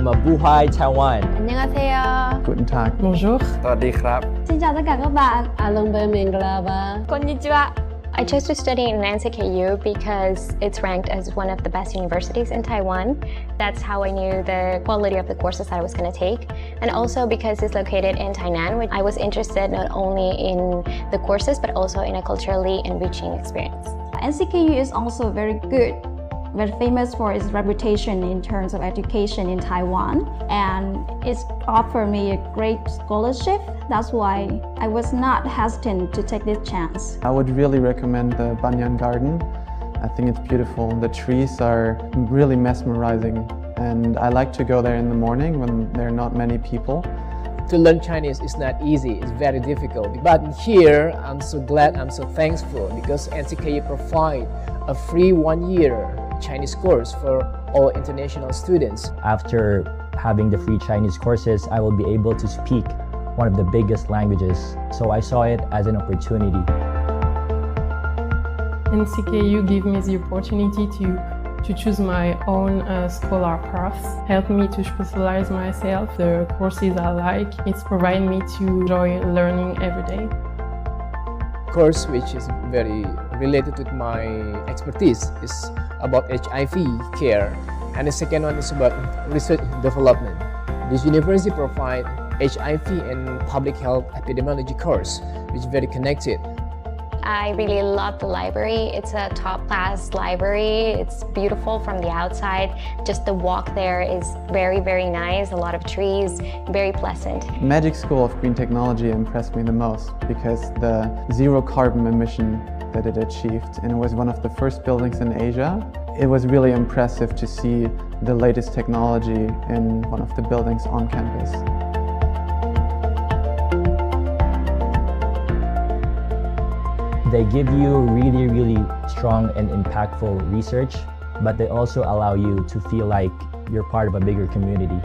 Mabuhay Taiwan. 안녕하세요. Guten Tag. Bonjour. สวัสดีครับ Xin chào tất cả các bạn. Alongba. Konnichiwa. I chose to study in NCKU because it's ranked as one of the best universities in Taiwan. That's how I knew the quality of the courses that I was going to take. And also because it's located in Tainan, which I was interested not only in the courses but also in a culturally enriching experience. NCKU is also very good, very famous for its reputation in terms of education in Taiwan, and it's offered me a great scholarship. That's why I was not hesitant to take this chance. I would really recommend the Banyan Garden. I think it's beautiful. The trees are really mesmerizing, and I like to go there in the morning when there are not many people. To learn Chinese is not easy, it's very difficult. But here, I'm so glad, I'm so thankful because NCKU provide a free 1-year Chinese course for all international students. After having the free Chinese courses, I will be able to speak one of the biggest languages. So I saw it as an opportunity. NCKU gave me the opportunity to choose my own scholar paths, help me to specialize myself, the courses I like. It's provided me to enjoy learning every day. Course which is very related with my expertise is about HIV care, and the second one is about research development. This university provides HIV and public health epidemiology course, which is very connected. I really love the library. It's a top-class library. It's beautiful from the outside. Just the walk there is very, very nice. A lot of trees, very pleasant. Magic School of Green Technology impressed me the most because the zero carbon emission that it achieved, and it was one of the first buildings in Asia. It was really impressive to see the latest technology in one of the buildings on campus. They give you really, really strong and impactful research, but they also allow you to feel like you're part of a bigger community.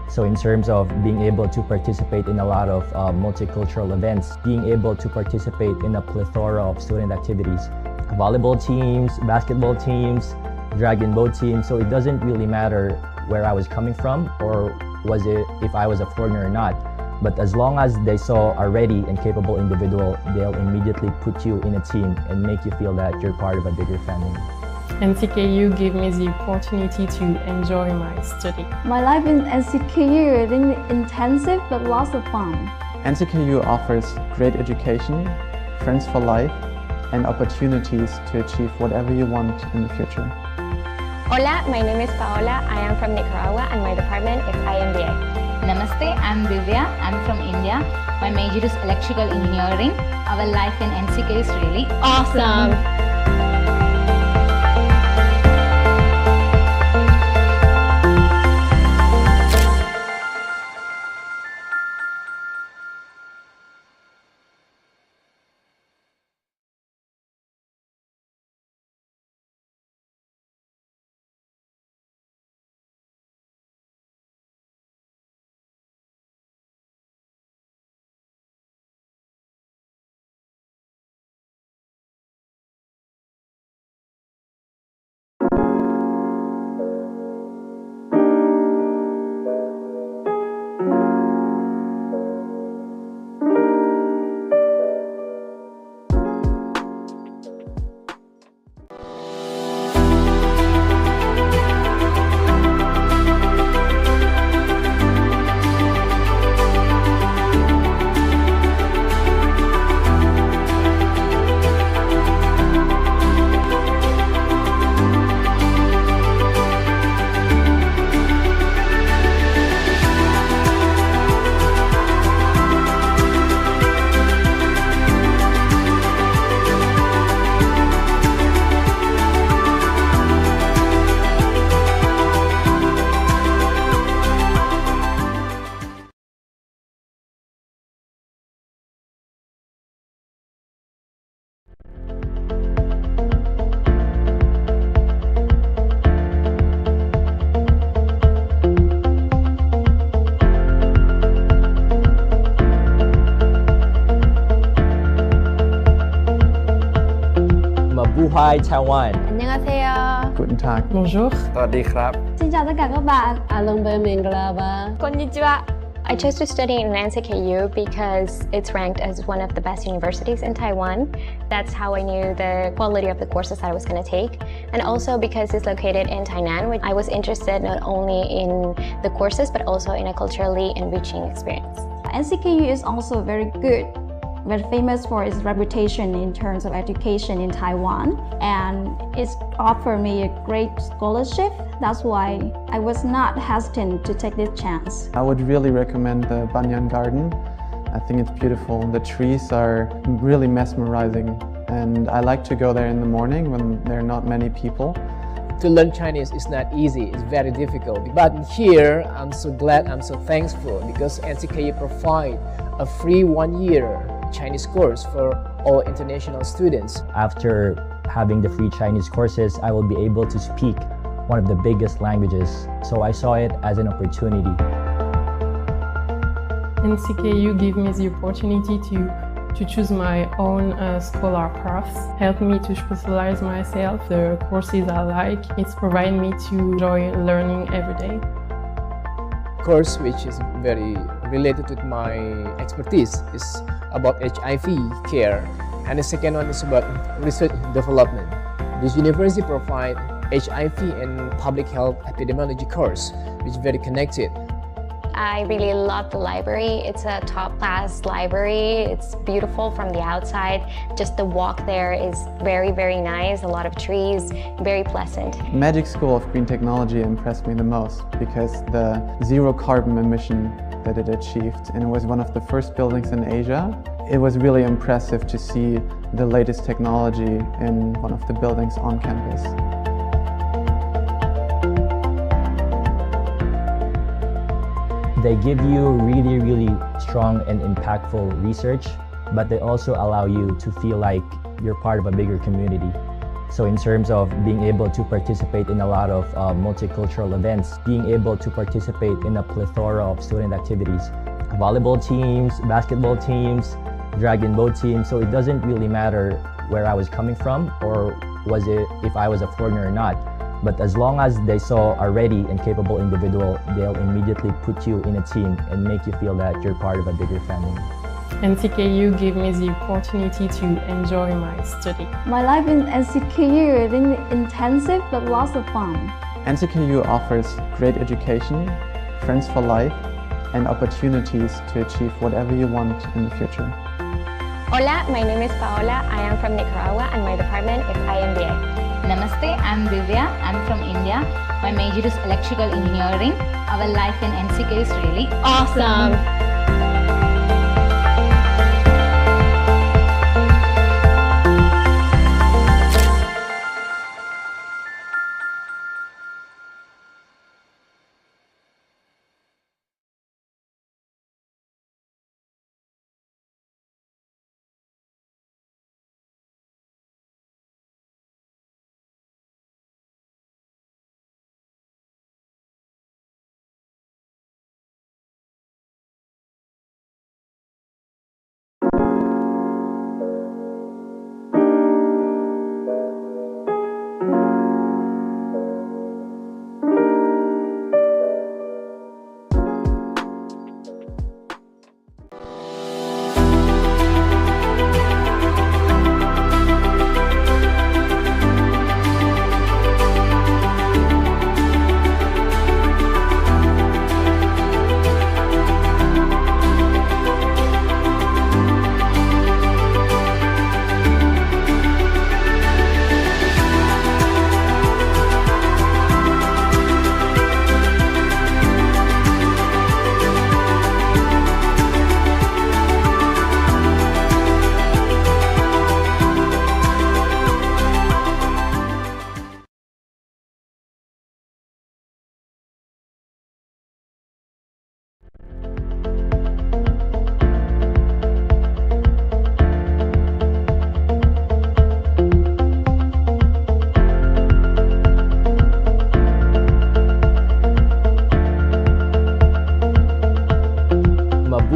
So in terms of being able to participate in a lot of multicultural events, being able to participate in a plethora of student activities, volleyball teams, basketball teams, dragon boat teams. So it doesn't really matter where I was coming from or was it if I was a foreigner or not. But as long as they saw a ready and capable individual, they'll immediately put you in a team and make you feel that you're part of a bigger family. NCKU gave me the opportunity to enjoy my study. My life in NCKU is really intensive but lots of fun. NCKU offers great education, friends for life, and opportunities to achieve whatever you want in the future. Hola, my name is Paola. I am from Nicaragua and my department is IMBA. Namaste, I'm Divya. I'm from India. My major is electrical engineering. Our life in NCK is really Awesome. Senpai Taiwan. 안녕하세요. Guten Tag. Bonjour. สวัสดีครับ Xin chào tất cả các bạn. 알롱베밍글라바. Konnichiwa. I chose to study in NCKU because it's ranked as one of the best universities in Taiwan. That's how I knew the quality of the courses that I was going to take. And also because it's located in Tainan, which I was interested not only in the courses but also in a culturally enriching experience. NCKU is also very good, very famous for its reputation in terms of education in Taiwan, and it's offered me a great scholarship. That's why I was not hesitant to take this chance. I would really recommend the Banyan Garden. I think it's beautiful. The trees are really mesmerizing, and I like to go there in the morning when there are not many people. To learn Chinese is not easy, it's very difficult. But here, I'm so glad, I'm so thankful because NCKU provide a free 1-year Chinese course for all international students. After having the free Chinese courses, I will be able to speak one of the biggest languages. So I saw it as an opportunity. NCKU gave me the opportunity to choose my own scholar paths, help me to specialize myself, the courses I like. It's provide me to enjoy learning every day. Course which is very related with my expertise is about HIV care, and the second one is about research development. This university provides HIV and public health epidemiology course, which is very connected. I really love the library. It's a top-class library. It's beautiful from the outside. Just the walk there is very, very nice. A lot of trees, very pleasant. Magic School of Green Technology impressed me the most because the zero carbon emission that it achieved, and it was one of the first buildings in Asia. It was really impressive to see the latest technology in one of the buildings on campus. They give you really, really strong and impactful research, but they also allow you to feel like you're part of a bigger community. So in terms of being able to participate in a lot of multicultural events, being able to participate in a plethora of student activities, volleyball teams, basketball teams, dragon boat teams. So it doesn't really matter where I was coming from or was it if I was a foreigner or not. But as long as they saw a ready and capable individual, they'll immediately put you in a team and make you feel that you're part of a bigger family. NCKU gave me the opportunity to enjoy my study. My life in NCKU is intensive but lots of fun. NCKU offers great education, friends for life, and opportunities to achieve whatever you want in the future. Hola, my name is Paola. I am from Nicaragua and my department is IMBA. Namaste, I'm Divya. I'm from India. My major is electrical engineering. Our life in NCK is really Awesome!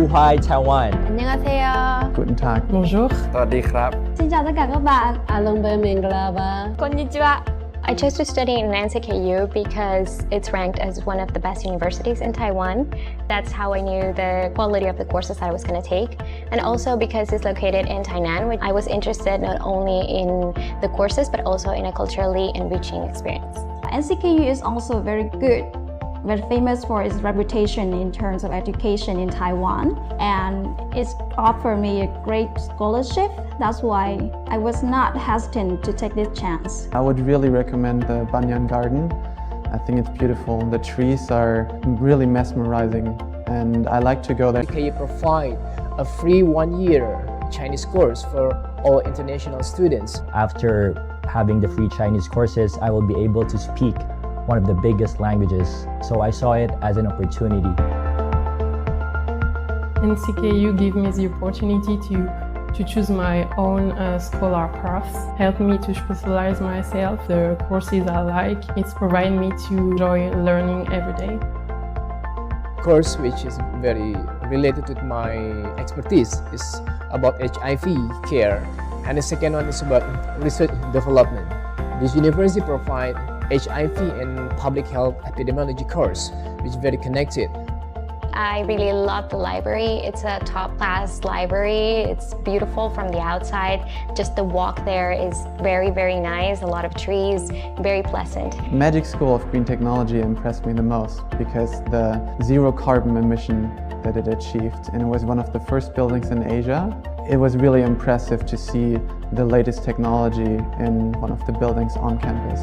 Mabuhay Taiwan. 안녕하세요. Guten Tag. Bonjour. สวัสดีครับ Xin chào tất cả các bạn. 알롱베밍글라바. Konnichiwa. I chose to study in NCKU because it's ranked as one of the best universities in Taiwan. That's how I knew the quality of the courses that I was going to take. And also because it's located in Tainan, I was interested not only in the courses but also in a culturally enriching experience. NCKU is also very good, very famous for its reputation in terms of education in Taiwan, and it's offered me a great scholarship. That's why I was not hesitant to take this chance. I would really recommend the Banyan Garden. I think it's beautiful. The trees are really mesmerizing, and I like to go there. NCKU provide a free 1-year Chinese course for all international students. After having the free Chinese courses, I will be able to speak one of the biggest languages. So I saw it as an opportunity. NCKU gave me the opportunity to choose my own scholar paths, helped me to specialize myself, the courses I like. It's provided me to enjoy learning every day. Course which is very related with my expertise is about HIV care, and the second one is about research development. This university provides HIV and public health epidemiology course, which is very connected. I really love the library. It's a top-class library. It's beautiful from the outside. Just the walk there is very, very nice. A lot of trees, very pleasant. Magic School of Green Technology impressed me the most because the zero carbon emission that it achieved, and it was one of the first buildings in Asia. It was really impressive to see the latest technology in one of the buildings on campus.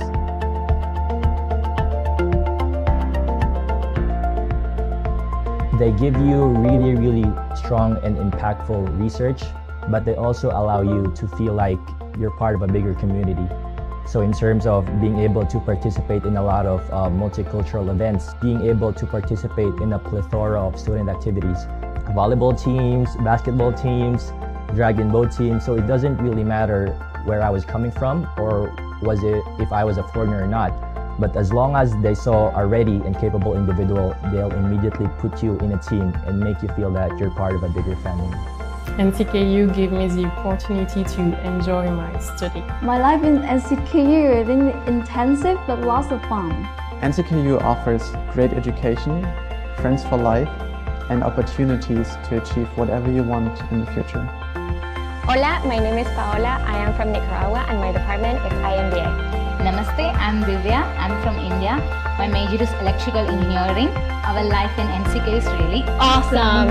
They give you really strong and impactful research, but they also allow you to feel like you're part of a bigger community. So in terms of being able to participate in a lot of multicultural events, being able to participate in a plethora of student activities, volleyball teams, basketball teams, dragon boat teams. So it doesn't really matter where I was coming from or was it if I was a foreigner or not. But as long as they saw a ready and capable individual, they'll immediately put you in a team and make you feel that you're part of a bigger family. NCKU gave me the opportunity to enjoy my study. My life in NCKU is intensive but lots of fun. NCKU offers great education, friends for life, and opportunities to achieve whatever you want in the future. Hola, my name is Paola. I am from Nicaragua and my department is IMBA. Namaste, I'm Divya. I'm from India. My major is electrical engineering. Our life in NCK is really awesome.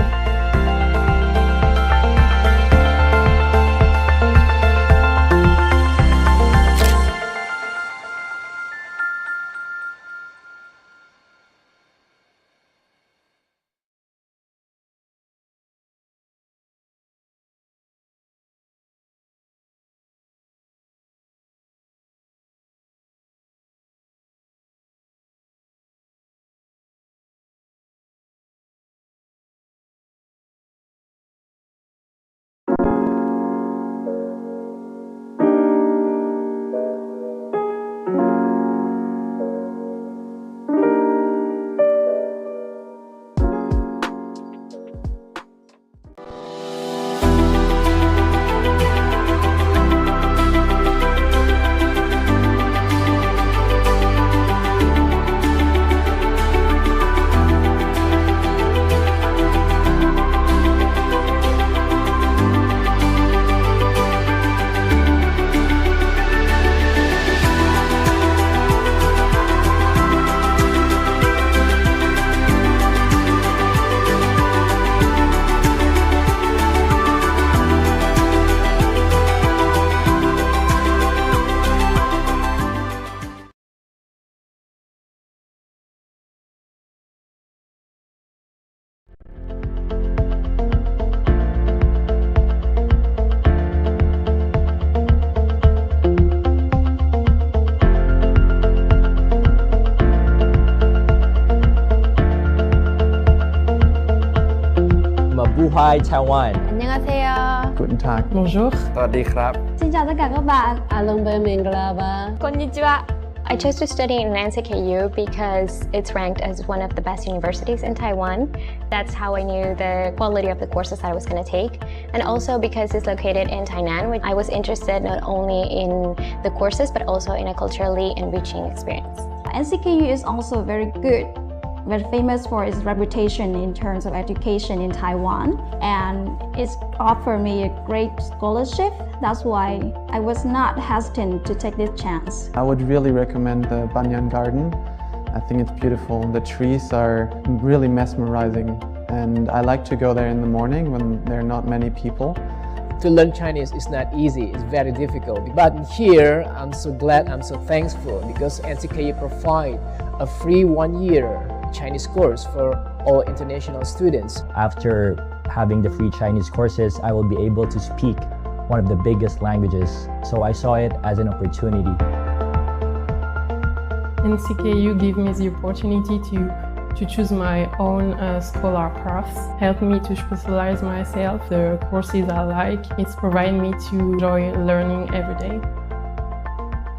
Mabuhay Taiwan. 안녕하세요. Guten Tag. Bonjour. สวัสดีครับ Xin chào tất cả các bạn. 알롱베밍글라바. Konnichiwa. I chose to study in NCKU because it's ranked as one of the best universities in Taiwan. That's how I knew the quality of the courses that I was going to take. And also because it's located in Tainan, I was interested not only in the courses but also in a culturally enriching experience. NCKU is also very good, very famous for its reputation in terms of education in Taiwan, and it's offered me a great scholarship. That's why I was not hesitant to take this chance. I would really recommend the Banyan Garden. I think it's beautiful. The trees are really mesmerizing, and I like to go there in the morning when there are not many people. To learn Chinese is not easy, it's very difficult. But here, I'm so glad, I'm so thankful because NCKU provide a free 1-year Chinese course for all international students. After having the free Chinese courses, I will be able to speak one of the biggest languages. So I saw it as an opportunity. NCKU gave me the opportunity to choose my own scholar paths, helped me to specialize myself, the courses I like. It's provided me to enjoy learning every day.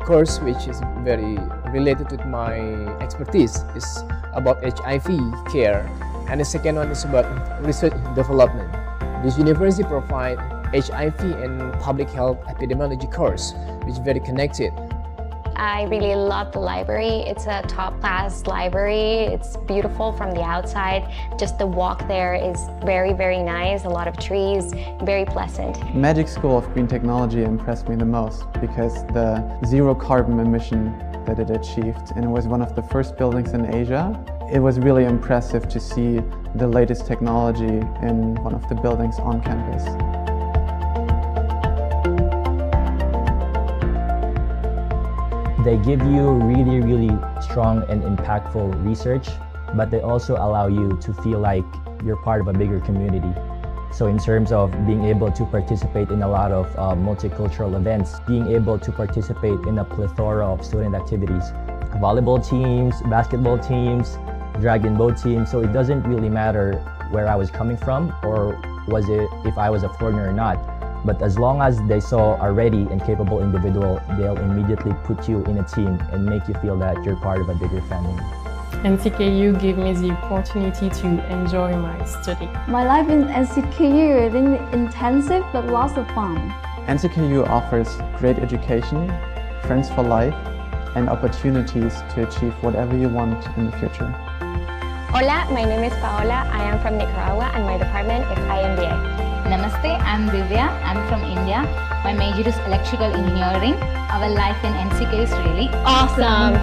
Course which is very related with my expertise is about HIV care, and the second one is about research development. This university provides HIV and public health epidemiology course, which is very connected. I really love the library. It's a top-class library. It's beautiful from the outside. Just the walk there is very, very nice. A lot of trees, very pleasant. Magic School of Green Technology impressed me the most because the zero carbon emission that it achieved, and it was one of the first buildings in Asia. It was really impressive to see the latest technology in one of the buildings on campus. They give you really, really strong and impactful research, but they also allow you to feel like you're part of a bigger community. So in terms of being able to participate in a lot of multicultural events, being able to participate in a plethora of student activities, volleyball teams, basketball teams, dragon boat teams. So it doesn't really matter where I was coming from or was it if I was a foreigner or not. But as long as they saw a ready and capable individual, they'll immediately put you in a team and make you feel that you're part of a bigger family. NCKU gave me the opportunity to enjoy my study. My life in NCKU is really intensive but lots of fun. NCKU offers great education, friends for life, and opportunities to achieve whatever you want in the future. Hola, my name is Paola. I am from Nicaragua and my department is IMBA. Namaste, I'm Divya. I'm from India. My major is electrical engineering. Our life in NCK is really awesome.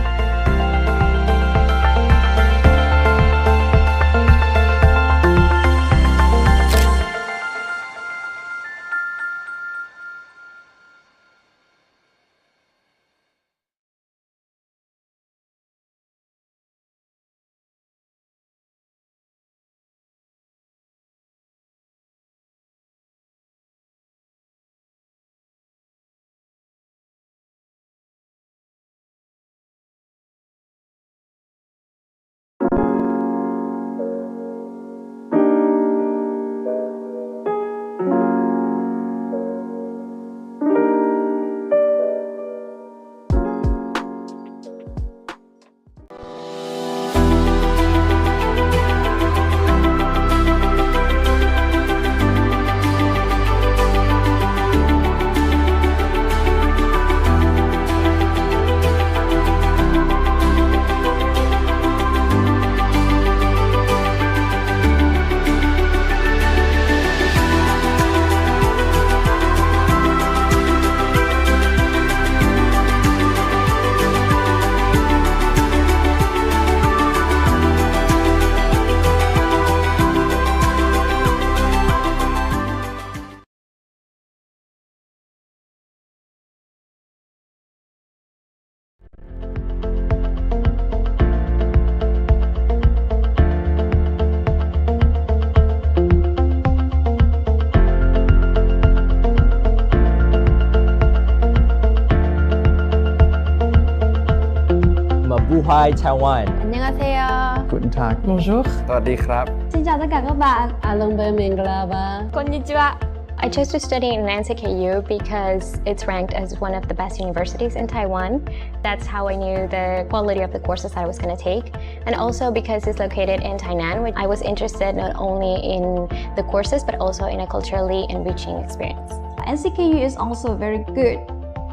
Mabuhay Taiwan. 안녕하세요. Guten Tag. Bonjour. สวัสดีครับ Xin chào tất cả các bạn. Along by Menglava. Konnichiwa. I chose to study in NCKU because it's ranked as one of the best universities in Taiwan. That's how I knew the quality of the courses I was going to take. And also because it's located in Tainan, I was interested not only in the courses but also in a culturally enriching experience. NCKU is also very good,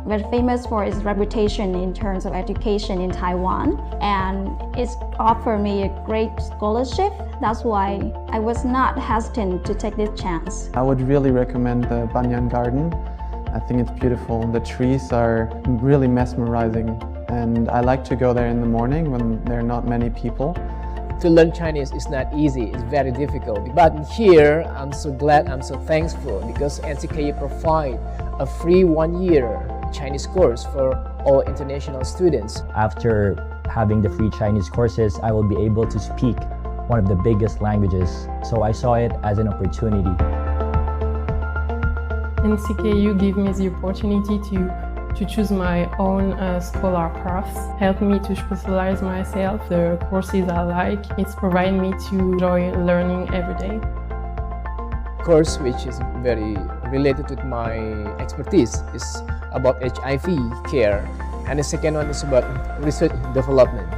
very famous for its reputation in terms of education in Taiwan, and it's offered me a great scholarship. That's why I was not hesitant to take this chance. I would really recommend the Banyan Garden. I think it's beautiful. The trees are really mesmerizing, and I like to go there in the morning when there are not many people. To learn Chinese is not easy, it's very difficult. But here, I'm so glad, I'm so thankful because NCKU provide a free 1-year Chinese course for all international students. After having the free Chinese courses, I will be able to speak one of the biggest languages. So I saw it as an opportunity. NCKU gave me the opportunity to choose my own scholar paths, helped me to specialize myself, the courses I like. It's provided me to enjoy learning every day. Course which is very related with my expertise is about HIV care, and the second one is about research development.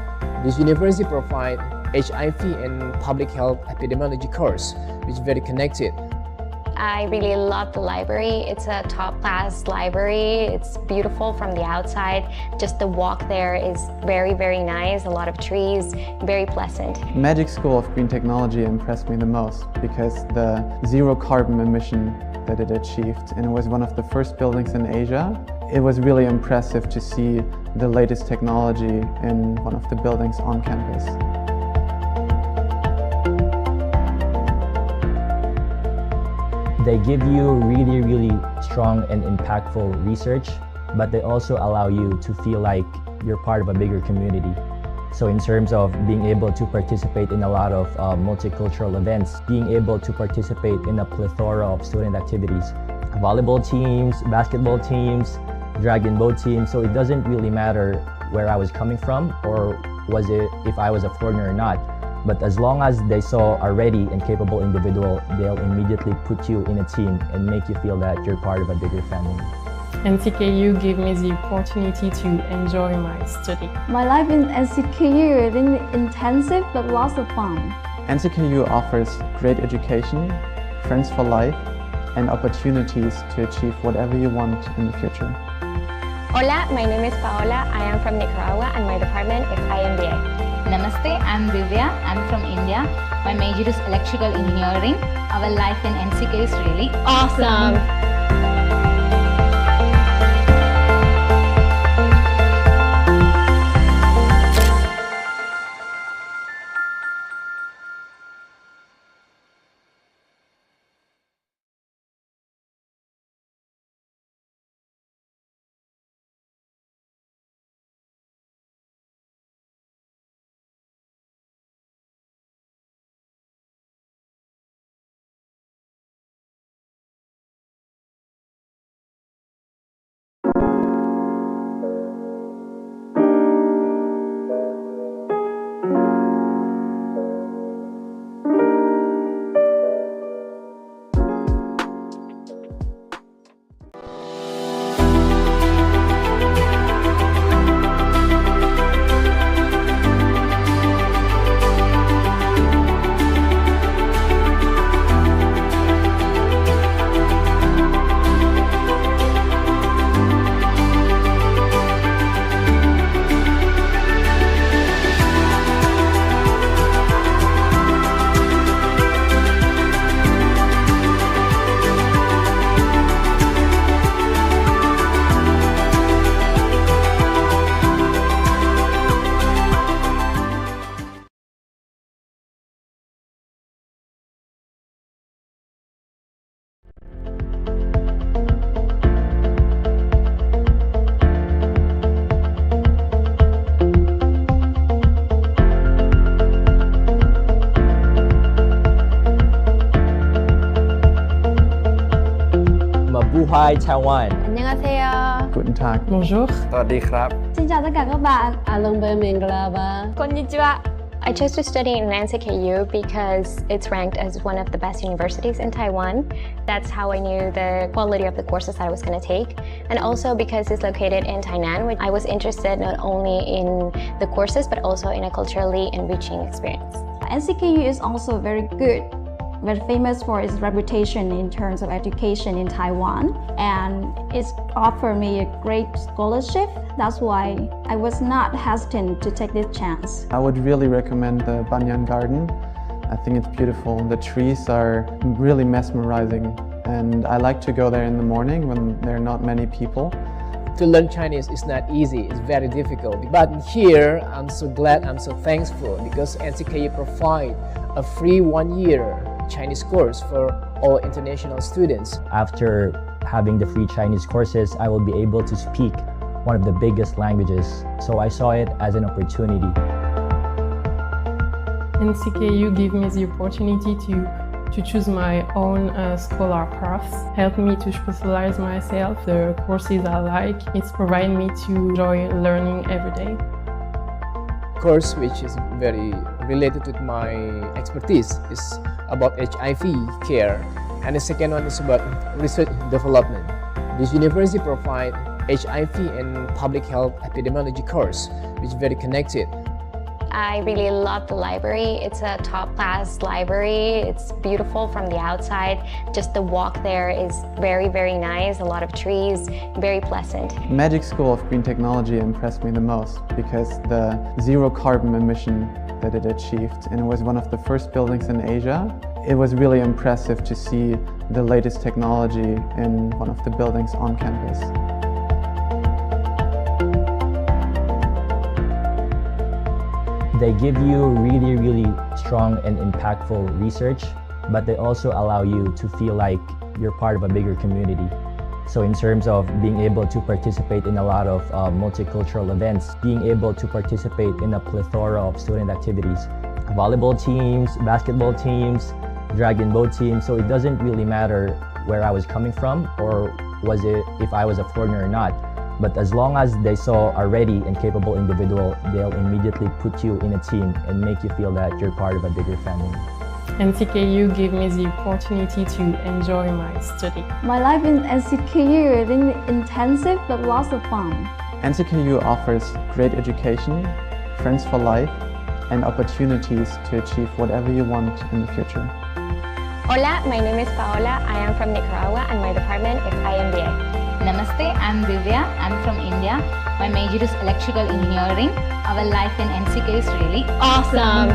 This university provides HIV and public health epidemiology course, which is very connected. I really love the library. It's a top-class library. It's beautiful from the outside. Just the walk there is very, very nice. A lot of trees, very pleasant. Magic School of Green Technology impressed me the most because the zero carbon emission that it achieved, and it was one of the first buildings in Asia. It was really impressive to see the latest technology in one of the buildings on campus. They give you really, really strong and impactful research, but they also allow you to feel like you're part of a bigger community. So in terms of being able to participate in a lot of multicultural events, being able to participate in a plethora of student activities, volleyball teams, basketball teams, dragon boat teams. So it doesn't really matter where I was coming from or was it if I was a foreigner or not. But as long as they saw a ready and capable individual, they'll immediately put you in a team and make you feel that you're part of a bigger family. NCKU gave me the opportunity to enjoy my study. My life in NCKU is really intensive but lots of fun. NCKU offers great education, friends for life, and opportunities to achieve whatever you want in the future. Hola, my name is Paola. I am from Nicaragua and my department is IMBA. Namaste, I'm Divya. I'm from India. My major is electrical engineering. Our life in NCK is really awesome. Mabuhay Taiwan. 안녕하세요. Guten Tag. Bonjour. สวัสดีครับ Xin chào tất cả các bạn. Along Bengalava. Konnichiwa. I chose to study in NCKU because it's ranked as one of the best universities in Taiwan. That's how I knew the quality of the courses that I was going to take. And also because it's located in Tainan, I was interested not only in the courses but also in a culturally enriching experience. NCKU is also very good, very famous for its reputation in terms of education in Taiwan, and it's offered me a great scholarship. That's why I was not hesitant to take this chance. I would really recommend the Banyan Garden. I think it's beautiful. The trees are really mesmerizing, and I like to go there in the morning when there are not many people. To learn Chinese is not easy, it's very difficult. But here, I'm so glad, I'm so thankful because NCKU provide a free 1-year Chinese course for all international students. After having the free Chinese courses, I will be able to speak one of the biggest languages. So I saw it as an opportunity. NCKU gave me the opportunity to choose my own scholar paths, help me to specialize myself, the courses I like. It's provided me to enjoy learning every day. Course which is very related with my expertise is about HIV care, and the second one is about research development. This university provides HIV and public health epidemiology course, which is very connected. I really love the library. It's a top-class library. It's beautiful from the outside. Just the walk there is very, very nice. A lot of trees, very pleasant. Magic School of Green Technology impressed me the most because the zero carbon emission that it achieved, and it was one of the first buildings in Asia. It was really impressive to see the latest technology in one of the buildings on campus. They give you really, really strong and impactful research, but they also allow you to feel like you're part of a bigger community. So in terms of being able to participate in a lot of multicultural events, being able to participate in a plethora of student activities, volleyball teams, basketball teams, dragon boat teams, so it doesn't really matter where I was coming from or was it if I was a foreigner or not. But as long as they saw a ready and capable individual, they'll immediately put you in a team and make you feel that you're part of a bigger family. NCKU gave me the opportunity to enjoy my study. My life in NCKU is really intensive but lots of fun. NCKU offers great education, friends for life, and opportunities to achieve whatever you want in the future. Hola, my name is Paola. I am from Nicaragua and my department is IMBA. Namaste, I'm Divya. I'm from India. My major is electrical engineering. Our life in NCK is really awesome.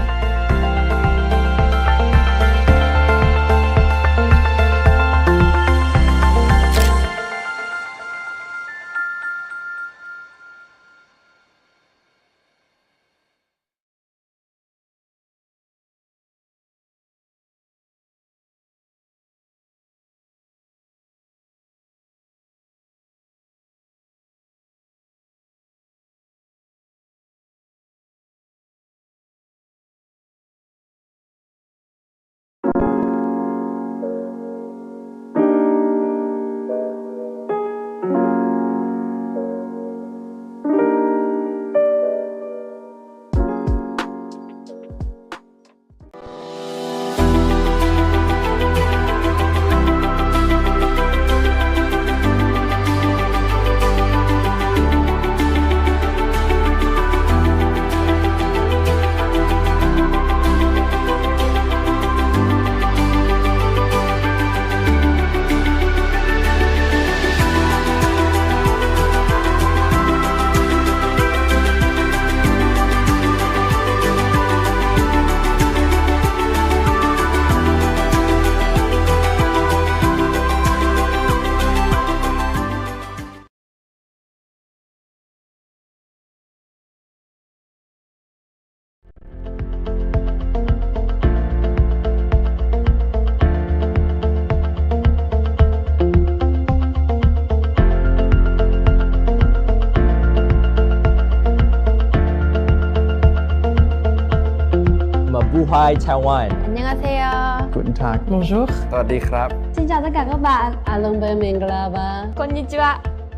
Mabuhay Taiwan. 안녕하세요. Guten Tag. Bonjour. สวัสดีครับ Xin chào tất cả các bạn. Along by Menglava. Konnichiwa.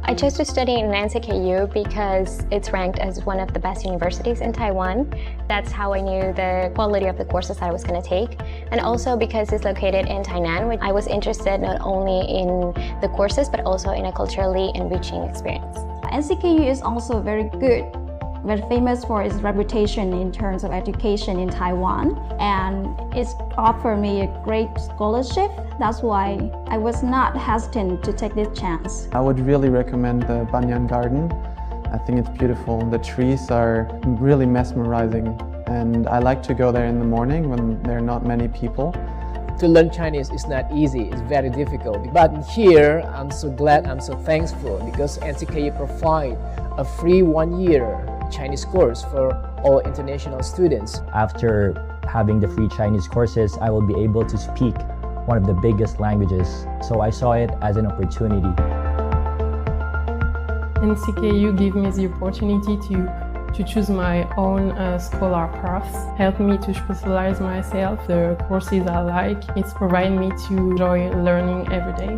I chose to study in NCKU because it's ranked as one of the best universities in Taiwan. That's how I knew the quality of the courses that I was going to take. And also because it's located in Tainan, I was interested not only in the courses but also in a culturally enriching experience. NCKU is also very good, very famous for its reputation in terms of education in Taiwan, and it's offered me a great scholarship. That's why I was not hesitant to take this chance. I would really recommend the Banyan Garden. I think it's beautiful. The trees are really mesmerizing, and I like to go there in the morning when there are not many people. To learn Chinese is not easy, it's very difficult. But here, I'm so glad, I'm so thankful because NCKU provide a free 1-year Chinese course for all international students. After having the free Chinese courses, I will be able to speak one of the biggest languages. So I saw it as an opportunity. NCKU gave me the opportunity to choose my own scholar paths, helped me to specialize myself, the courses I like. It's provided me to enjoy learning every day.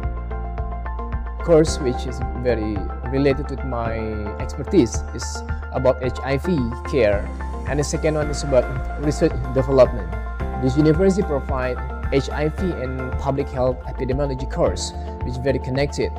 Course which is very related with my expertise is about HIV care, and the second one is about research development. This university provides HIV and public health epidemiology course, which is very connected.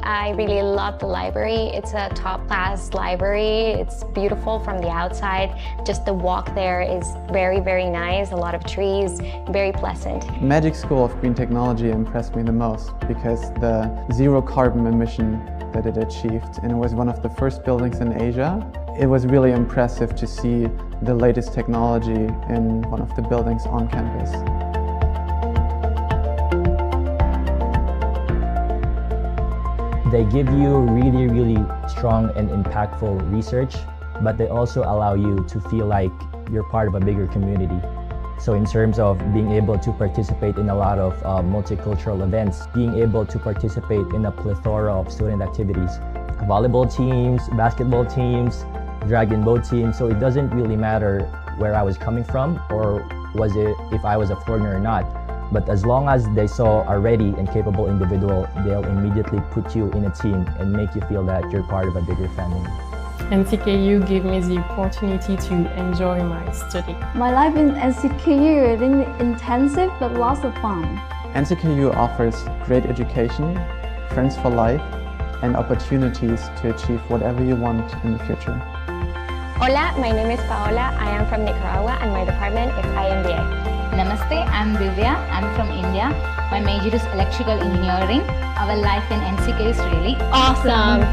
I really love the library. It's a top-class library. It's beautiful from the outside. Just the walk there is very, very nice. A lot of trees, very pleasant. Magic School of Green Technology impressed me the most because the zero carbon emission that it achieved, and it was one of the first buildings in Asia. It was really impressive to see the latest technology in one of the buildings on campus. They give you really, really strong and impactful research, but they also allow you to feel like you're part of a bigger community. So in terms of being able to participate in a lot of multicultural events, being able to participate in a plethora of student activities, volleyball teams, basketball teams, dragon boat teams. So it doesn't really matter where I was coming from or was it if I was a foreigner or not. But as long as they saw a ready and capable individual, they'll immediately put you in a team and make you feel that you're part of a bigger family. NCKU gave me the opportunity to enjoy my study. My life in NCKU is really intensive but lots of fun. NCKU offers great education, friends for life, and opportunities to achieve whatever you want in the future. Hola, my name is Paola. I am from Nicaragua and my department is IMBA. Namaste, I'm Divya. I'm from India. My major is electrical engineering. Our life in NCK is really awesome.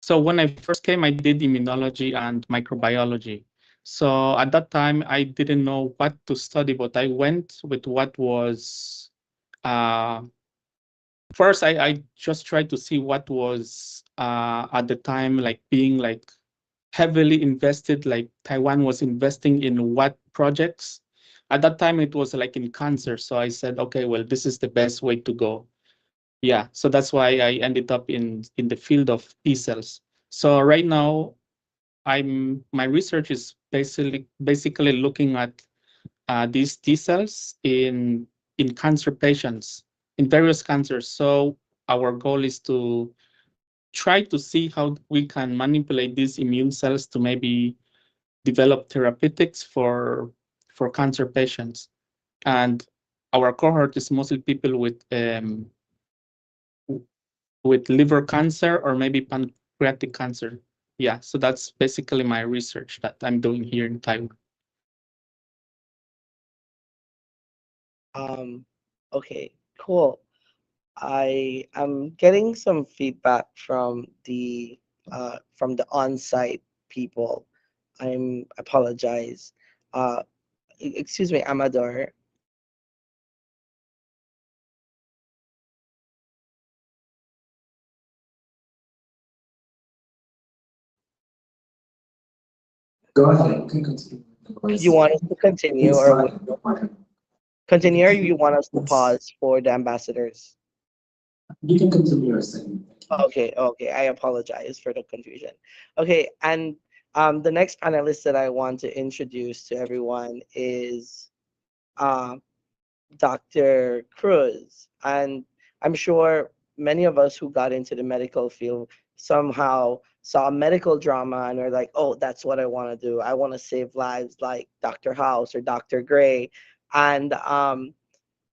So when I first came, I did immunology and microbiology. So at that time, I didn't know what to study, but I went with what was uh, first. I just tried to see what was at the time like being like heavily invested, like Taiwan was investing in what projects. At that time, it was like in cancer. So I said, okay, well, this is the best way to go. Yeah, so that's why I ended up in the field of T cells. So right now, my research is basically looking at these T cells in cancer patients in various cancers. So our goal is to try to see how we can manipulate these immune cells to maybe develop therapeutics for cancer patients. And our cohort is mostly people with liver cancer or maybe pancreatic cancer. Yeah, so that's basically my research that I'm doing here in Taiwan. Okay, cool. I am getting some feedback from the on-site people. I apologize. Excuse me, Amador. Go ahead, you can continue. You want us to continue continue, or you want us to pause for the ambassadors? You can continue your segment. Okay, okay. I apologize for the confusion. Okay, and the next panelist that I want to introduce to everyone is uh, Dr. Cruz. And I'm sure many of us who got into the medical field somehow saw a medical drama and are like, oh, that's what I want to do. I want to save lives like Dr. House or Dr. Gray. And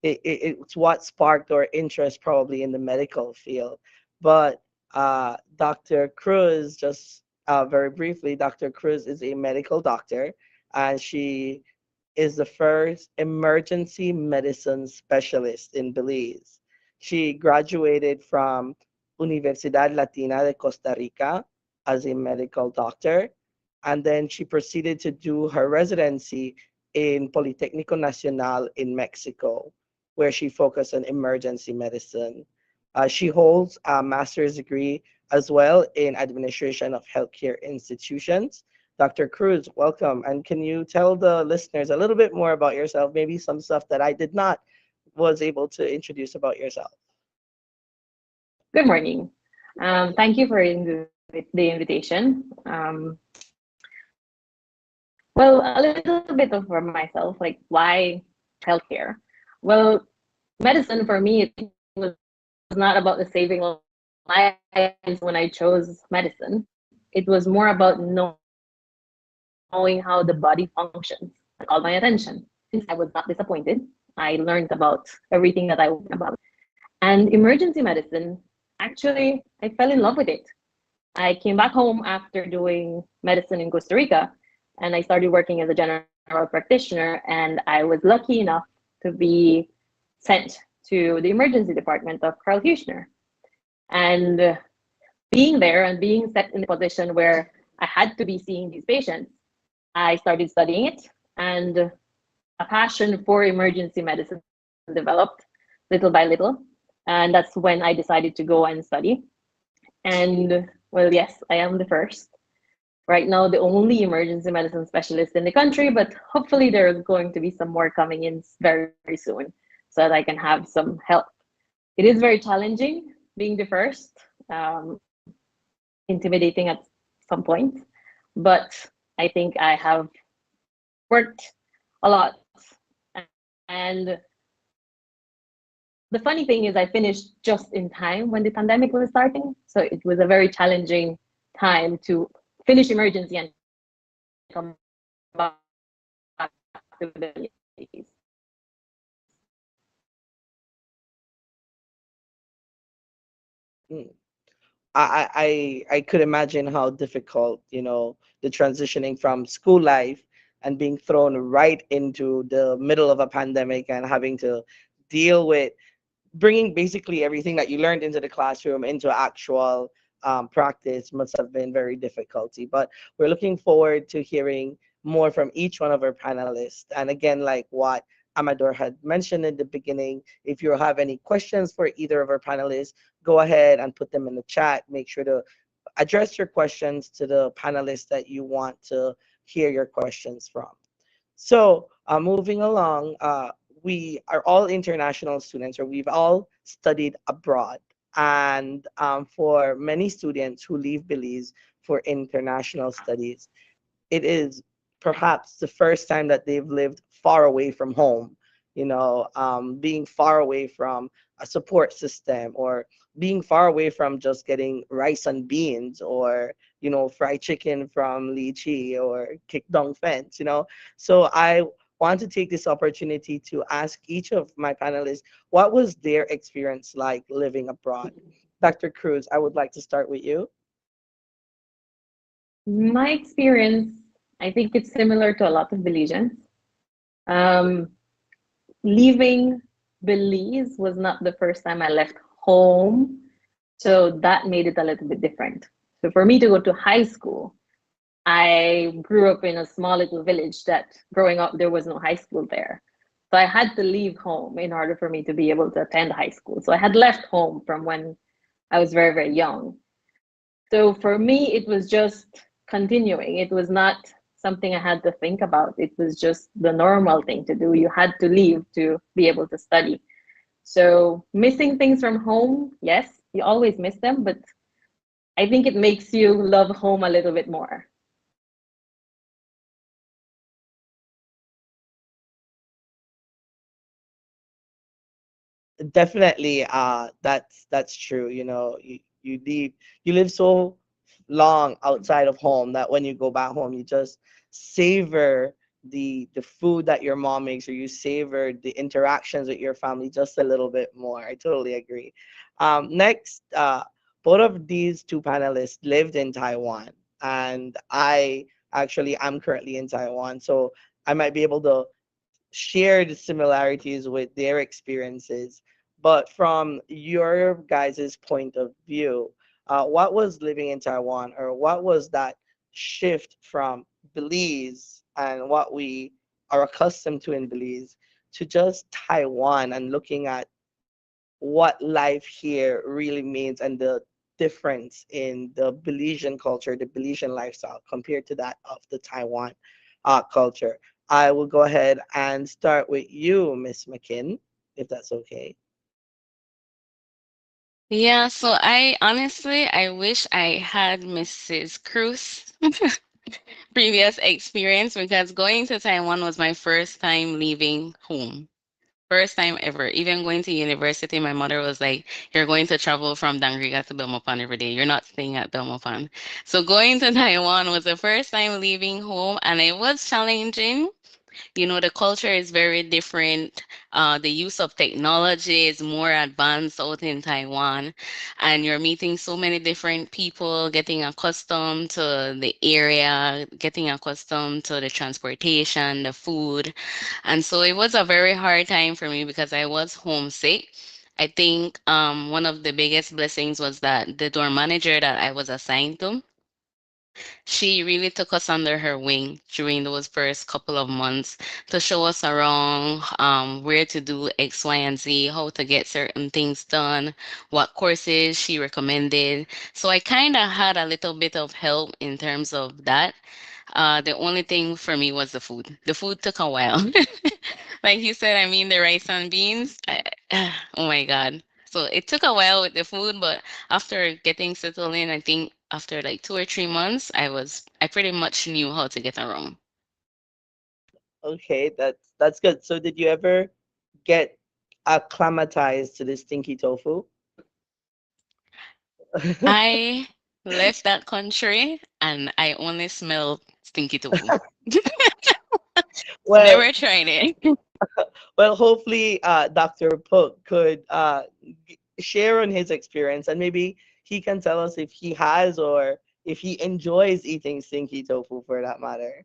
it's what sparked our interest probably in the medical field. But Dr. Cruz, just very briefly, Dr. Cruz is a medical doctor, and she is the first emergency medicine specialist in Belize. She graduated from Universidad Latina de Costa Rica as a medical doctor, and then she proceeded to do her residency in Politécnico Nacional in Mexico, where she focused on emergency medicine. She holds a master's degree as well in administration of healthcare institutions. Dr. Cruz, welcome. And can you tell the listeners a little bit more about yourself, maybe some stuff that I did not was able to introduce about yourself? Good morning. Thank you for the invitation. Well, a little bit of for myself, like why healthcare? Well, medicine for me it was not about the saving lives when I chose medicine. It was more about knowing how the body functions. That called my attention. Since I was not disappointed, I learned about everything that I was about. And emergency medicine, actually, I fell in love with it. I came back home after doing medicine in Costa Rica, and I started working as a general practitioner, and I was lucky enough to be sent to the emergency department of Carl Huchner. And being there and being set in the position where I had to be seeing these patients, I started studying it, and a passion for emergency medicine developed little by little. And that's when I decided to go and study. And well, yes, I am the first. Right now, the only emergency medicine specialist in the country, but hopefully there's going to be some more coming in very, very soon so that I can have some help. It is very challenging being the first, intimidating at some point, but I think I have worked a lot. And the funny thing is I finished just in time when the pandemic was starting. So it was a very challenging time to finish emergency and come back to the Belize. Mm. I could imagine how difficult, the transitioning from school life and being thrown right into the middle of a pandemic and having to deal with bringing basically everything that you learned into the classroom into actual practice must have been very difficulty. But we're looking forward to hearing more from each one of our panelists. And again, like what Amador had mentioned in the beginning, if you have any questions for either of our panelists, go ahead and put them in the chat. Make sure to address your questions to the panelists that you want to hear your questions from. So moving along, we are all international students, or we've all studied abroad. And for many students who leave Belize for international studies, it is perhaps the first time that they've lived far away from home, being far away from a support system, or being far away from just getting rice and beans, or fried chicken from lychee or kickdong fence. So I want to take this opportunity to ask each of my panelists what was their experience like living abroad. Dr. Cruz, I would like to start with you. My experience, I think it's similar to a lot of Belizeans. Leaving Belize was not the first time I left home, so that made it a little bit different. So for me to go to high school, I grew up in a small little village that growing up, there was no high school there. So I had to leave home in order for me to be able to attend high school. So I had left home from when I was very, very young. So for me, it was just continuing. It was not something I had to think about. It was just the normal thing to do. You had to leave to be able to study. So missing things from home, yes, you always miss them, but I think it makes you love home a little bit more. Definitely, that's true. you live so long outside of home that when you go back home, you just savor the food that your mom makes, or you savor the interactions with your family just a little bit more. I totally agree. Next, both of these two panelists lived in Taiwan, and I'm currently in Taiwan, so I might be able to share the similarities with their experiences. But from your guys' point of view, what was living in Taiwan, or what was that shift from Belize and what we are accustomed to in Belize to just Taiwan, and looking at what life here really means, and the difference in the Belizean culture, the Belizean lifestyle compared to that of the Taiwan culture. I will go ahead and start with you, Miss McKinn, if that's okay. Yeah, so I honestly, I wish I had Mrs. Cruz previous experience because going to Taiwan was my first time leaving home. First time ever. Even going to university, my mother was like, "You're going to travel from Dangriga to Belmopan every day. You're not staying at Belmopan." So going to Taiwan was the first time leaving home, and it was challenging. You know, the culture is very different. The use of technology is more advanced out in Taiwan, and you're meeting so many different people, getting accustomed to the area, getting accustomed to the transportation, the food. And so it was a very hard time for me because I was homesick. I think one of the biggest blessings was that the door manager that I was assigned to, she really took us under her wing during those first couple of months to show us around, where to do X, Y, and Z, how to get certain things done, what courses she recommended. So I kind of had a little bit of help in terms of that. The only thing for me was the food. The food took a while. Like you said, I mean, the rice and beans. Oh my God. So it took a while with the food, but after getting settled in, I think after like 2 or 3 months, I pretty much knew how to get around. Okay, that's good. So did you ever get acclimatized to the stinky tofu? I left that country and I only smelled stinky tofu. Well, Never tried it. well, hopefully, Dr. Pook could share on his experience, and maybe he can tell us if he has, or if he enjoys eating stinky tofu for that matter.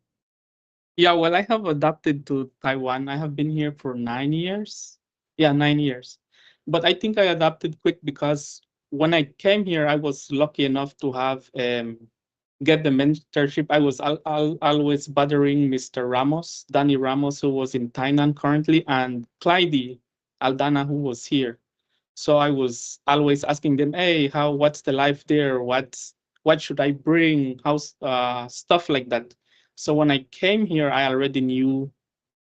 Yeah, well, I have adapted to Taiwan. I have been here for 9 years. Yeah, 9 years. But I think I adapted quick because when I came here, I was lucky enough to have get the mentorship. I was always bothering Mr. Ramos, Danny Ramos, who was in Tainan currently, and Clyde Aldana, who was here. So I was always asking them, "Hey, what's the life there? What should I bring? How's stuff like that." So when I came here, I already knew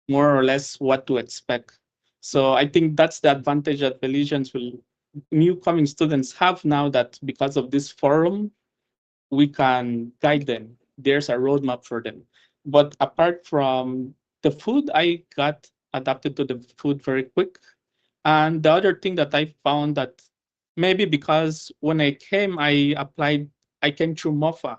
more or less what to expect. So I think that's the advantage that Belizeans will new coming students have now, that because of this forum, we can guide them. There's a roadmap for them. But apart from the food, I got adapted to the food very quick. And the other thing that I found, that maybe because when I came, I came through MOFA.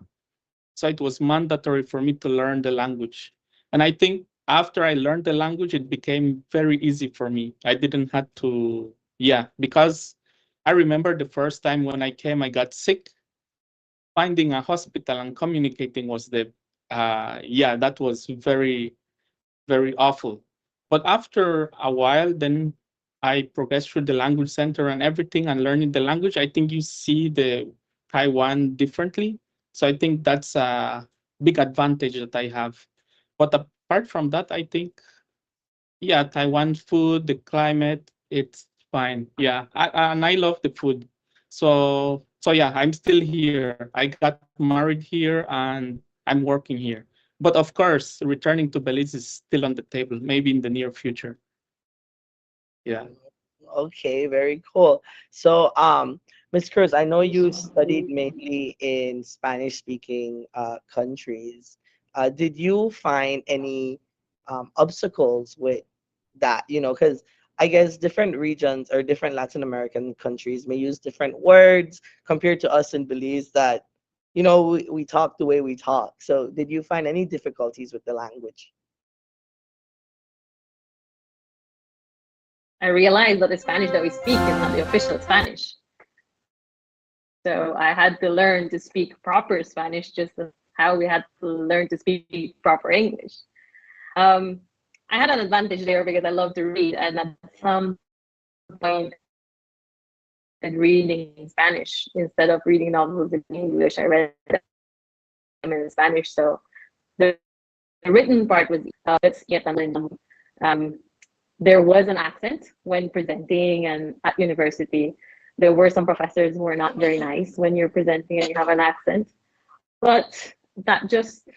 So it was mandatory for me to learn the language. And I think after I learned the language, it became very easy for me. I didn't have to, yeah, because I remember the first time when I came, I got sick. Finding a hospital and communicating was yeah, that was very, very awful. But after a while, then I progressed through the language center and everything and learning the language. I think you see the Taiwan differently. So I think that's a big advantage that I have. But apart from that, I think, yeah, Taiwan food, the climate, it's fine. Yeah, and I love the food. So yeah, I'm still here. I got married here and I'm working here. But of course, returning to Belize is still on the table, maybe in the near future. Yeah. Okay, very cool. So, Ms. Cruz, I know you studied mainly in Spanish-speaking countries. Did you find any obstacles with that? You know, because I guess different regions or different Latin American countries may use different words compared to us in Belize that, we talk the way we talk. So did you find any difficulties with the language? I realized that the Spanish that we speak is not the official Spanish. So I had to learn to speak proper Spanish, just as how we had to learn to speak proper English. I had an advantage there because I love to read, and at some point, and reading in Spanish instead of reading novels in English. I read them in Spanish, so the written part was that's yet there was an accent when presenting, and at university, there were some professors who were not very nice when you're presenting and you have an accent, but that just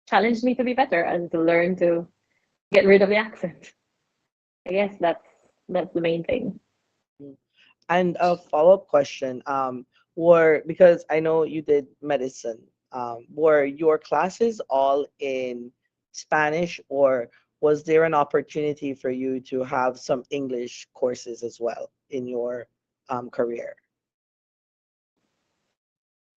challenged me to be better and to learn to get rid of the accent. I guess that's the main thing. And a follow-up question, were because I know you did medicine, were your classes all in Spanish, or was there an opportunity for you to have some English courses as well in your career?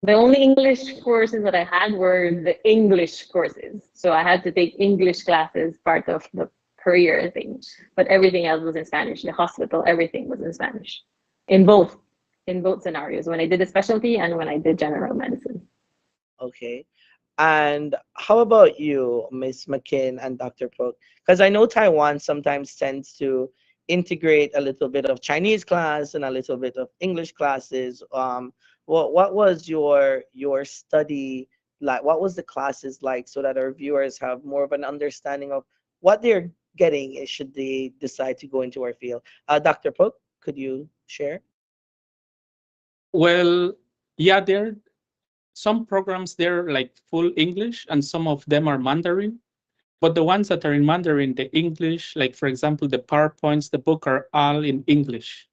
The only English courses that I had were the English courses. So I had to take English classes, part of the career thing. But everything else was in Spanish. The hospital, everything was in Spanish. In both scenarios, when I did a specialty and when I did general medicine. Okay. And how about you, Miss McKin and Dr. Pook? Because I know Taiwan sometimes tends to integrate a little bit of Chinese class and a little bit of English classes. What was your study like? What was the classes like, so that our viewers have more of an understanding of what they're getting should they decide to go into our field? Dr. Pook, could you share? Well, yeah, there some programs they're like full English and some of them are Mandarin. But the ones that are in Mandarin, the English, like for example, the PowerPoints, the book are all in English.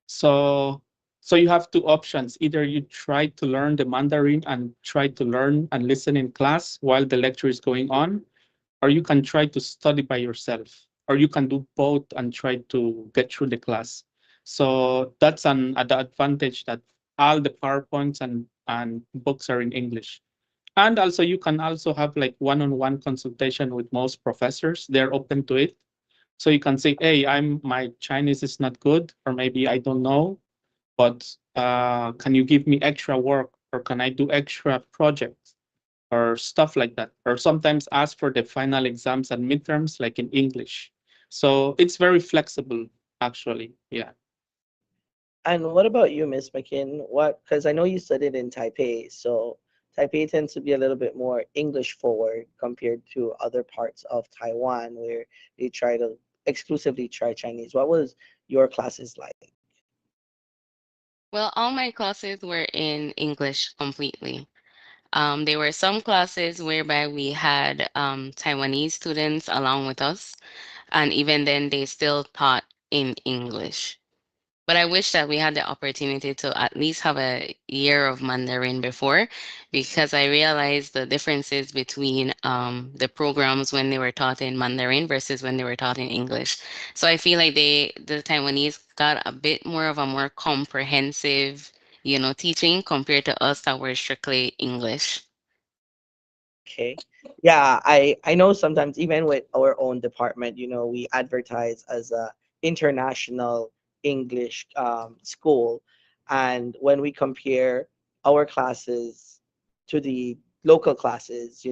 So so you have two options. Either you try to learn the Mandarin and try to learn and listen in class while the lecture is going on, or you can try to study by yourself, or you can do both and try to get through the class. So that's the advantage that all the PowerPoints and books are in English. And also you can also have like one-on-one consultation with most professors. They're open to it. So you can say, hey, my Chinese is not good, or maybe I don't know, but can you give me extra work, or can I do extra projects or stuff like that? Or sometimes ask for the final exams and midterms like in English. So it's very flexible, actually. Yeah. And what about you, Miss McKin? What, because I know you studied in Taipei, so Taipei tends to be a little bit more English forward compared to other parts of Taiwan where they try to exclusively try Chinese. What was your classes like? Well, all my classes were in English completely. There were some classes whereby we had Taiwanese students along with us, and even then, they still taught in English. But I wish that we had the opportunity to at least have a year of Mandarin before, because I realized the differences between the programs when they were taught in Mandarin versus when they were taught in English. So I feel like the Taiwanese got a bit more of a more comprehensive, teaching compared to us that were strictly English. Okay. Yeah, I know sometimes even with our own department, we advertise as a international English school, and when we compare our classes to the local classes,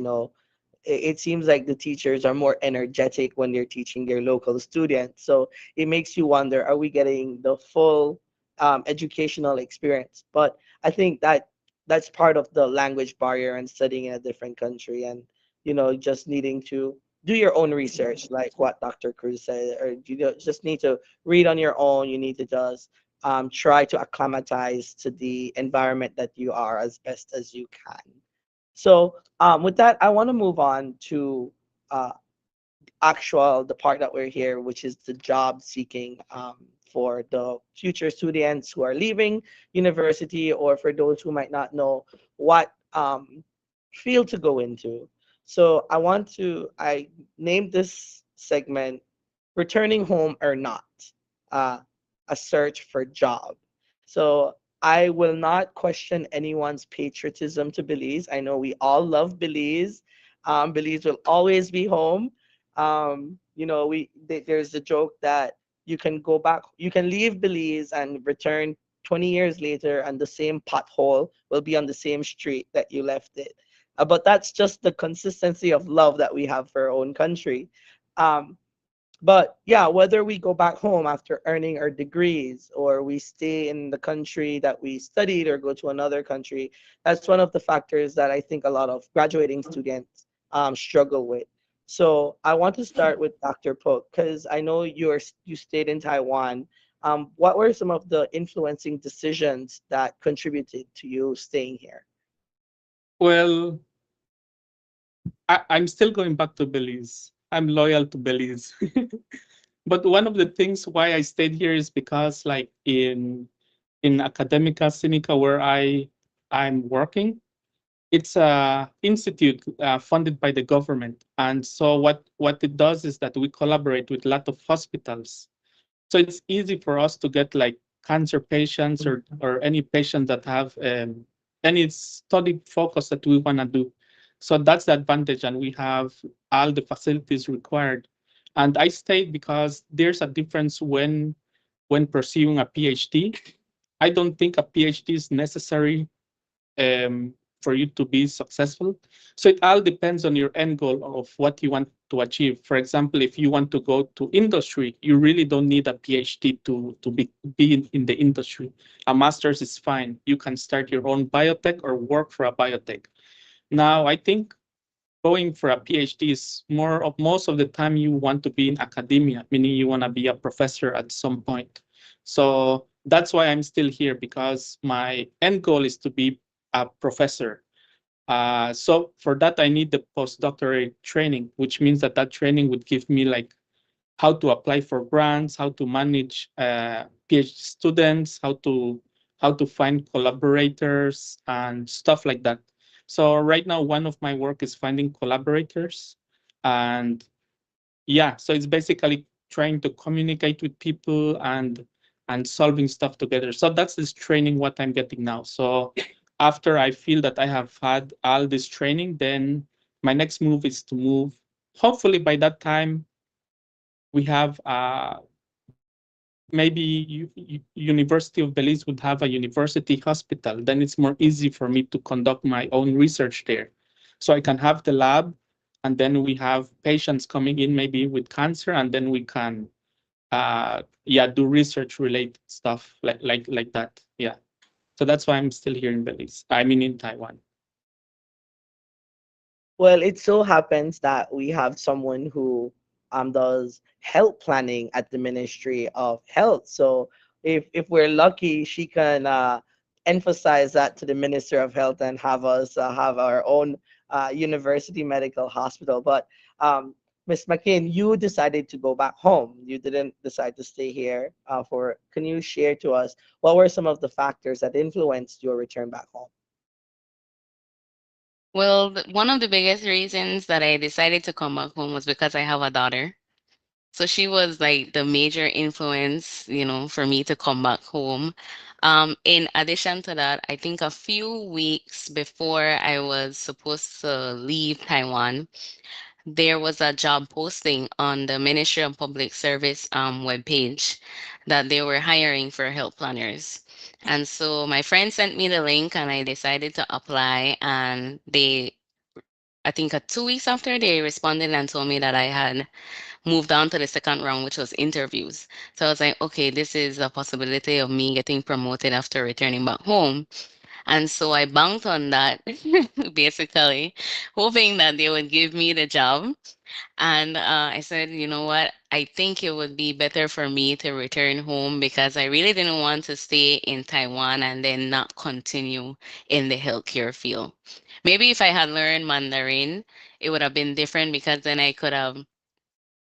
it seems like the teachers are more energetic when they're teaching their local students. So it makes you wonder, are we getting the full educational experience? But I think that's part of the language barrier and studying in a different country, and just needing to do your own research, like what Dr. Cruz said, or just need to read on your own. You need to just try to acclimatize to the environment that you are as best as you can. So with that, I want to move on to uh, the part that we're here, which is the job seeking for the future students who are leaving university, or for those who might not know what field to go into. So I named this segment "Returning Home or Not." uh, a search for job. So I will not question anyone's patriotism to Belize. I know we all love Belize. Belize will always be home. There's a joke that you can go back, you can leave Belize and return 20 years later, and the same pothole will be on the same street that you left it. But that's just the consistency of love that we have for our own country. Um, but yeah, whether we go back home after earning our degrees or we stay in the country that we studied or go to another country, that's one of the factors that I think a lot of graduating students struggle with. So I want to start with Dr. Pook because I know you stayed in Taiwan. What were some of the influencing decisions that contributed to you staying here? Well, I'm still going back to Belize. I'm loyal to Belize. But one of the things why I stayed here is because like in Academia Sinica where I'm working, it's a institute funded by the government. And so what it does is that we collaborate with a lot of hospitals. So it's easy for us to get like cancer patients or any patient that have any study focus that we want to do. So that's the advantage, and we have all the facilities required. And I stayed because there's a difference when pursuing a PhD. I don't think a PhD is necessary um, for you to be successful. So it all depends on your end goal of what you want to achieve. For example, if you want to go to industry, you really don't need a PhD to be in the industry. A master's is fine. You can start your own biotech or work for a biotech. Now, I think going for a PhD is most of the time you want to be in academia, meaning you want to be a professor at some point. So that's why I'm still here, because my end goal is to be a professor. So for that, I need the postdoctorate training, which means that training would give me like how to apply for grants, how to manage PhD students, how to find collaborators and stuff like that. So right now, one of my work is finding collaborators, and yeah, so it's basically trying to communicate with people and solving stuff together. So that's this training what I'm getting now. So after I feel that I have had all this training, then my next move is to move. Hopefully by that time we have maybe University of Belize would have a university hospital. Then it's more easy for me to conduct my own research there. So I can have the lab, and then we have patients coming in maybe with cancer, and then we can do research related stuff like that. Yeah. So that's why I'm still here in Belize. I mean in Taiwan. Well, it so happens that we have someone who does health planning at the Ministry of Health. So if we're lucky, she can emphasize that to the Minister of Health and have us have our own university medical hospital. But Ms. McCain, you decided to go back home. You didn't decide to stay here. Can you share to us what were some of the factors that influenced your return back home? Well, one of the biggest reasons that I decided to come back home was because I have a daughter. So she was like the major influence, for me to come back home. In addition to that, I think a few weeks before I was supposed to leave Taiwan, there was a job posting on the Ministry of Public Service webpage that they were hiring for health planners. And so my friend sent me the link and I decided to apply. And I think 2 weeks after, they responded and told me that I had moved on to the second round, which was interviews. So I was like, okay, this is a possibility of me getting promoted after returning back home. And so I banked on that, basically, hoping that they would give me the job. And I said, you know what? I think it would be better for me to return home because I really didn't want to stay in Taiwan and then not continue in the healthcare field. Maybe if I had learned Mandarin, it would have been different because then I could have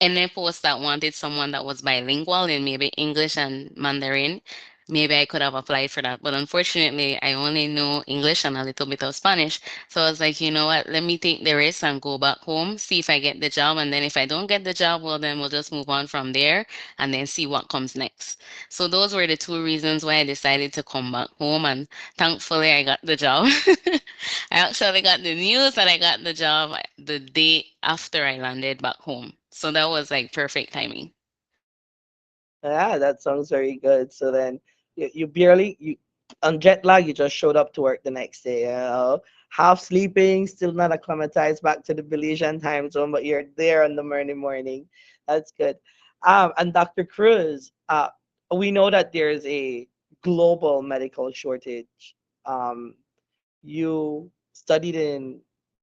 any post that wanted someone that was bilingual in maybe English and Mandarin, maybe I could have applied for that. But unfortunately, I only know English and a little bit of Spanish. So I was like, you know what, let me take the risk and go back home, see if I get the job. And then if I don't get the job, well, then we'll just move on from there and then see what comes next. So those were the two reasons why I decided to come back home. And thankfully, I got the job. I actually got the news that I got the job the day after I landed back home. So that was like perfect timing. Yeah, that sounds very good. So then you barely you on jet lag, you just showed up to work the next day, half sleeping, still not acclimatized back to the Belizean time zone, but you're there on the morning. That's good. And Dr. Cruz, we know that there's a global medical shortage. Um, you studied in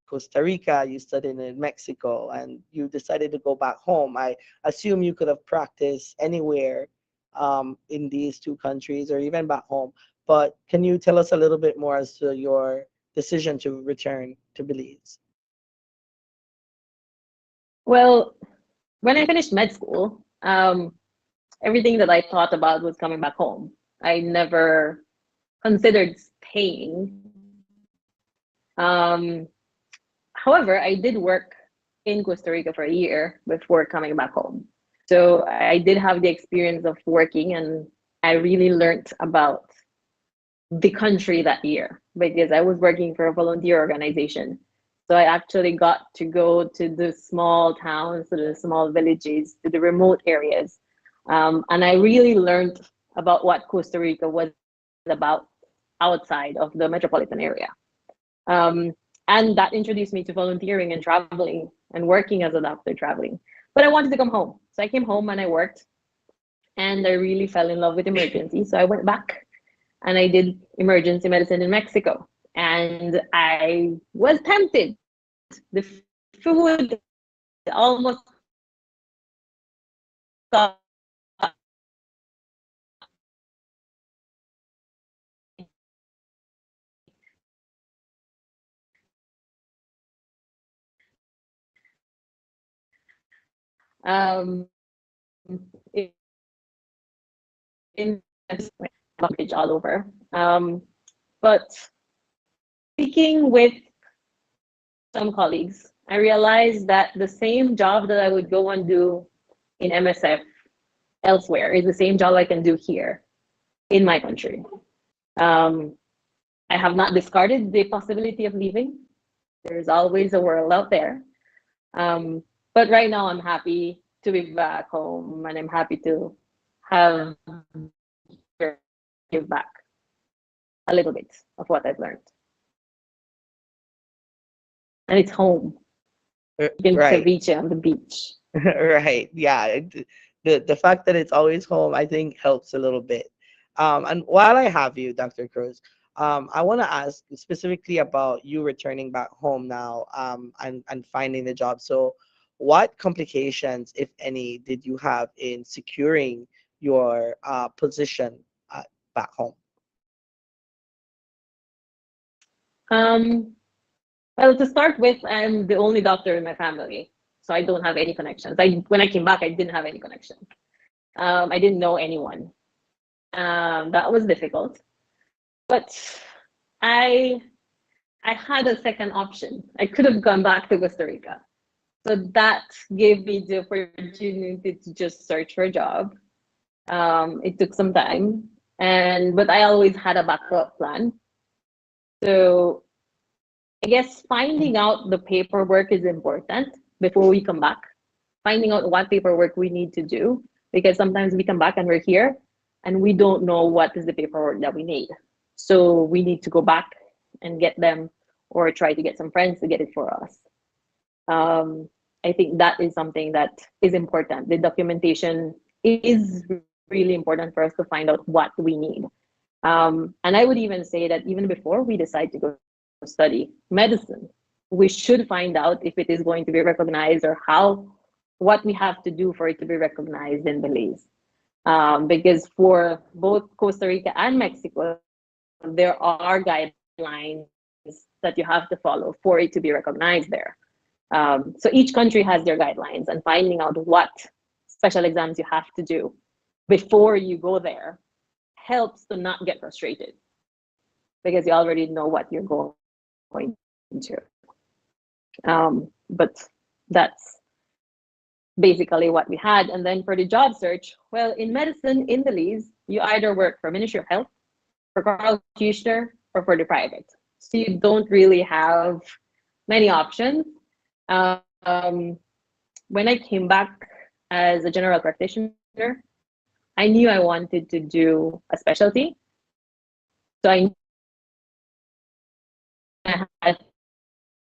Costa Rica, you studied in Mexico, and you decided to go back home. I assume you could have practiced anywhere in these two countries or even back home. But can you tell us a little bit more as to your decision to return to Belize? Well, when I finished med school, everything that I thought about was coming back home. I never considered staying. However, I did work in Costa Rica for a year before coming back home. So I did have the experience of working, and I really learned about the country that year because I was working for a volunteer organization. So I actually got to go to the small towns, to the small villages, to the remote areas. And I really learned about what Costa Rica was about outside of the metropolitan area. And that introduced me to volunteering and traveling and working as a doctor traveling. But I wanted to come home. So I came home and I worked, and I really fell in love with emergency. So I went back and I did emergency medicine in Mexico. And I was tempted. The food almost got um, in blockage all over. But speaking with some colleagues, I realized that the same job that I would go and do in MSF elsewhere is the same job I can do here in my country. I have not discarded the possibility of leaving. There's always a world out there. But right now, I'm happy to be back home, and I'm happy to have give back a little bit of what I've learned. And it's home. You can Right. ceviche on the beach. Right. Yeah. The fact that it's always home, I think, helps a little bit. And while I have you, Dr. Cruz, I want to ask specifically about you returning back home now, and finding the job. So, what complications, if any, did you have in securing your position back home? Well, to start with, I'm the only doctor in my family, so I don't have any connections. When I came back, I didn't have any connections. I didn't know anyone. That was difficult, but I I had a second option. I could have gone back to Costa Rica. So that gave me the opportunity to just search for a job. It took some time, but I always had a backup plan. So I guess finding out the paperwork is important before we come back. Finding out what paperwork we need to do, because sometimes we come back and we're here and we don't know what is the paperwork that we need. So we need to go back and get them, or try to get some friends to get it for us. I think that is something that is important. The documentation is really important for us to find out what we need. And I would even say that even before we decide to go study medicine, we should find out if it is going to be recognized, or what we have to do for it to be recognized in Belize. Because for both Costa Rica and Mexico, there are guidelines that you have to follow for it to be recognized there. So each country has their guidelines, and finding out what special exams you have to do before you go there helps to not get frustrated because you already know what you're going to. But that's basically what we had. And then for the job search, well, in medicine in Belize, you either work for Ministry of Health, for Carl Kushner, or for the private. So you don't really have many options. When I came back as a general practitioner, I knew I wanted to do a specialty. So I had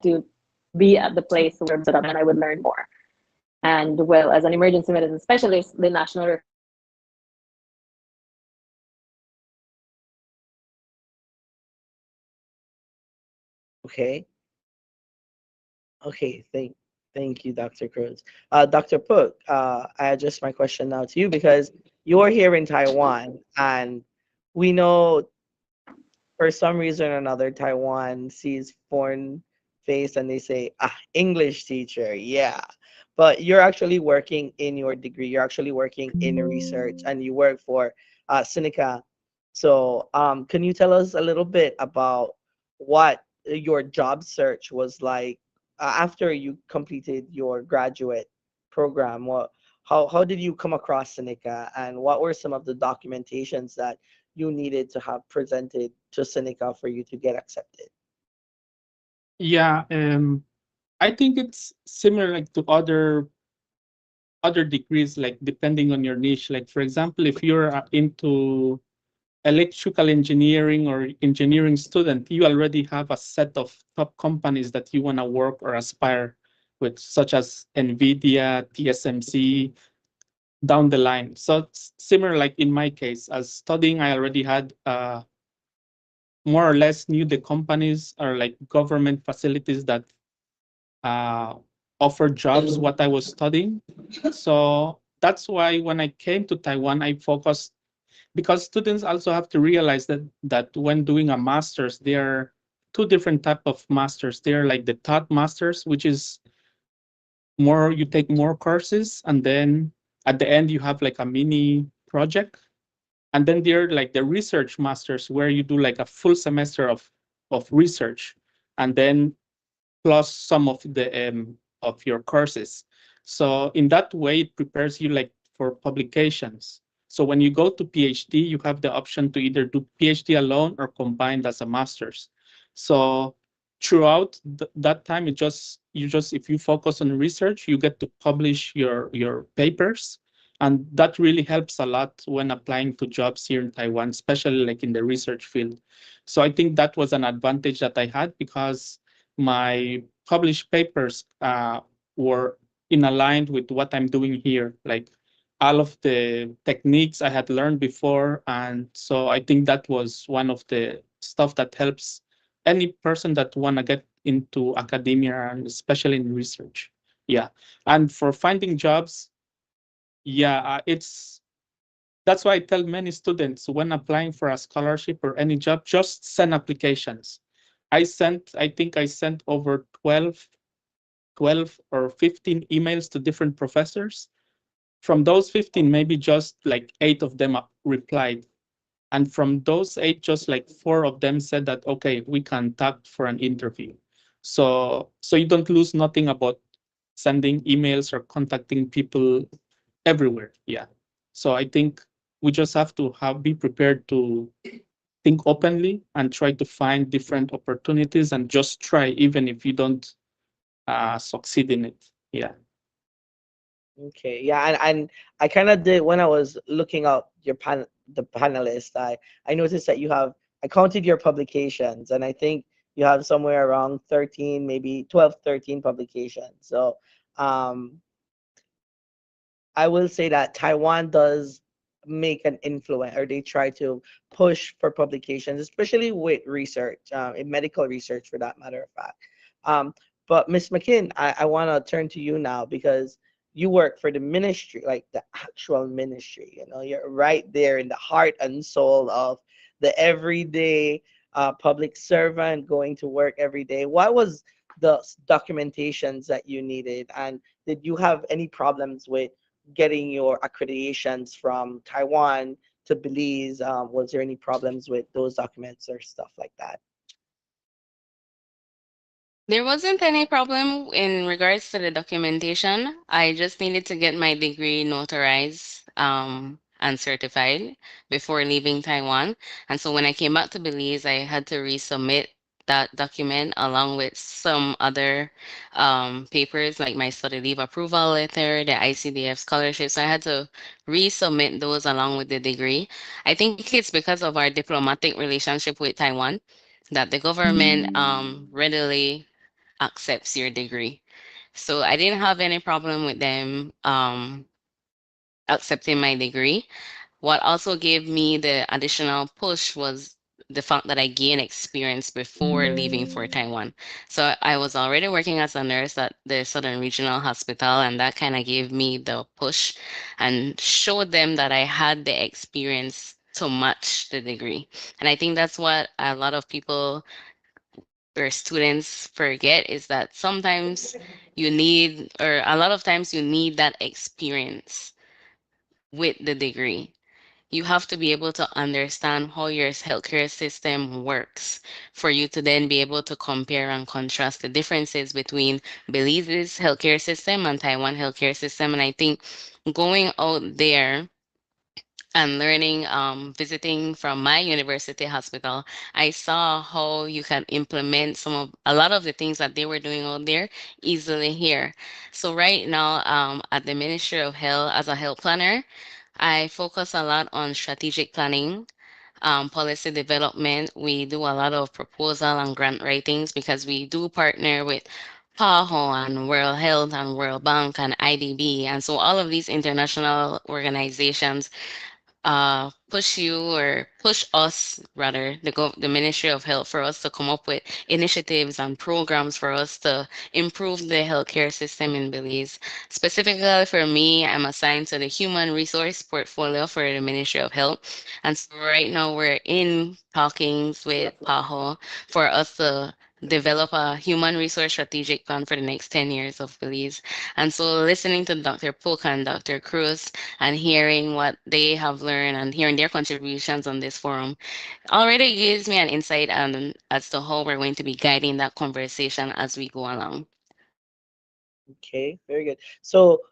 to be at the place where I would learn more. And well, as an emergency medicine specialist, the national Okay. Okay. Thank you, Dr. Cruz. Dr. Pook, I address my question now to you because you're here in Taiwan, and we know for some reason or another, Taiwan sees foreign face and they say, ah, English teacher, yeah. But you're actually working in your degree, you're actually working in research, and you work for Seneca. So can you tell us a little bit about what your job search was like after you completed your graduate program? How did you come across Seneca, and what were some of the documentations that you needed to have presented to Seneca for you to get accepted? Yeah, I think it's similar like to other degrees, like depending on your niche. Like for example, if you're into electrical engineering or engineering student, you already have a set of top companies that you want to work or aspire with, such as NVIDIA, TSMC, down the line. So it's similar like in my case, as studying, I already had more or less knew the companies or like government facilities that offer jobs what I was studying. So that's why when I came to Taiwan, I focused, because students also have to realize that when doing a master's, there are two different type of masters. They're like the thought masters, which is more, you take more courses, and then at the end you have like a mini project. And then they're like the research masters, where you do like a full semester of research, and then plus some of your courses. So in that way, it prepares you like for publications. So when you go to PhD, you have the option to either do PhD alone or combined as a master's. So throughout that time, you just if you focus on research, you get to publish your papers. And that really helps a lot when applying to jobs here in Taiwan, especially like in the research field. So I think that was an advantage that I had, because my published papers were in aligned with what I'm doing here, like all of the techniques I had learned before. And so I think that was one of the stuff that helps any person that want to get into academia, and especially in research. Yeah. And for finding jobs, yeah, that's why I tell many students when applying for a scholarship or any job, just send applications. I think I sent over 12 or 15 emails to different professors. From those 15, maybe just like 8 of them replied. And from those 8, just like 4 of them said that, okay, we can talk for an interview. So you don't lose nothing about sending emails or contacting people everywhere. Yeah. So I think we just have to be prepared to think openly and try to find different opportunities, and just try, even if you don't succeed in it. Yeah. Okay, yeah, and I kind of did when I was looking up the panelists. I noticed that I counted your publications, and I think you have somewhere around 13, maybe 12, 13 publications. So I will say that Taiwan does make an influence, or they try to push for publications, especially with research, in medical research, for that matter of fact. But Miss McKinn, I want to turn to you now, because you work for the ministry, like the actual ministry. You know, you're right there in the heart and soul of the everyday public servant going to work every day. What was the documentations that you needed, and did you have any problems with getting your accreditations from Taiwan to Belize? Was there any problems with those documents or stuff like that? There wasn't any problem in regards to the documentation. I just needed to get my degree notarized and certified before leaving Taiwan. And so when I came back to Belize, I had to resubmit that document along with some other papers like my study leave approval letter, the ICDF scholarship. So I had to resubmit those along with the degree. I think it's because of our diplomatic relationship with Taiwan that the government readily accepts your degree. So I didn't have any problem with them accepting my degree. What also gave me the additional push was the fact that I gained experience before leaving for Taiwan. So I was already working as a nurse at the Southern Regional Hospital, and that kind of gave me the push and showed them that I had the experience to match the degree. And I think that's what a lot of people or students forget is that sometimes you need, or a lot of times you need that experience with the degree. You have to be able to understand how your healthcare system works for you to then be able to compare and contrast the differences between Belize's healthcare system and Taiwan healthcare system. And I think going out there and learning, visiting from my university hospital, I saw how you can implement a lot of the things that they were doing out there easily here. So right now, at the Ministry of Health as a health planner, I focus a lot on strategic planning, policy development. We do a lot of proposal and grant writings because we do partner with PAHO and World Health and World Bank and IDB. And so all of these international organizations push you or push us rather the Ministry of Health for us to come up with initiatives and programs for us to improve the healthcare system in Belize. Specifically for me, I'm assigned to the human resource portfolio for the Ministry of Health. And so right now we're in talkings with PAHO for us to develop a human resource strategic plan for the next 10 years of Belize. And so listening to Dr. Pook and Dr. Cruz and hearing what they have learned and hearing their contributions on this forum already gives me an insight as to how we're going to be guiding that conversation as we go along. Okay, very good. So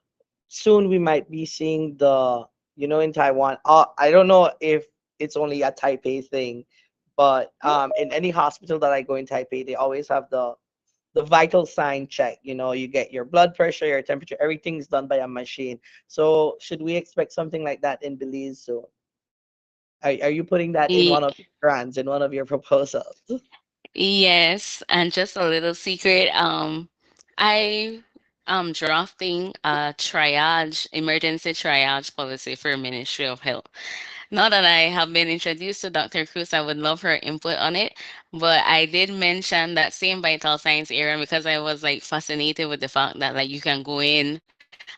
soon we might be seeing in Taiwan. I don't know if it's only a Taipei thing, but in any hospital that I go in Taipei, they always have the vital sign check. You get your blood pressure, your temperature, everything's done by a machine. So should we expect something like that in Belize soon? Are you putting that in one of your grants, in one of your proposals? Yes, and just a little secret, I am drafting a emergency triage policy for Ministry of Health. Now that I have been introduced to Dr. Cruz, I would love her input on it. But I did mention that same vital signs area because I was like fascinated with the fact that like you can go in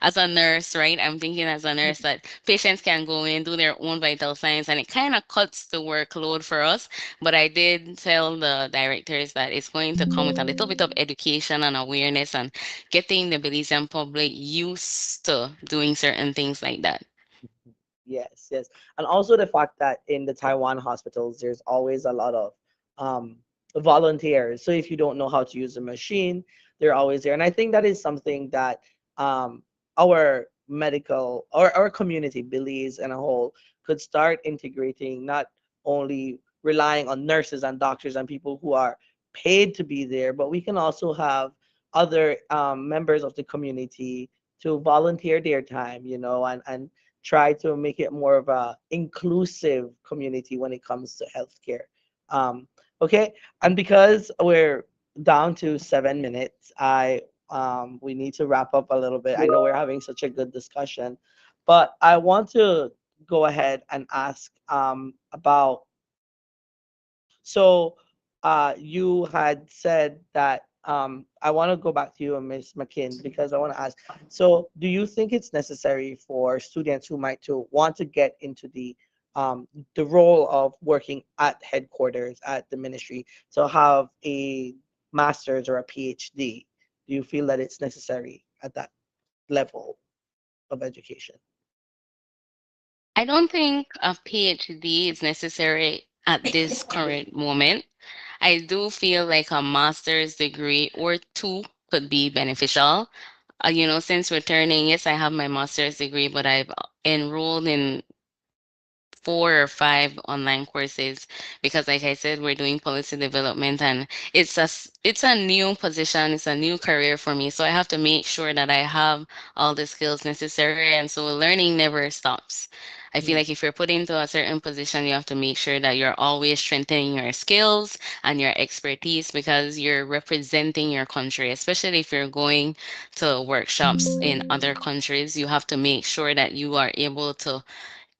as a nurse, right? I'm thinking as a nurse that patients can go in, do their own vital signs, and it kind of cuts the workload for us. But I did tell the directors that it's going to come with a little bit of education and awareness and getting the Belizean public used to doing certain things like that. Yes, yes. And also the fact that in the Taiwan hospitals, there's always a lot of um, volunteers. So if you don't know how to use a machine, they're always there. And I think that is something that um, our medical or our community, Belize and a whole, could start integrating, not only relying on nurses and doctors and people who are paid to be there, but we can also have other members of the community to volunteer their time, and try to make it more of a inclusive community when it comes to healthcare. Okay, and because we're down to 7 minutes, we need to wrap up a little bit. I know we're having such a good discussion, but I want to go ahead and ask about so you had said that I want to go back to you, Ms. McKinn, because I want to ask. So, do you think it's necessary for students who might to want to get into the role of working at headquarters at the ministry to have a master's or a PhD? Do you feel that it's necessary at that level of education? I don't think a PhD is necessary at this current moment. I do feel like a master's degree or two could be beneficial. Since returning, yes, I have my master's degree, but I've enrolled in 4 or 5 online courses because, like I said, we're doing policy development, and it's a new position, it's a new career for me, so I have to make sure that I have all the skills necessary, and so learning never stops. I feel like if you're put into a certain position, you have to make sure that you're always strengthening your skills and your expertise because you're representing your country, especially if you're going to workshops in other countries. You have to make sure that you are able to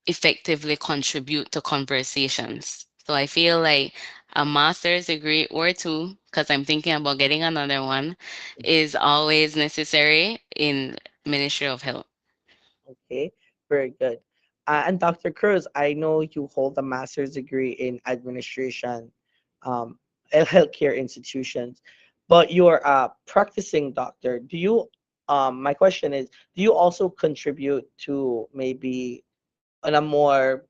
effectively contribute to conversations. So I feel like a master's degree or two, because I'm thinking about getting another one, is always necessary in Ministry of Health. Okay, very good. And Dr. Cruz, I know you hold a master's degree in administration, at healthcare institutions, but you're a practicing doctor. My question is, do you also contribute to maybe on a more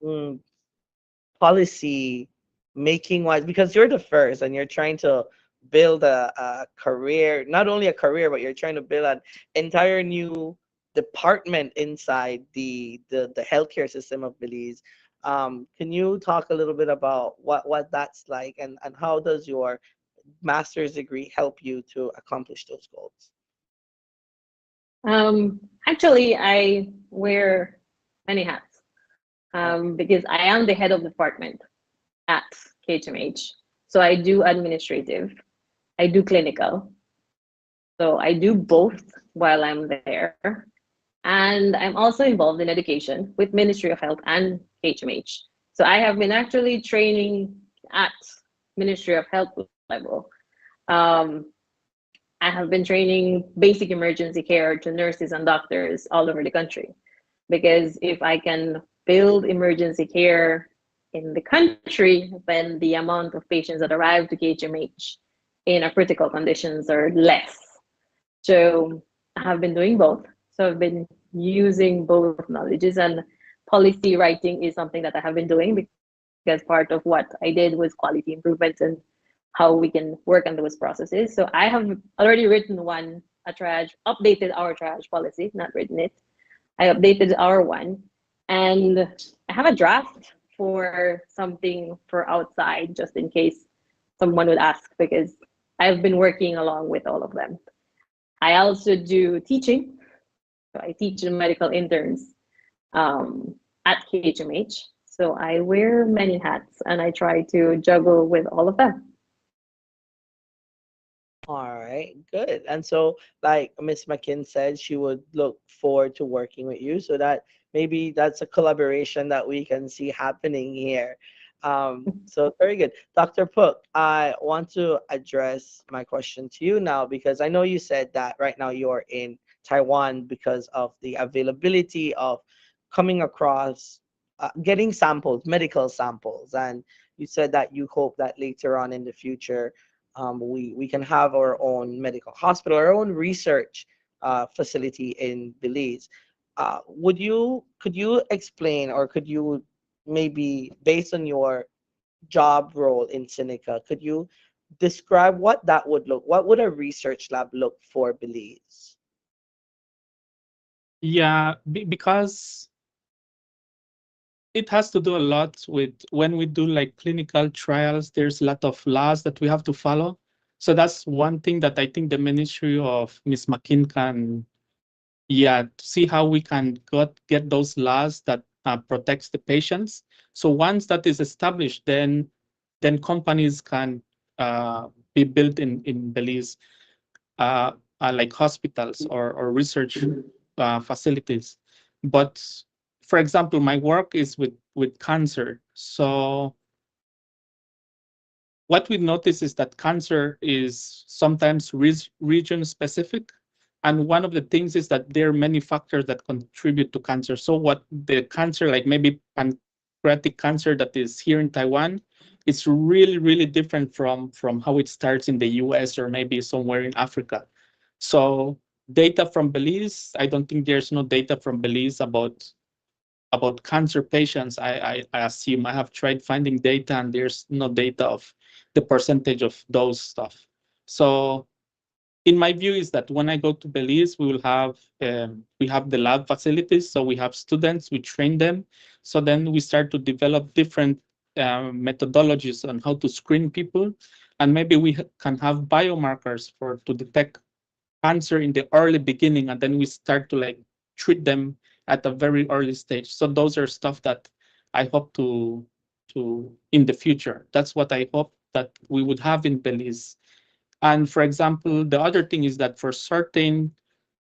mm, policy making wise, because you're the first and you're trying to build a career, not only a career, but you're trying to build an entire new department inside the healthcare system of Belize. Can you talk a little bit about what that's like, and how does your master's degree help you to accomplish those goals? Actually, I wear many hats because I am the head of department at KHMH. So I do administrative, I do clinical. So I do both while I'm there. And I'm also involved in education with Ministry of Health and KHMH. So I have been actually training at Ministry of Health level. Um, I have been training basic emergency care to nurses and doctors all over the country. Because if I can build emergency care in the country, then the amount of patients that arrive to KHMH in a critical conditions are less. So I have been doing both. So I've been using both knowledges, and policy writing is something that I have been doing because part of what I did was quality improvement and how we can work on those processes. So I have already written updated our triage policy, not written it. I updated our one, and I have a draft for something for outside just in case someone would ask, because I've been working along with all of them. I also do teaching. So I teach medical interns at KHMH. So I wear many hats and I try to juggle with all of them. All right, good. And so, like Miss McKin said, she would look forward to working with you, so that maybe that's a collaboration that we can see happening here. So very good. Dr. Pook, I want to address my question to you now because I know you said that right now you're in Taiwan because of the availability of coming across, getting samples, medical samples, and you said that you hope that later on in the future we can have our own medical hospital, our own research facility in Belize. Could you explain, or could you maybe, based on your job role in Seneca, could you describe what would a research lab look for Belize? Yeah, because it has to do a lot with when we do like clinical trials, there's a lot of laws that we have to follow. So that's one thing that I think the Ministry of Ms. McKin can, yeah, see how we can get those laws that protects the patients. So once that is established, then companies can be built in Belize, like hospitals or research facilities. But for example, my work is with cancer. So what we notice is that cancer is sometimes region specific. And one of the things is that there are many factors that contribute to cancer. So what the cancer, like maybe pancreatic cancer that is here in Taiwan, it's really, really different from how it starts in the US or maybe somewhere in Africa. So data from Belize, I don't think there's no data from Belize about about cancer patients, I assume I have tried finding data and there's no data of the percentage of those stuff. So in my view is that when I go to Belize, we have the lab facilities, so we have students, we train them. So then we start to develop different methodologies on how to screen people, and maybe can have biomarkers for to detect cancer in the early beginning, and then we start to like treat them at a very early stage. So those are stuff that I hope to in the future. That's what I hope that we would have in Belize. And for example, the other thing is that for certain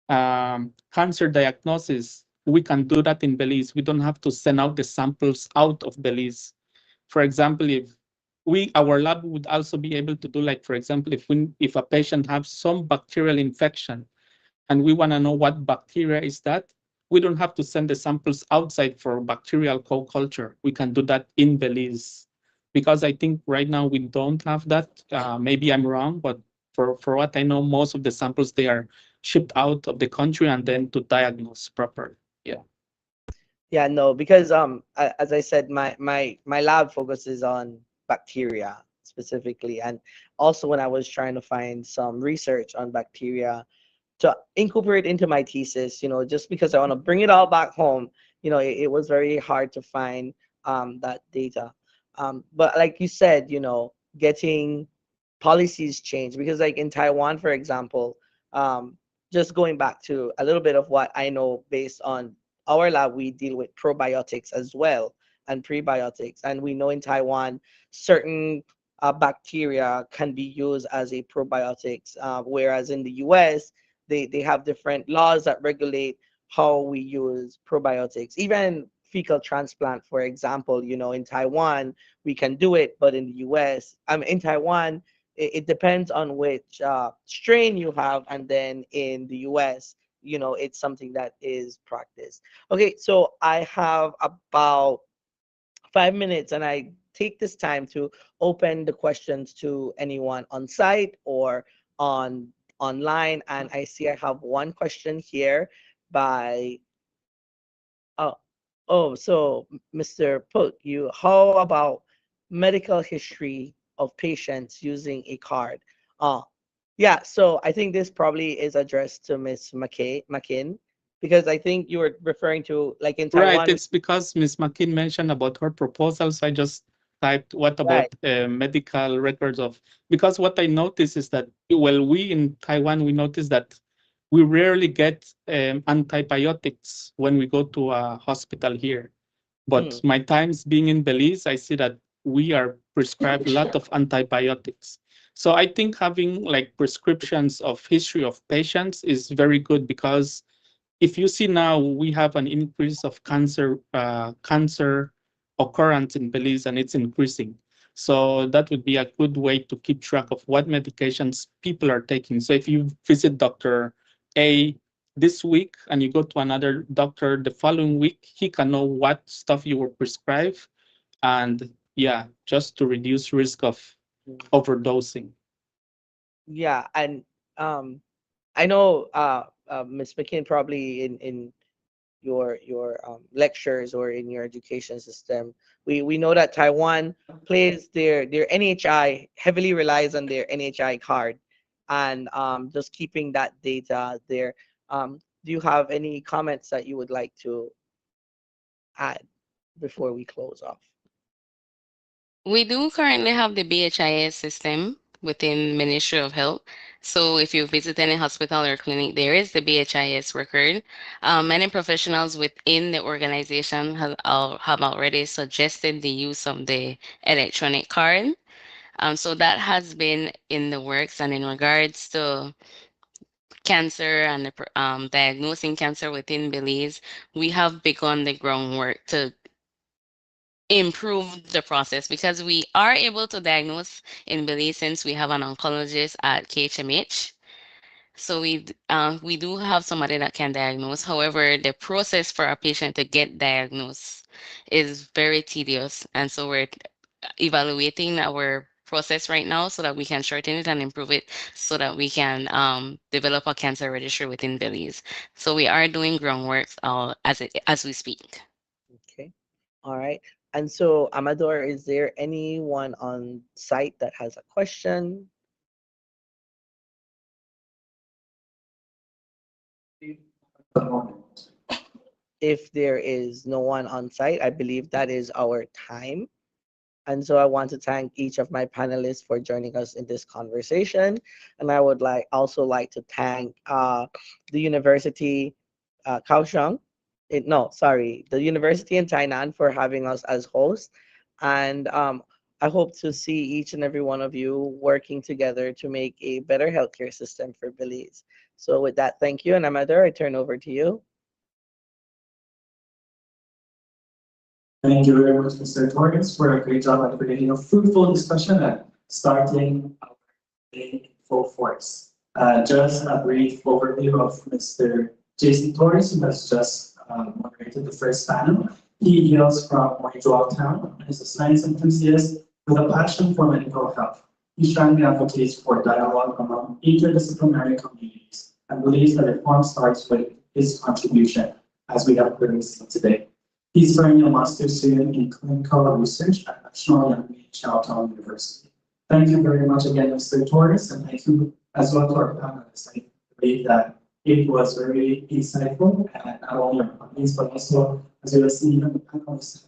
cancer diagnosis, we can do that in Belize. We don't have to send out the samples out of Belize. For example, if our lab would also be able to do, like, for example, if a patient has some bacterial infection and we want to know what bacteria is that, we don't have to send the samples outside for bacterial co-culture. We can do that in Belize. Because I think right now we don't have that. Maybe I'm wrong, but for what I know, most of the samples, they are shipped out of the country and then to diagnose properly. Yeah. Yeah, no, because as I said, my lab focuses on bacteria specifically, and also when I was trying to find some research on bacteria to incorporate into my thesis, just because I want to bring it all back home, it was very hard to find that data. But like you said, getting policies change, because like in Taiwan, for example, um, just going back to a little bit of what I know based on our lab, we deal with probiotics as well and prebiotics. And we know in Taiwan, certain bacteria can be used as a probiotics, whereas in the US, they have different laws that regulate how we use probiotics. Even fecal transplant, for example, in Taiwan, we can do it, but in the US, in Taiwan, it depends on which strain you have, and then in the US, it's something that is practiced. Okay, so I have about 5 minutes, and I take this time to open the questions to anyone on site or on online. And I see I have one question here by oh so Mr. Put, how about medical history of patients using a card? Uh yeah, so I think this probably is addressed to Miss McKin, because I think you were referring to, like, in Right. Taiwan. It's because Ms. McKin mentioned about her proposals. I just typed what about Right. medical records of, because what I noticed is that, well, we in Taiwan, we noticed that we rarely get antibiotics when we go to a hospital here. But Mm. my times being in Belize, I see that we are prescribed a lot of antibiotics. So I think having like prescriptions of history of patients is very good, because if you see now, we have an increase of cancer occurrence in Belize, and it's increasing. So that would be a good way to keep track of what medications people are taking. So if you visit Dr. A this week and you go to another doctor the following week, he can know what stuff you were prescribed, and yeah, just to reduce risk of overdosing. Yeah, and I know Ms. McKin, probably in your lectures or in your education system, we know that Taiwan plays their NHI, heavily relies on their NHI card, and just keeping that data there. Do you have any comments that you would like to add before we close off? We do currently have the BHIS system within Ministry of Health. So if you visit any hospital or clinic, there is the BHIS record. Many professionals within the organization have already suggested the use of the electronic card. So that has been in the works. And in regards to cancer and diagnosing cancer within Belize, we have begun the groundwork to improve the process, because we are able to diagnose in Belize since we have an oncologist at KHMH. So we do have somebody that can diagnose. However, the process for a patient to get diagnosed is very tedious, and so we're evaluating our process right now so that we can shorten it and improve it, so that we can develop a cancer registry within Belize. So we are doing groundwork as we speak. All right. And so, Amador, is there anyone on site that has a question? If there is no one on site, I believe that is our time. And so I want to thank each of my panelists for joining us in this conversation. And I would also like to thank the University Kaohsiung, the University in Tainan for having us as hosts. And I hope to see each and every one of you working together to make a better healthcare system for Belize. So with that, thank you. And Amador, I turn over to you. Thank you very much, Mr. Torres, for a great job at creating a fruitful discussion and starting our day in full force. Just a brief overview of Mr. Jason Torres, who has just moderated the first panel. He hails from Moijoa Town and is a science enthusiast with a passion for medical health. He strongly advocates for dialogue among interdisciplinary communities and believes that reform starts with his contribution, as we have clearly seen today. He's earning a master's student in clinical research at National Young Chinatown University. Thank you very much again, Mr. Torres, and thank you as well to our panelists. I believe that it was very insightful, and not only our panelists, but also, as you have seen, even the panelists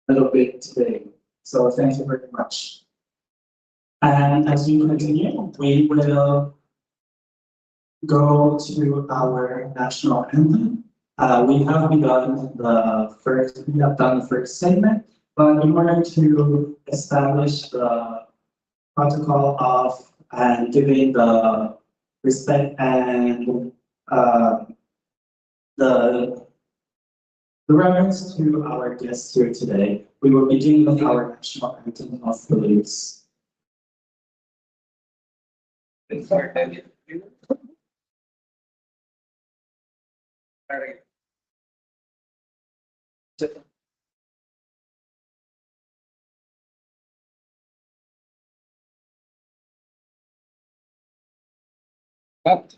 a little bit today. So thank you very much. And as we continue, we will go to our national anthem. We have done the first segment, but in order to establish the protocol of and giving the respect and the reverence to our guests here today, we will begin with our national anthem of Belize. Up.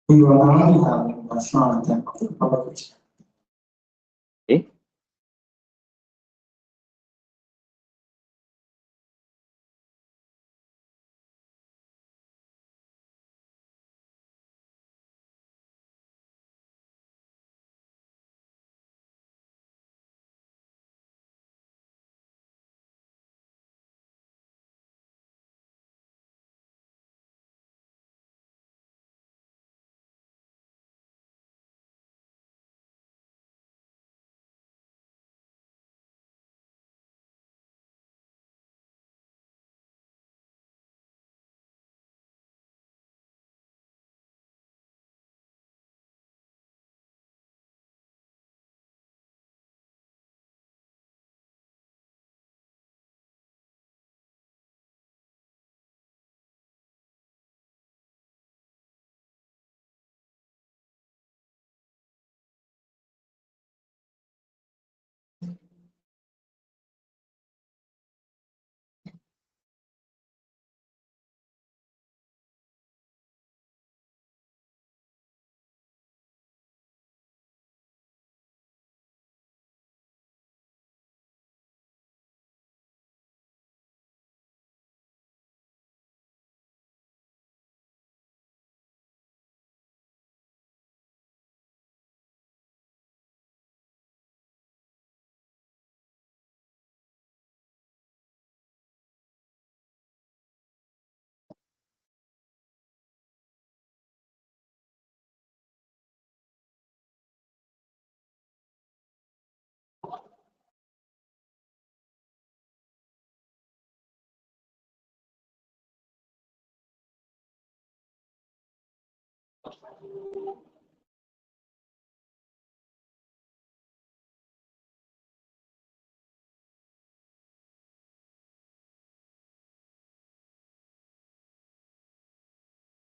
We will now be having a strong attempt of the public. Okay.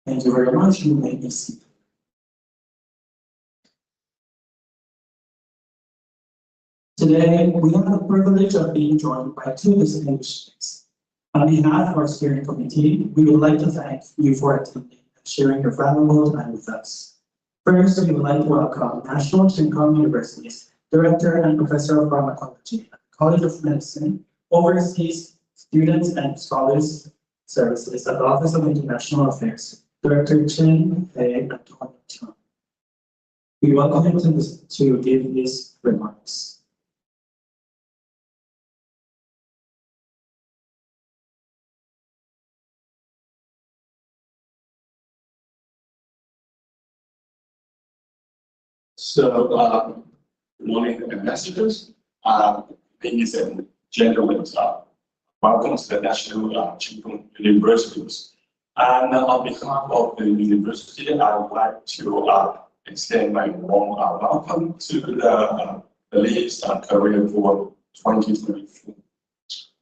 Thank you very much. You may be seated. Today, we have the privilege of being joined by two distinguished guests. On behalf of our steering committee, we would like to thank you for attending and sharing your valuable time with us. First, we would like to welcome National Chincom University's Director and Professor of Pharmacology at the College of Medicine, oversees students and scholars services at the Office of International Affairs, Director Chen Fei Antonio Chan. We welcome him to give his remarks. So, good morning, ambassadors, ladies and gentlemen. Welcome to the National Chincom Universities. And on behalf of the university, I would like to extend my warm welcome to the Belize Career Board 2024.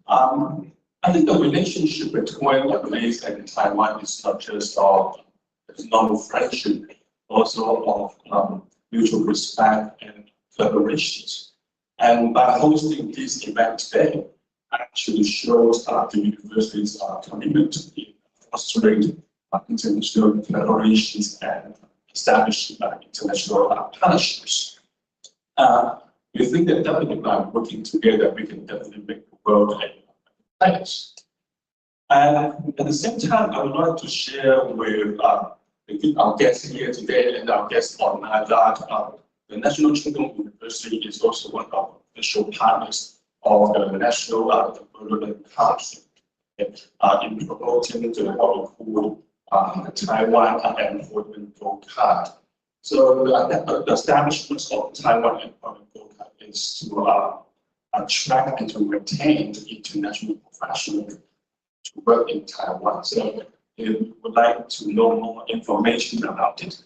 I think the relationship between Belize and Taiwan is not just of normal friendship, also of mutual respect and collaborations. And by hosting this event today, actually shows the university's commitment in fostering international collaborations and establishing international partnerships. We think that definitely by working together, we can definitely make the world a better place. And at the same time, I would like to share with our guests here today and our guests online that the National Chincom University is also one of the official partners of the National Development Council in promoting the cool Taiwan Employment Gold Card. So the establishment of Taiwan Employment Gold Card is to attract and to retain the international professionals to work in Taiwan. So if you would like to know more information about it,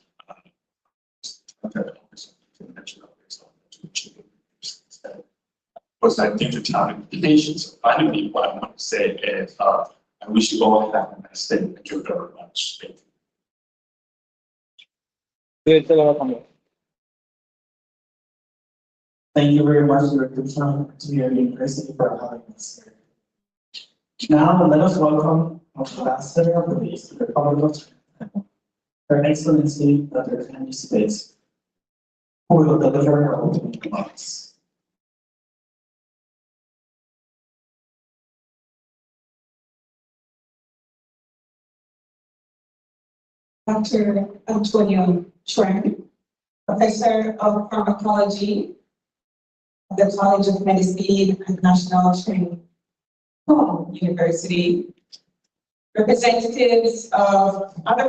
because I think the time implications. Finally, what I want to say is I wish you all have a nice day. Thank you very much. Thank you. Thank you very much, Director Chan, to your university for having us here. Now, let us welcome Ambassador of Belize to the Republic of China. Her Excellency, Dr. Henry Spitz, who will deliver her opening remarks. Dr. Antonio Chuang, Professor of Pharmacology at the College of Medicine at National Cheng Kung University, other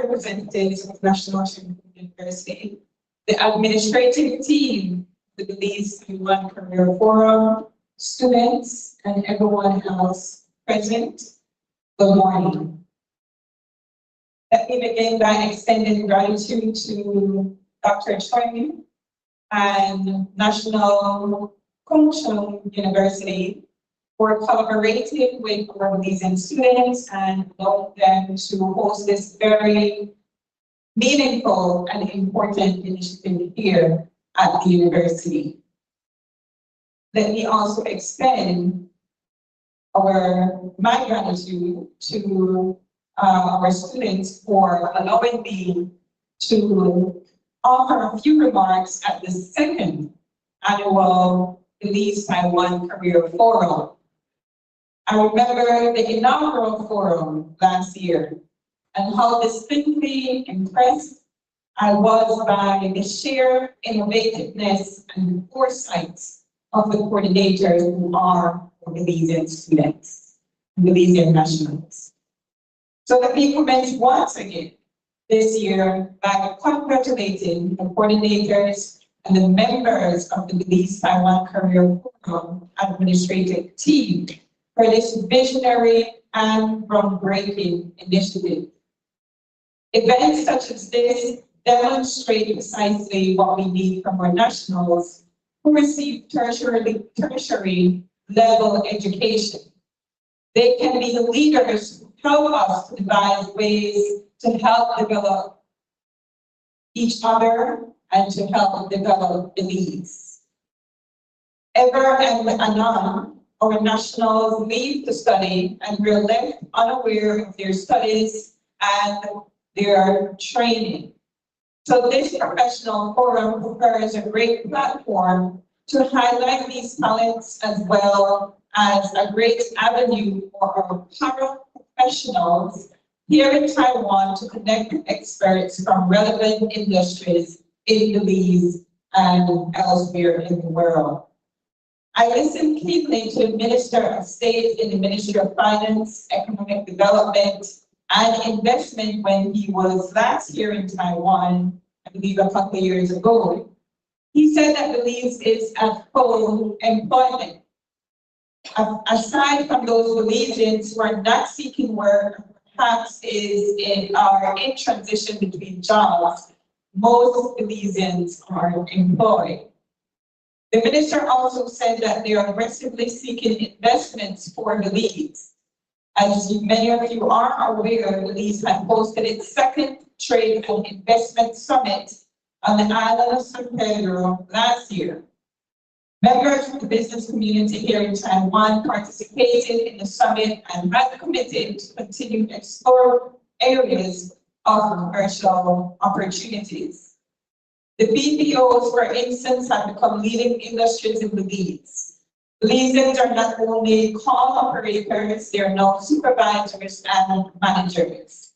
representatives of National Cheng Kung University, the administrative team, the Belize Taiwan Career Forum, students, and everyone else present. Good morning. Let me begin by extending gratitude to Dr. Choi and National Kung Chung University for collaborating with our Belizean students and allowing them to host this very meaningful and important initiative here at the university. Let me also extend my gratitude to our students for allowing me to offer a few remarks at the second annual Belize Taiwan Career Forum. I remember the inaugural forum last year and how distinctly impressed I was by the sheer innovativeness and foresight of the coordinators who are Belizean students, Belizean nationals. So let me commence once again this year by congratulating the coordinators and the members of the Belize Taiwan Career Forum administrative team for this visionary and groundbreaking initiative. Events such as this demonstrate precisely what we need from our nationals who receive tertiary level education. They can be the leaders who help us to devise ways to help develop each other and to help develop Belize. Ever and anon, our nationals leave to study and we're left unaware of their studies and their training. So this professional forum prepares a great platform to highlight these talents as well as a great avenue for our para-professionals here in Taiwan to connect with experts from relevant industries in Belize and elsewhere in the world. I listened keenly to the Minister of State in the Ministry of Finance, Economic Development, and Investment when he was last year in Taiwan, I believe a couple of years ago. He said that Belize is at full employment. Aside from those Belizeans who are not seeking work, perhaps are in transition between jobs, most Belizeans are employed. The minister also said that they are aggressively seeking investments for Belize. As many of you are aware, Belize had hosted its second Trade and Investment Summit on the island of San Pedro last year. Members of the business community here in Taiwan participated in the summit and have committed to continue to explore areas of commercial opportunities. The BPOs, for instance, have become leading industries in Belize. Belizeans are not only call operators, they are now supervisors and managers.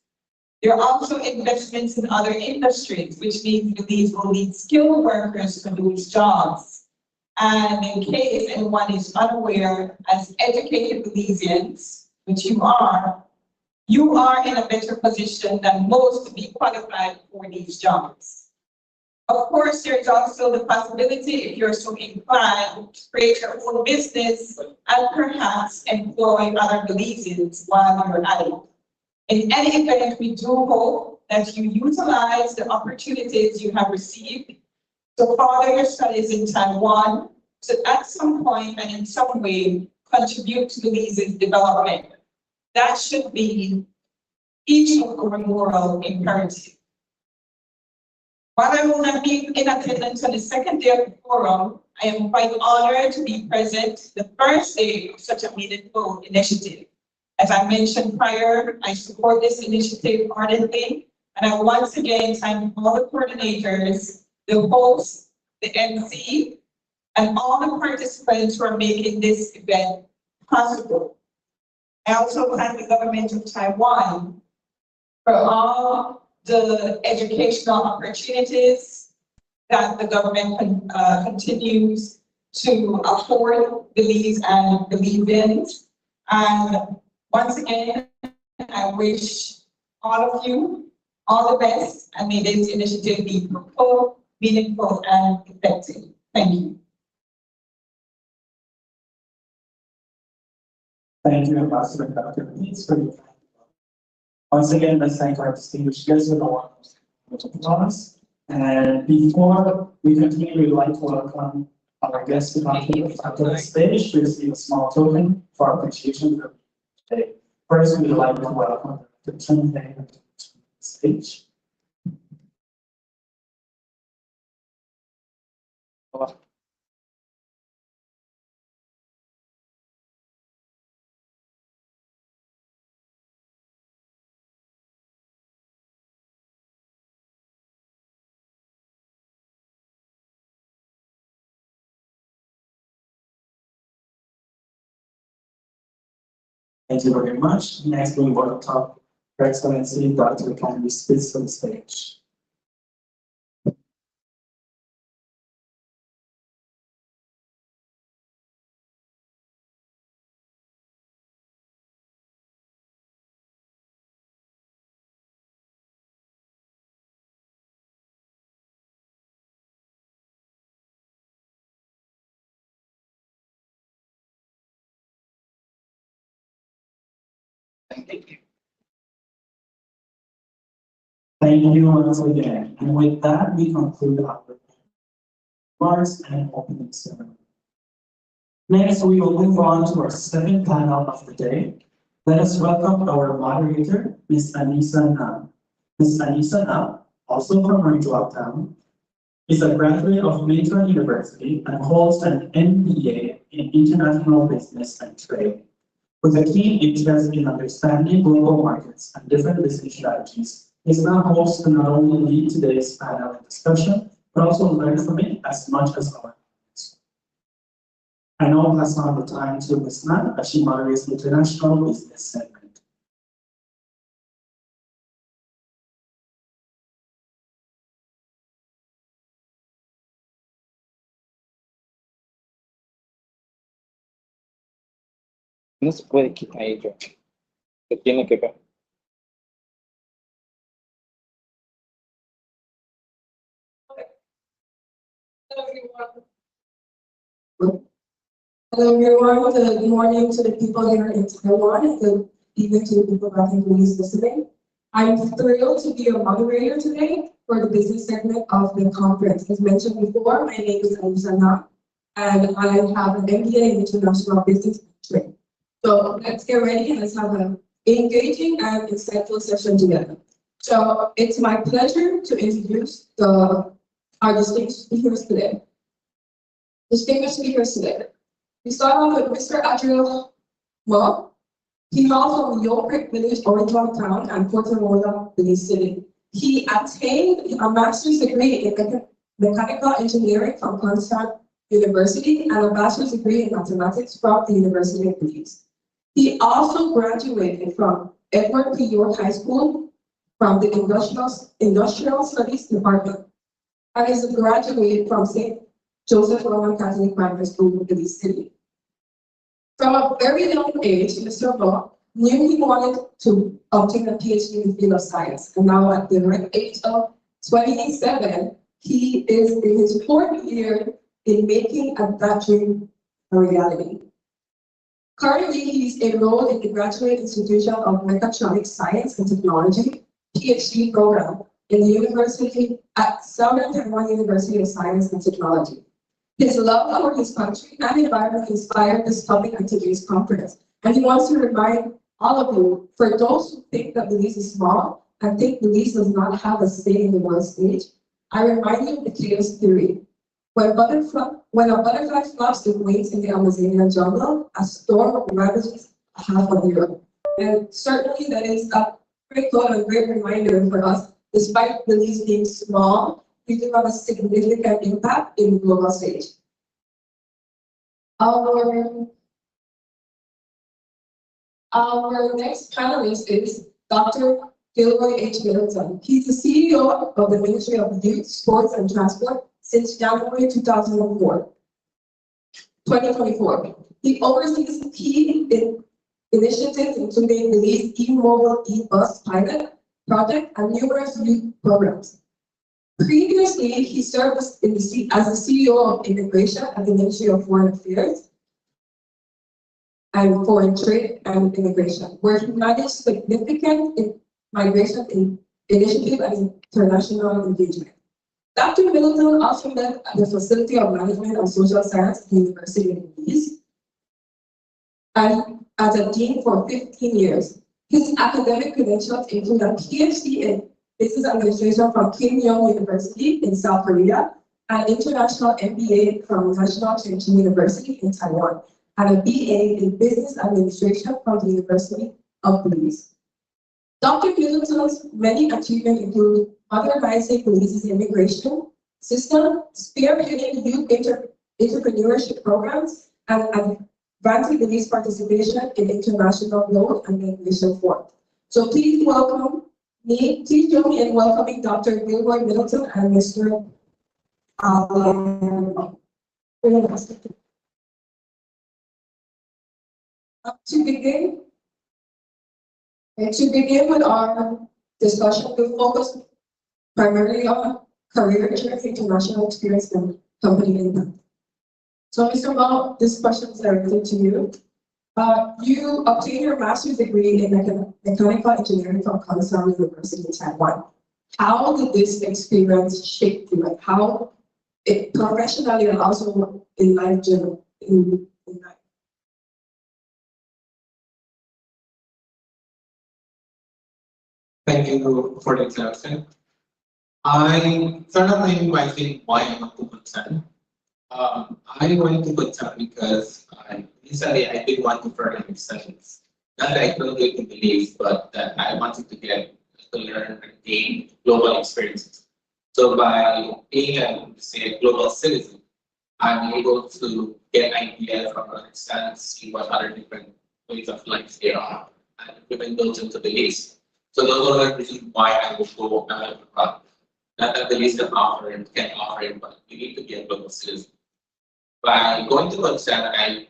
There are also investments in other industries, which means Belize will need skilled workers for those jobs. And in case anyone is unaware, as educated Belizeans, which you are in a better position than most to be qualified for these jobs. Of course, there is also the possibility, if you're so inclined, to create your own business and perhaps employ other Belizeans while you're at it. In any event, we do hope that you utilize the opportunities you have received to further your studies in Taiwan, to at some point and in some way contribute to Belize's development. That should be each of our moral imperative. While I will not be in attendance on the second day of the forum, I am quite honored to be present the first day of such a meaningful initiative. As I mentioned prior, I support this initiative ardently And I once again thank all the coordinators, the hosts, the MC, and all the participants who are making this event possible. I also thank the government of Taiwan for all the educational opportunities that the government continues to afford Belize and Belizeans. And once again, I wish all of you all the best, and may this initiative be fruitful, meaningful, and effective. Thank you. Thank you, Ambassador Dr. Belize, for your time. Once again, let's thank our distinguished guests with a round of applause. And before we continue, we'd like to welcome our guests to come to the stage to receive a small token for our appreciation for today. First, we'd like to welcome the Chen Pei to the stage. Thank you very much. Next, we welcome Her Excellency Dr. Candy Spitz on the stage. Thank you. Thank you once again. And with that, we conclude our remarks and opening ceremony. Next, we will move on to our second panel of the day. Let us welcome our moderator, Ms. Anissa Nam. Ms. Anissa Nam, also from our Town, is a graduate of Matron University and holds an MBA in International Business and Trade. With a keen interest in understanding global markets and different business strategies, he is now host to not only lead today's panel discussion, but also learn from it as much as our audience. I now pass on the time to Ms. Nam as she moderates the International Business segment. No se puede quitar ello. Se tiene que ver. Hello everyone, good morning to the people here in Taiwan and good evening to the people back in Belize listening. I'm thrilled to be a moderator today for the business segment of the conference. As mentioned before, my name is Anissa Nam and I have an MBA in International Business and Trade. So let's get ready and let's have an engaging and insightful session together. So it's my pleasure to introduce our distinguished speakers today. We start off with Mr. Adriel Mo. He hails from Yoke Village, Orange Town, and Puerto Mola, Belize City. He attained a master's degree in mechanical engineering from Constance University and a bachelor's degree in mathematics from the University of Belize. He also graduated from Edward P. York High School from the Industrial Studies Department and is a graduate from St. Joseph Roman Catholic Primary School in Belize City. From a very young age, Mr. Bo knew he wanted to obtain a PhD in the field of science, and now at the age of 27, he is in his fourth year in making that dream a reality. Currently, he's enrolled in the Graduate Institution of Mechatronics Science and Technology PhD program in the university at Southern Taiwan University of Science and Technology. His love for his country and environment inspired this public activities conference, and he wants to remind all of you, for those who think that Belize is small and think Belize does not have a say in the world stage, I remind you of the chaos theory. When a butterfly flaps its wings in the Amazonian jungle, a storm ravages half of Europe. And certainly that is a great thought and a great reminder for us Despite Belize being small, we do have a significant impact in the global stage. Our next panelist is Dr. Gilroy H. Middleton. He's the CEO of the Ministry of Youth, Sports, and Transport since January 2024. He oversees key initiatives including Belize e-mobile e-bus pilot project and numerous youth programs. Previously, he served as the CEO of Immigration at the Ministry of Foreign Affairs and Foreign Trade and Immigration, where he managed significant migration initiative and international engagement. Dr. Middleton also led the Facility of Management and Social Science at the University of Belize and as a dean for 15 years. His academic credentials include a PhD in Business Administration from Kim Young University in South Korea, an international MBA from National Cheng Kung University in Taiwan, and a BA in Business Administration from the University of Belize. Dr. Middleton's many achievements include modernizing Belize's immigration system, spearheading youth entrepreneurship programs, and advancing Belize's participation in international law and migration forum. So please join me in welcoming Dr. Gilroy Middleton and Mr. To begin with our discussion, we'll focus primarily on career experience, international experience, and company impact. So, Mr. Mao, this question is directed to you. You obtained your master's degree in mechanical engineering from Kaohsiung University in Taiwan. How did this experience shape you? Like how it professionally and also in life general, in life? Thank you for the introduction. I started my inviting why I went to Kaohsiung. I went to Kaohsiung because initially I did want to further my studies. Not that I couldn't get to Belize, but that I wanted to learn and gain global experiences. So by being a global citizen, I'm able to get ideas from understand, see what other different ways of life there are, and implement those into Belize. So those are the reasons why I will go abroad. Not that Belize can offer it, but you need to be a global citizen. By going to Kaohsiung, I've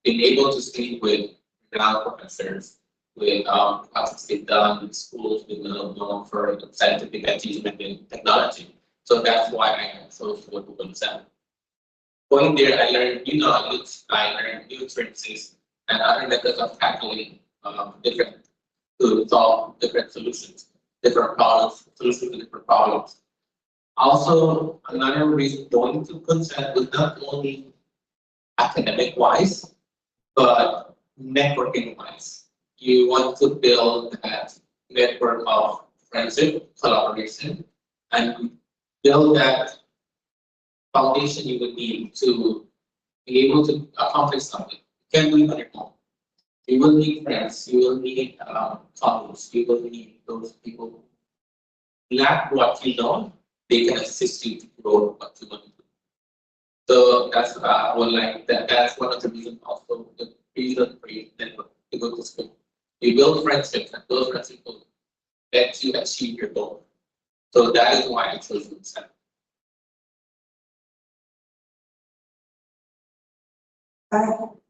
been able to speak with renowned professors, with projects they've done in schools with known for scientific achievement in technology. So that's why I chose to go to Kaohsiung. Going there, I learned new experiences and other methods of tackling to solve different solutions, different problems, solutions to different problems. Also, another reason going to Kaohsiung was not only academic-wise, but networking-wise. You want to build that network of friendship, collaboration, and build that foundation you would need to be able to accomplish something. You can't do it on your own. You will need friends, you will need colleagues, you will need those people who lack what you know, they can assist you to grow what you want to do. So that's that's one of the reasons also the reason for you to go to school. You build friendships and those friendships will let you achieve your goal. So that is why I chose Kaohsiung.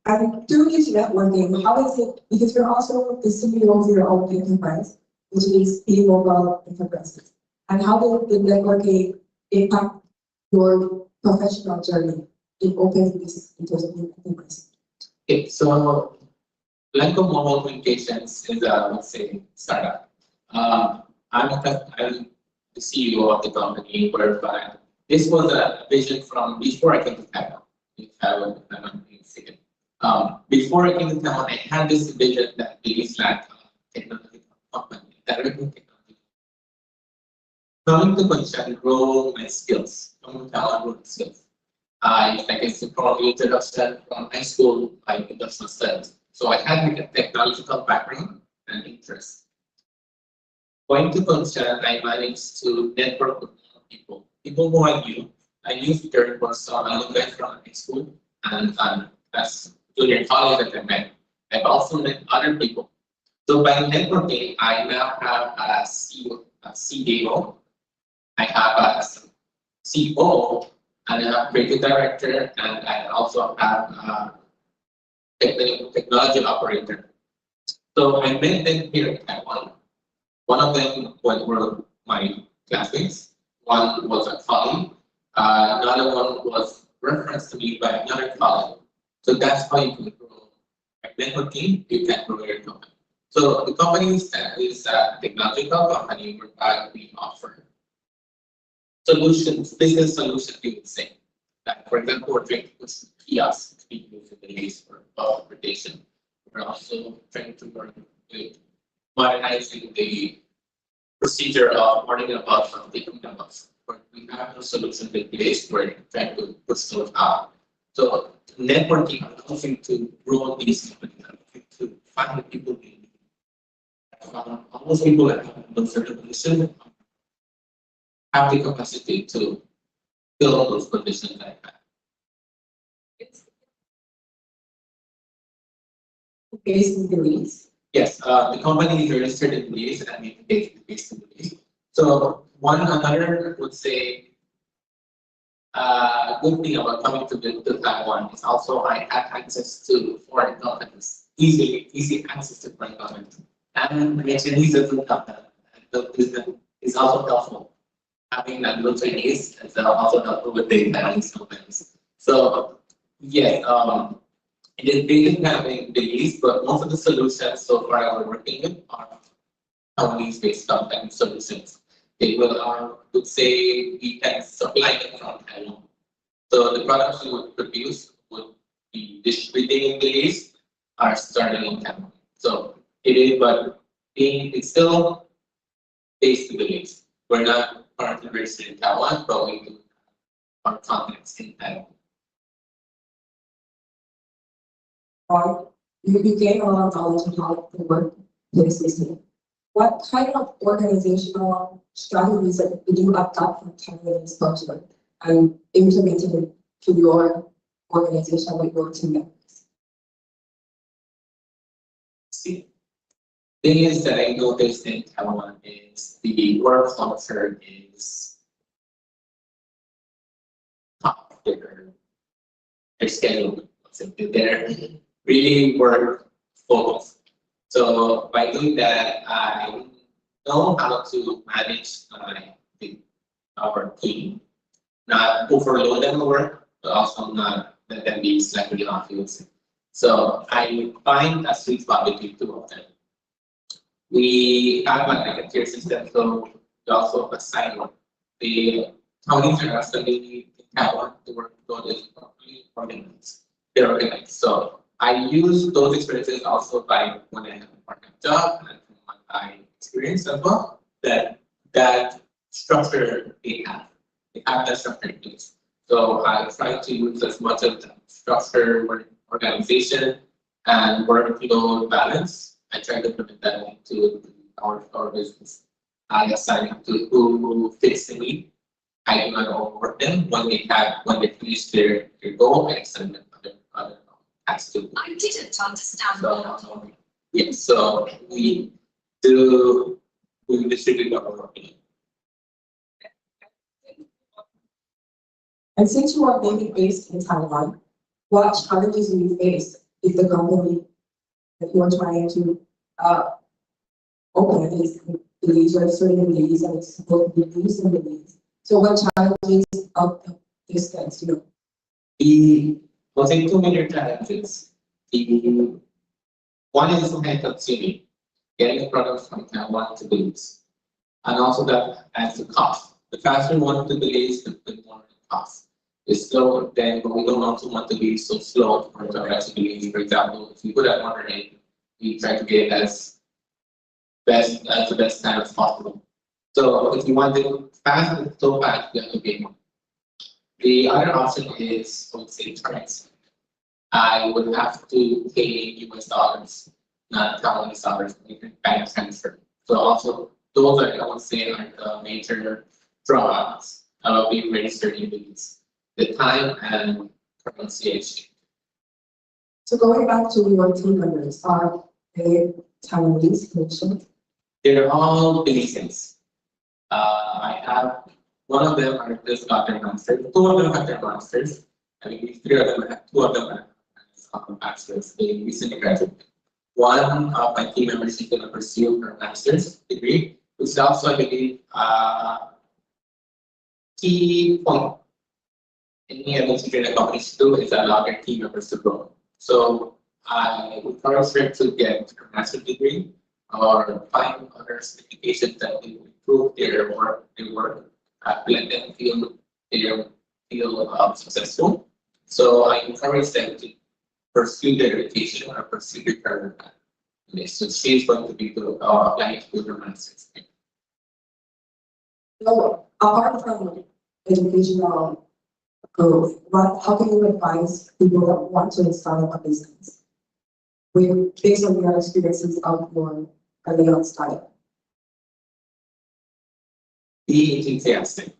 And through this networking, how is it, because you're also the CEO of your own enterprise, which is e-mobile enterprises, and how did the networking impact your professional journey in open business in terms of enterprise? Okay, so Blanco Mobile Communications is let's say, startup. I'm the CEO of the company, whereby this was a vision from before I came to Taiwan. Before I came to Taiwan, I had this vision that Belize lacked technology company, technology. Coming to Kaohsiung, grow my skills. Coming to Taiwan, grow my skills. Like I said, from introduction from high school, like industrial studies. So I had like a technological background and interest. going to Kunshan, I managed to network with more people who I knew. I knew there was some alumni from high school and that's junior college that I met. I've also met other people. So by networking, I now have a CDO, I have a CEO, and I have creative director, and I also have a technology operator. So I met them here in Taiwan. One of them were my classmates. One was a colleague. Another one was referenced to me by another colleague. So that's how you can grow. By networking, you can grow your company. So the company is a technological company whereby we offer solutions, business solutions, you would say. Like for example, we're trying to put kiosks to be used in the Belize for transportation. We're also trying to work with modernizing the procedure of ordering a bus from taking a bus. We have no solution in place. We're trying to put stuff out. So networking allows you to grow these companies, to find the people you need. All those people that have no certain position have the capacity to fill those positions like that. Based in Belize? Yes, the company is registered in Belize and we based in Belize. So another would say good thing about coming to Taiwan is also I had access to foreign companies, easy access to foreign companies. And the Chinese doesn't have that. The business is also helpful. Having that little Chinese is also helpful with the Taiwanese companies. So yes, it is based in Belize, but most of the solutions so far we're working with are Taiwanese-based company solutions. They would say we can supply them from Taiwan. So the products we would produce would be distributed in Belize are starting in Taiwan. So it is, but it's still based in Belize. We're not currently registered in Taiwan, but we do our contacts in Taiwan. You gain a lot of knowledge on how the workplace is here. What kind of organizational strategies did you adopt from Taiwanese culture and implemented it to your organization with your team members? See, the thing is that I noticed in Taiwan is the work culture is top of their schedule. They're really work focused. So by doing that, I know how to manage our team, not overload them with work, but also not let them be slightly off fields. So I find a sweet spot between two of them. We have like a tier system, so we also assign work. The counties are asking Taiwan to work on this properly organized. They're organized. So I use those experiences also by when I have a part-time job and from what I experience as well, that structure they have. They have that structure in place. So I try to use as much of the structure, organization, and workload balance. I try to implement that into our business. I assign to who fits the need. I do not overwork them when they finish their goal. I assign them other tasks to. I didn't understand. So, yes, so we distribute our workload. And since you are mainly based in Taiwan, what challenges do you face if the company that you are trying to open is Belize, registered in Belize, and it's supposed to be used in Belize? So what challenges of this sense, I'll say two major challenges. One is time consuming, getting products from Taiwan to Belize, and also that adds to cost. The faster we want to Belize, the more the cost. It's slow, then but we don't also want to be so slow for the rest of Belize. For example, if we put an order in, we try to get it as the best time as possible. So if you want to fast, it's so fast, you have to pay more. The other option is, I would say, currency. I would have to pay US dollars, not Taiwanese dollars, bank transfer. So also those are, I would say, are the major drawbacks of being registered in Belize: the time and pronunciation. So going back to your team members, are they Taiwanese nations? They're all Belizeans. I have one of them are just got their masters. Two of them have their masters. I mean, three of them, two of them have masters. They recently graduated. One of my team members is going to pursue her master's degree, which is also, I believe, key point in any other secret that companies do is allow their team members to grow. So I would encourage them to get a master's degree or find other certifications that will improve their work, let them feel successful. So I encourage them to pursue their education or pursue their career path. So she's going to be applying to do her master's. So apart from educational growth, how can you advise people that want to start up a business based on your experiences of your early style? Be enthusiastic.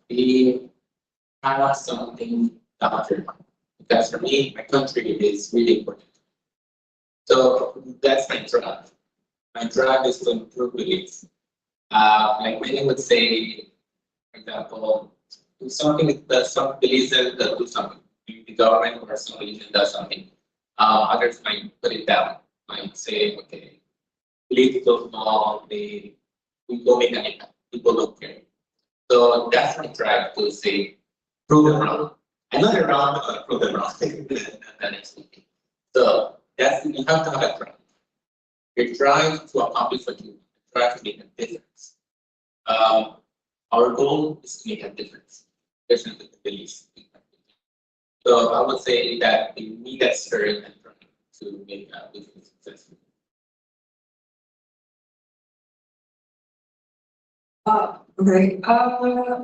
Have something doctor. Because for me, my country is really important. So that's my drive. My drive is to improve Belize. Like many would say, for example, do something that some Belizean does do something. The government or some Belizean does something. Others might put it down. Might say, okay, Belize is so small, we don't make an impact. People don't care. So that's my drive to say, prove them wrong. I know they're wrong, but prove them wrong. So that's, you have to have a drive. Your drive to accomplish what you want, drive to make a difference. Our goal is to make a difference, especially with the Belize. So I would say that we need that spirit and drive to make a business successful. Okay.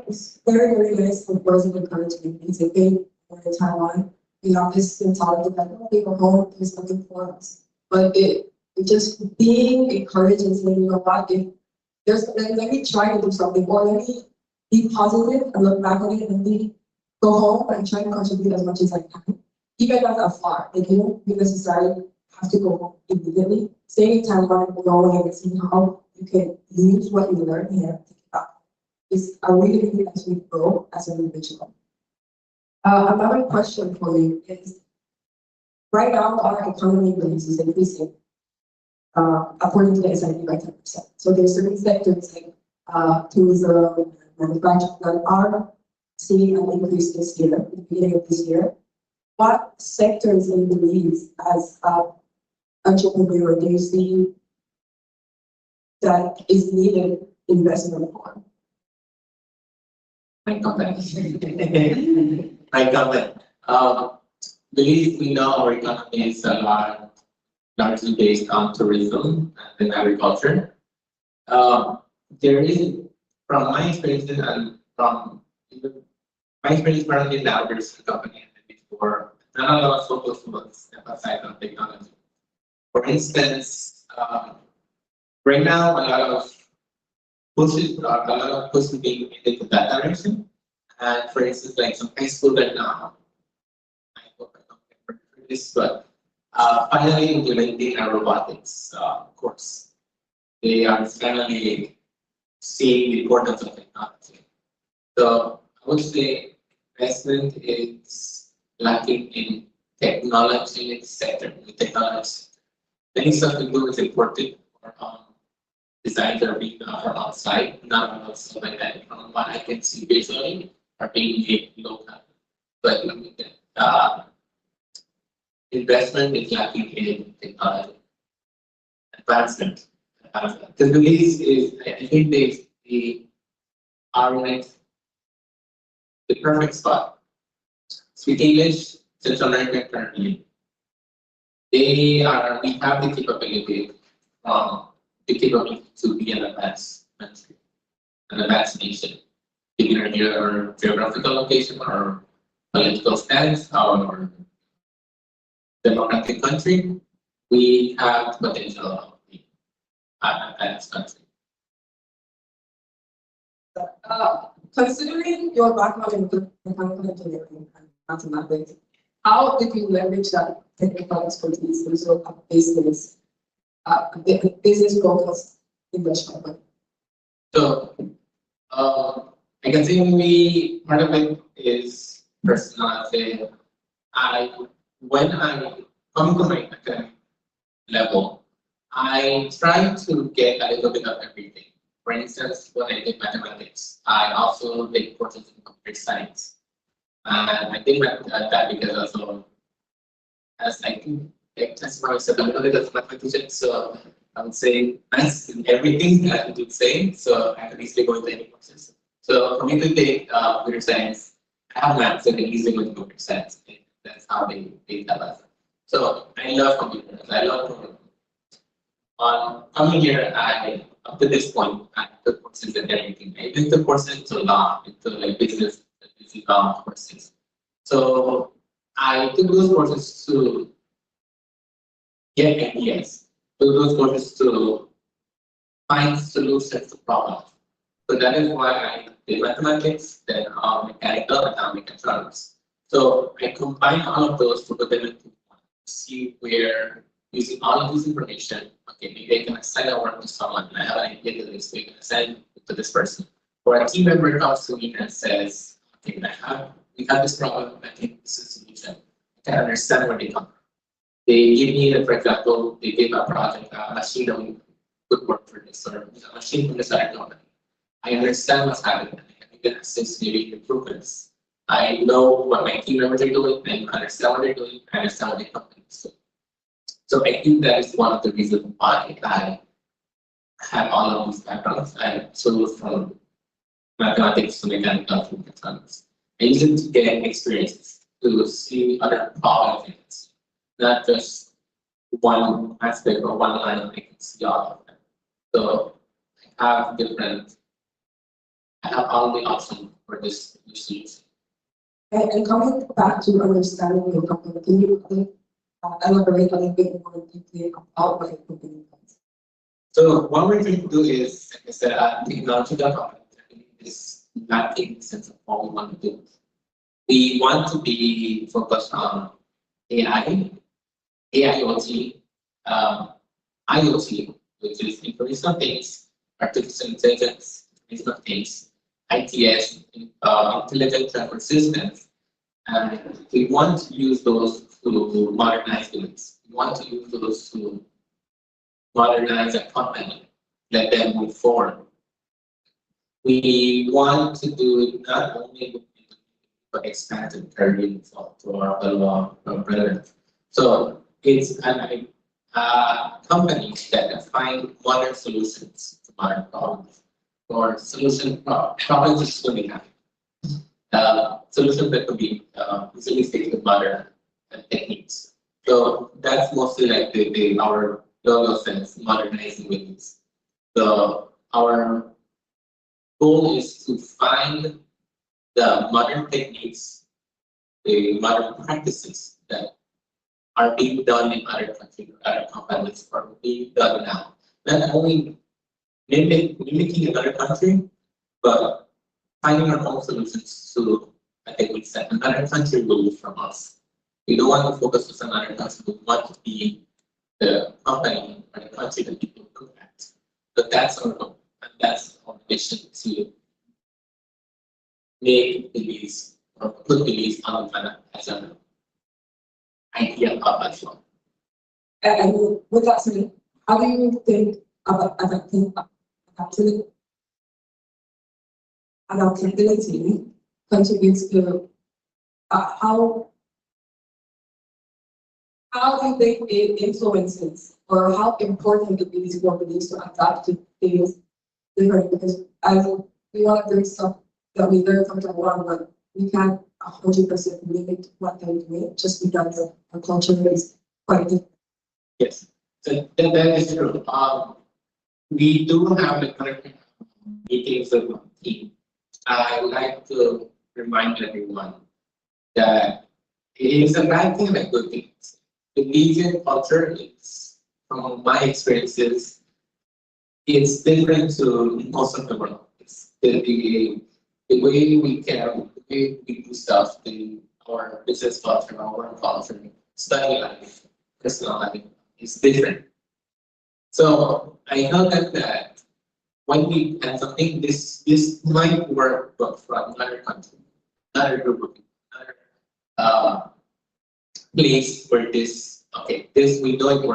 It's very, very nice for words of encouragement. It's a big for Taiwan. We have this mentality that okay, go home, there's nothing for us. But it just being encouraged and saying, you know what, if there's let me try to do something, or let me be positive and look back at it and think, go home and try to contribute as much as I can. Even if that's afar. Like you don't necessarily have to go home immediately. Staying in Taiwan and growing and seeing how you can use what you learn here is a really, really nice way to grow as an individual. Another question for you is, right now our economy is increasing according to the S&P by 10%. So there's certain sectors like tourism, manufacturing that are seeing an increase this year, at the beginning of this year. What sectors in Belize as entrepreneur do you see that is needed investment for? My comment. My comment. Belize, we know our economy is largely based on tourism and agriculture. There is, from my experience and from my experience currently in the outdoors company and before, not a lot of focus was emphasized on technology. For instance, right now a lot of push is being made into that direction. And for instance, like some high school right now, I hope I don't get for this, but finally implementing a robotics course. They are finally seeing the importance of technology. So I would say investment is lacking in technology sector. The technology, many stuff we do is imported or designs are being done from outside, not on stuff like that. From what I can see visually, are being made local. But investment is lacking in technology advancement. Because Belize is, I think they are in the perfect spot. Speak English, Central America currently. We have the capability to be an advanced country, an advanced nation, either in your geographical location or political stance or democratic country. We have potential of being an advanced country. Considering your background in mechanical engineering and mathematics, how did you leverage that technical expertise into a business focused investment? So, I can say part of it is personal. When I come to my academic level, I try to get a little bit of everything. For instance, when I did mathematics, I also take courses in computer science. And I think that because also, as I think, that's why I said a little bit of mathematician, so I would say that's in everything that I would say, so I can easily go into any courses. So for me to take computer science, I have maths, so I can easily go into computer science. That's how they tell us. So I love computers, I love programming. On coming here, up to this point, I took courses in everything. I even took courses into law, into like business law courses. So I took those courses to get ideas. Took those courses to find solutions to problems. So that is why I did mathematics, then mechanical, and now mechatronics. So I combine all of those to put them into one, see where, using all of this information, okay, maybe I can assign a work to someone, and I have an idea to this, so I can assign it to this person. Or a team member comes to me and says, okay, we have this problem, I think this is a solution. I can understand where they come from. They give me, for example, they give a project, a machine that would work for this, or a machine from this other company. I understand what's happening, I can assist maybe improvements. I know what my team members are doing, I understand what they're doing, I understand what the company is doing. So I think that is one of the reasons why I have all of these backgrounds. I chose from mathematics to mechanical to mechatronics. I use it to get experiences, to see other problems, not just one aspect or one line I can see all of them. So I have all the options for this solution. And coming back to understanding your company, can you elaborate a little bit more deeply about what your company does? So what we're trying to do is, like I said, technology development is lacking sense of what we want to do. We want to be focused on AI, AIoT, IoT, which is information of things, artificial intelligence, information of things, ITS, intelligent transport systems, and we want to use those to modernize things. We want to use those to modernize a company, let them move forward. We want to do it not only but expand the career to our fellow brethren. So it's a company that find modern solutions to modern problems, or problems that should be have. Solutions that could be easily fixed with modern techniques. So that's mostly like our logo says, modernizing with. So our goal is to find the modern techniques, the modern practices that are being done in other countries, other companies, or being done now. Not only mimicking another country, but finding our own solutions to a techniques that another country will use from us. We don't want to focus on another country, we want to be the company or the country that people look at. But that's our goal, and that's our mission to make Belize or put Belize on the planet as an idea of as well. And with that said, how do you think adaptability contributes to how do you think it influences, or how important it is for Belize to adapt to things different? Because as we want to do stuff that we learn from Taiwan, but we can't 100% mimic what they're doing just because our culture is quite different. Yes, so that is true. We do have the current meetings of the team. I would like to remind everyone that it is a bad thing and a good thing. The Belizean culture is, from my experiences, it's different to most of the world. It's the way we care, the way we do stuff, our business culture, our work culture, study life, personal life is different. So I held that when we and something this might work but from another country, another group of people, another place where this we know it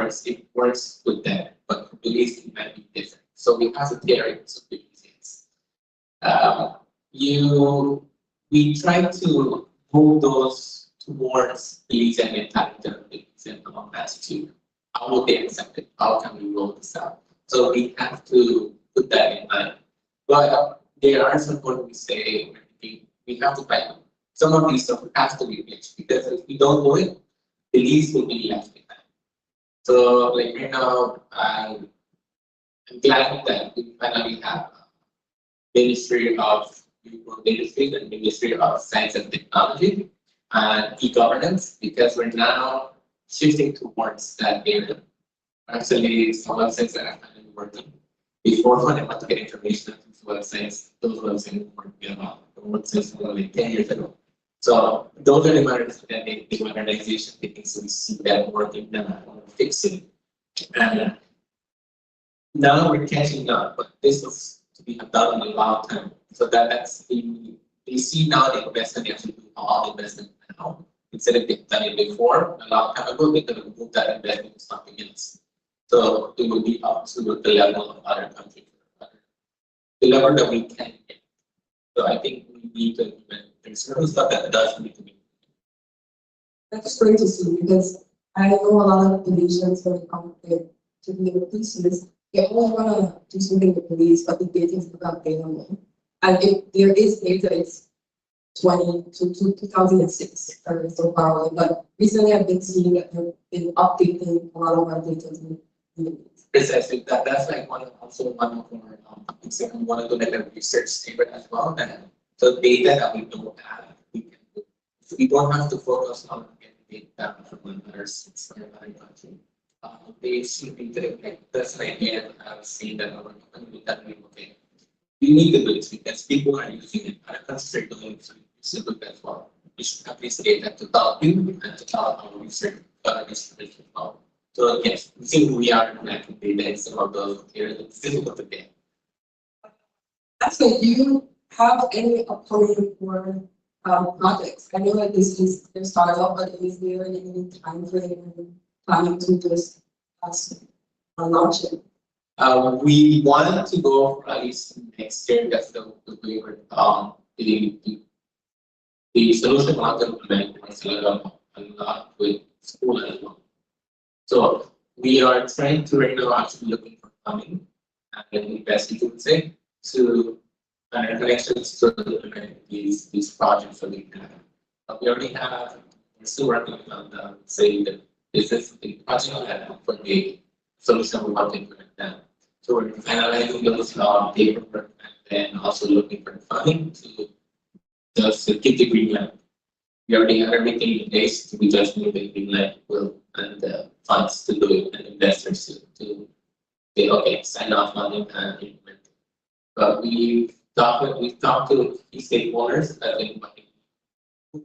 works with them, but for Belize it might be different. So we have to carry it to Belizeans. We try to move those towards Belizean mentality and Belizean attitude. How will they accept it? How can we roll this out? So we have to put that in mind. But there are some points we say we have to find them. Some of these stuff has to be mixed because if we don't do it, Belize will be left behind. So like right now, I'm glad that we finally have Ministry of Industry and Ministry of Science and Technology and e-governance because we're now shifting towards that area. Actually, some websites that I've been working before when I want to get information on websites, those websites weren't good about the websites were like 10 years ago. So those are the matters that the modernization things so we see that working now, fixing. And now we're catching up, but this was to be done in a long time. So that's they see now the investment, they have to do all the investment now. Instead of they've done it before, a long time ago, they could have moved that investment to something else. So it will be up to the level of other countries, the level that we can get. So I think we need to implement. There's certain stuff that does need to be. That's great to see because I know a lot of Belizeans when it comes to be able to see this. They always want to do something with police, but the data is become available. And if there is data, it's 2006 so far. But recently I've been seeing that they've been updating a lot of our data. Precisely, that's like one of our topics that we wanted to let a research statement as well. And the data that we don't have, we can do. So we don't have to focus on getting data from another country. They should be like that's an idea that I've seen that our company that we okay. We need to do this because people are using it. Other countries are doing it, so we should do that as well. We should have this data to tell you and to tell our research as well. So yes, we think we are collecting data in some of those areas. It's difficult to get. So do you have any upcoming for projects? I know that this is their startup, but is there any time frame planning to just launch it? We wanted to go for at least next year. That's the way we're the solution want to implement was a lot with school as well. So we are trying to right now actually looking for funding and investing to say to connections to implement these projects that we have. We already have. We're still working on the business the project for the solution we want to implement now. So we're finalizing those paperwork and then also looking for funding to just keep the green light. We already have everything in place. We just need the green light and the funds to do it and investors to say, okay, sign off on it and implement it. But we've talked to key stakeholders that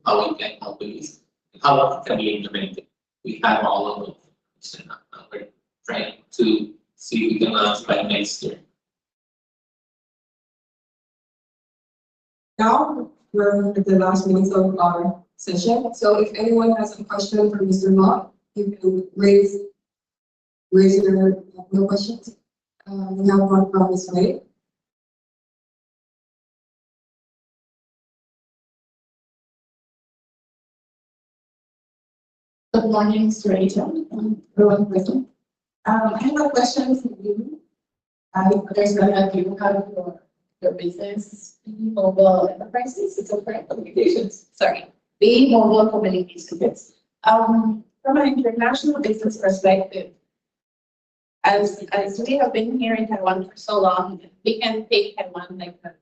how we can help these, how it can be implemented. We have all of them. We're trying to see if we can launch by next year. Now we're at the last minutes of our session. So if anyone has a question for Mr. Mott, you can raise your no questions. We have one from Ms. Wade. Good morning, Mr. Rachel. Rowan Griffin. I have a question for you. I understand that you have your business being mobile enterprises, it's correct communications. Sorry, being mobile communications. From an international business perspective, as we have been here in Taiwan for so long, we can take Taiwan like that.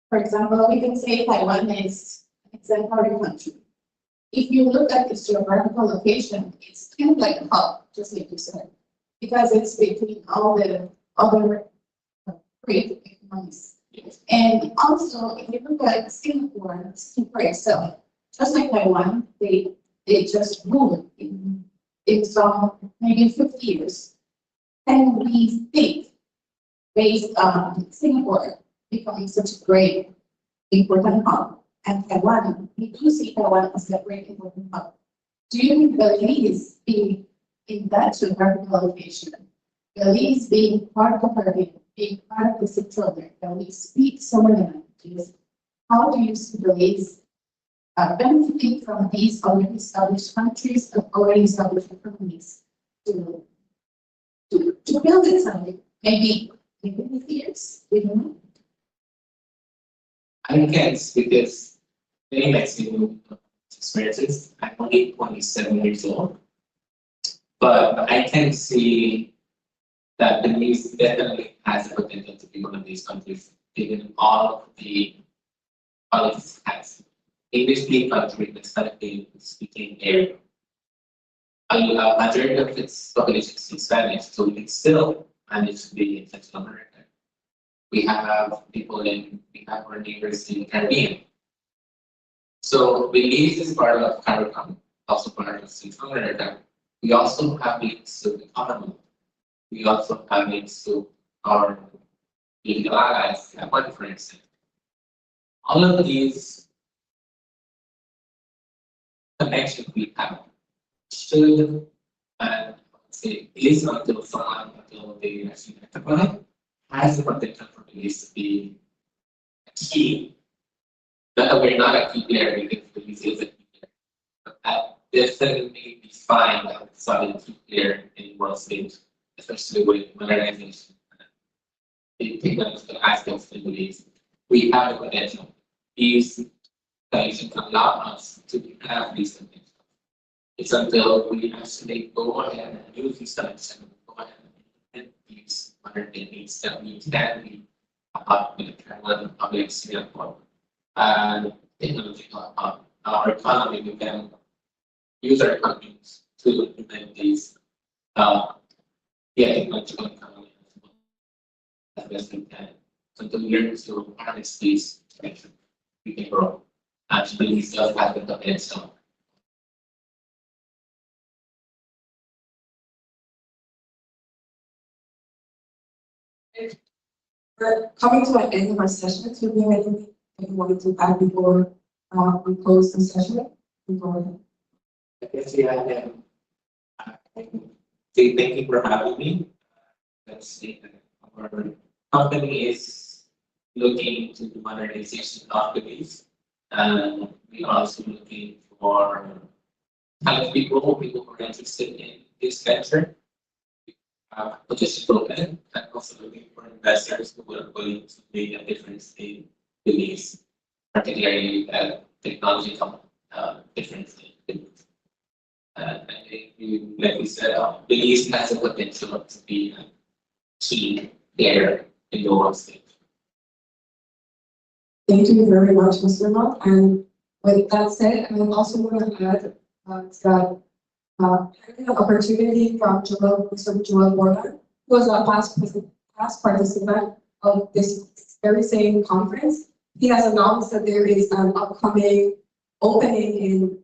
For example, we can say Taiwan is an exemplary country. If you look at its geographical location, it's kind of like a hub, just like you said, because it's between all the other great economies. And also, if you look at Singapore itself, just like Taiwan, they just ruled in some maybe 50 years. And we think, based on Singapore becoming such a great important hub, and Taiwan, we do see Taiwan as a great important hub. Do you think Belize being in that geographical location, Belize being part of the Caribbean, being part of the Central America, we speak so many languages, how do you see Belize benefiting from these already established countries and already established economies to build itself, maybe in years, we don't know? I can't speak this many Mexican experiences. I'm only 27 years old, but I can see that Belize definitely has the potential to be one of these countries, given all of the qualities it has. English-speaking country that's currently speaking area. A majority of its population speaks Spanish, so we can still manage to be in Central America. We have our neighbors in the Caribbean. So Belize is part of CARICOM, also part of Central America. We also have links to the economy. We also have links to our legal allies, Taiwan, for instance. All of these connections we have should, and say, at least until they actually rectify, has the potential for Belize to be a key. Not that we're not a key player because Belize is a key player, but that definitely define a solid key player in world stage, especially with modernization. The technological aspects in Belize, we have the potential. These connections allow us to have these connections. It's until we actually go ahead and use these connections, go ahead and these modern techniques that we can be about with the public Singapore and technological our economy, we can use our economies to implement these technological economy as best we can. So to learn to harness these connections, we can grow. Actually, we still have the potential. We're coming to an end of our session. So, do you have anything that you wanted to add before we close the session? Yes, yeah. Thank you for having me. Let's see, our company is looking to the modernization of Belize, and we are also looking for talented people who are interested in this venture. Position open, and also looking for investors who are willing to make a difference in Belize, particularly technology difference in Belize. I think, like we said, Belize has the potential to be a key player in the world stage. Thank you very much, Mr. Mott. And with that said, I also want to add that having an opportunity from Mr. Joel Borland, who was a past participant of this very same conference. He has announced that there is an upcoming opening in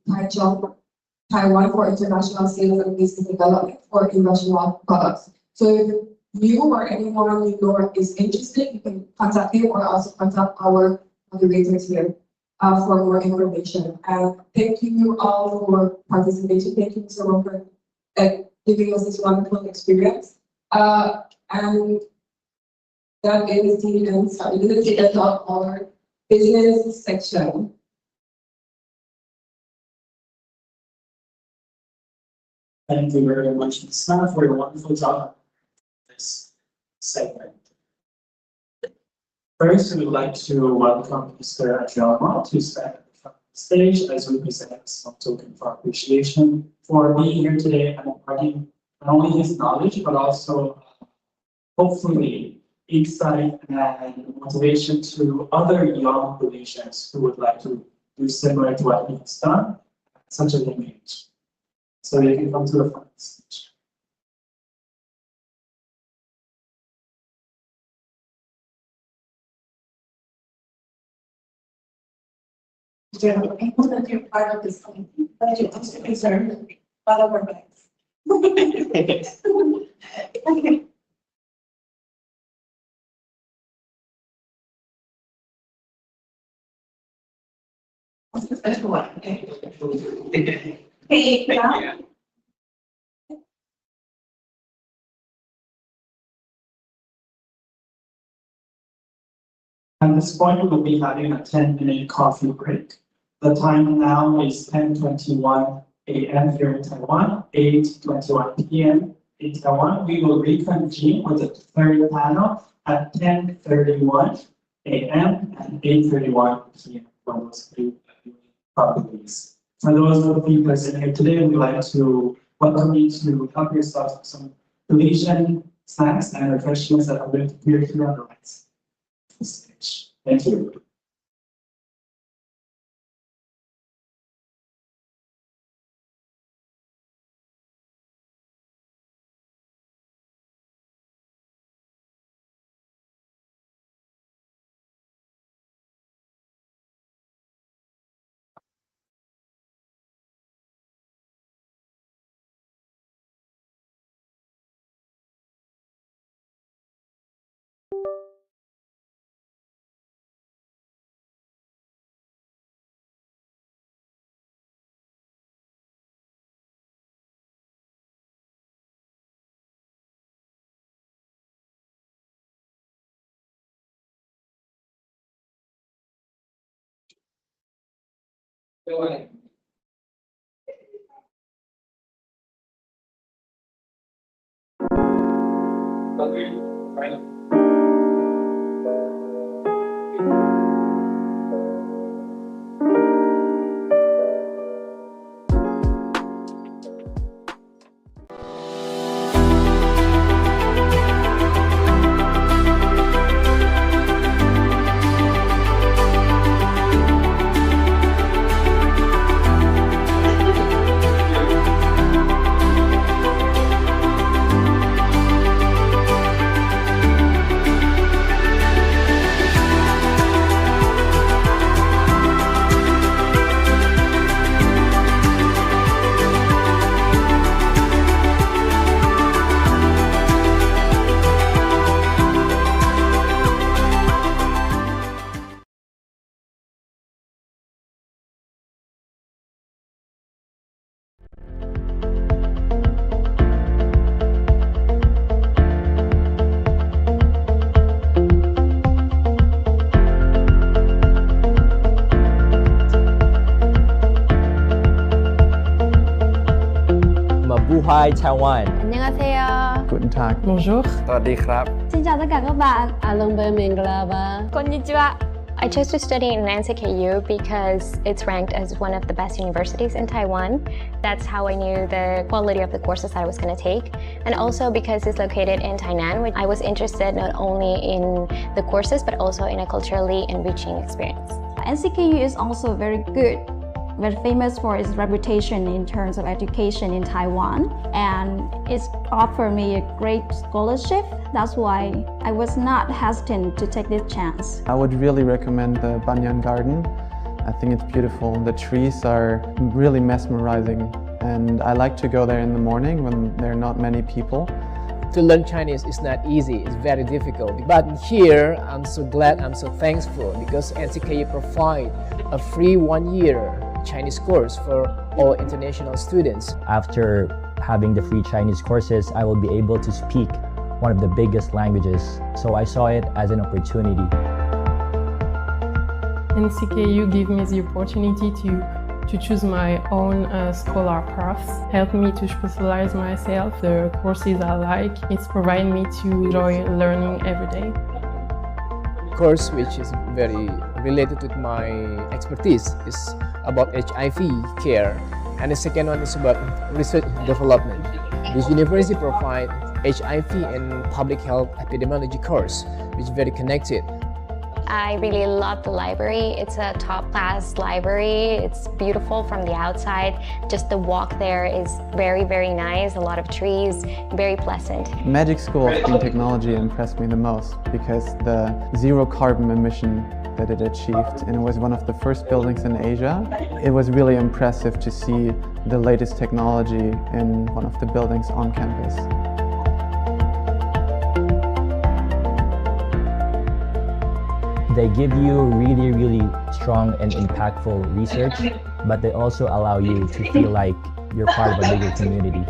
Taiwan for international sales and business development for industrial products. So if you or anyone you know is interested, you can contact him or also contact our moderators here for more information. And thank you all for participating. Thank you, Mr. Roper, for giving us this wonderful experience. And that is the end of our business section. Thank you very much, Ms. Sana, for your wonderful job on this segment. First, we would like to welcome Mr. Adriano to stand at the front of the stage as we present some token of appreciation for being here today and imparting not only his knowledge, but also hopefully insight and motivation to other young Belizeans who would like to do similar to what he has done at such a young age. So you can come to the front stage. journal. I know that you're part of this committee, but you're also concerned about our bags. Okay. What's the special one? Okay, now. At this point, we will be having a 10-minute coffee break. The time now is 10:21 a.m. here in Taiwan, 8:21 p.m. in Taiwan. We will reconvene with the third panel at 10:31 a.m. and 8:31 p.m. for those three properties. For those of you present here today, we'd like to welcome you to help yourself with some Belizean snacks and refreshments that are going to appear here on the right stage. Thank you. Mabuhay Taiwan. 안녕하세요. Guten Tag. Bonjour. สวัสดีครับ Xin chào tất cả các bạn. Alombe Konnichiwa. I chose to study in NCKU because it's ranked as one of the best universities in Taiwan. That's how I knew the quality of the courses that I was going to take. And also because it's located in Tainan, which I was interested not only in the courses, but also in a culturally enriching experience. NCKU is also very good, very famous for its reputation in terms of education in Taiwan, and it's offered me a great scholarship. That's why I was not hesitant to take this chance. I would really recommend the Banyan Garden. I think it's beautiful. The trees are really mesmerizing, and I like to go there in the morning when there are not many people. To learn Chinese is not easy, it's very difficult. But here, I'm so glad, I'm so thankful because NCKU provide a free 1-year Chinese course for all international students. After having the free Chinese courses, I will be able to speak one of the biggest languages. So I saw it as an opportunity. NCKU gave me the opportunity to choose my own scholar paths, helped me to specialize myself, the courses I like. It's provided me to enjoy learning every day. Course which is very related with my expertise is about HIV care, and the second one is about research development. This university provides HIV and public health epidemiology course, which is very connected. I really love the library. It's a top-class library. It's beautiful from the outside. Just the walk there is very, very nice. A lot of trees, very pleasant. Magic School of Green Technology impressed me the most because the zero carbon emission that it achieved, and it was one of the first buildings in Asia. It was really impressive to see the latest technology in one of the buildings on campus. They give you really, really strong and impactful research, but they also allow you to feel like you're part of a bigger community.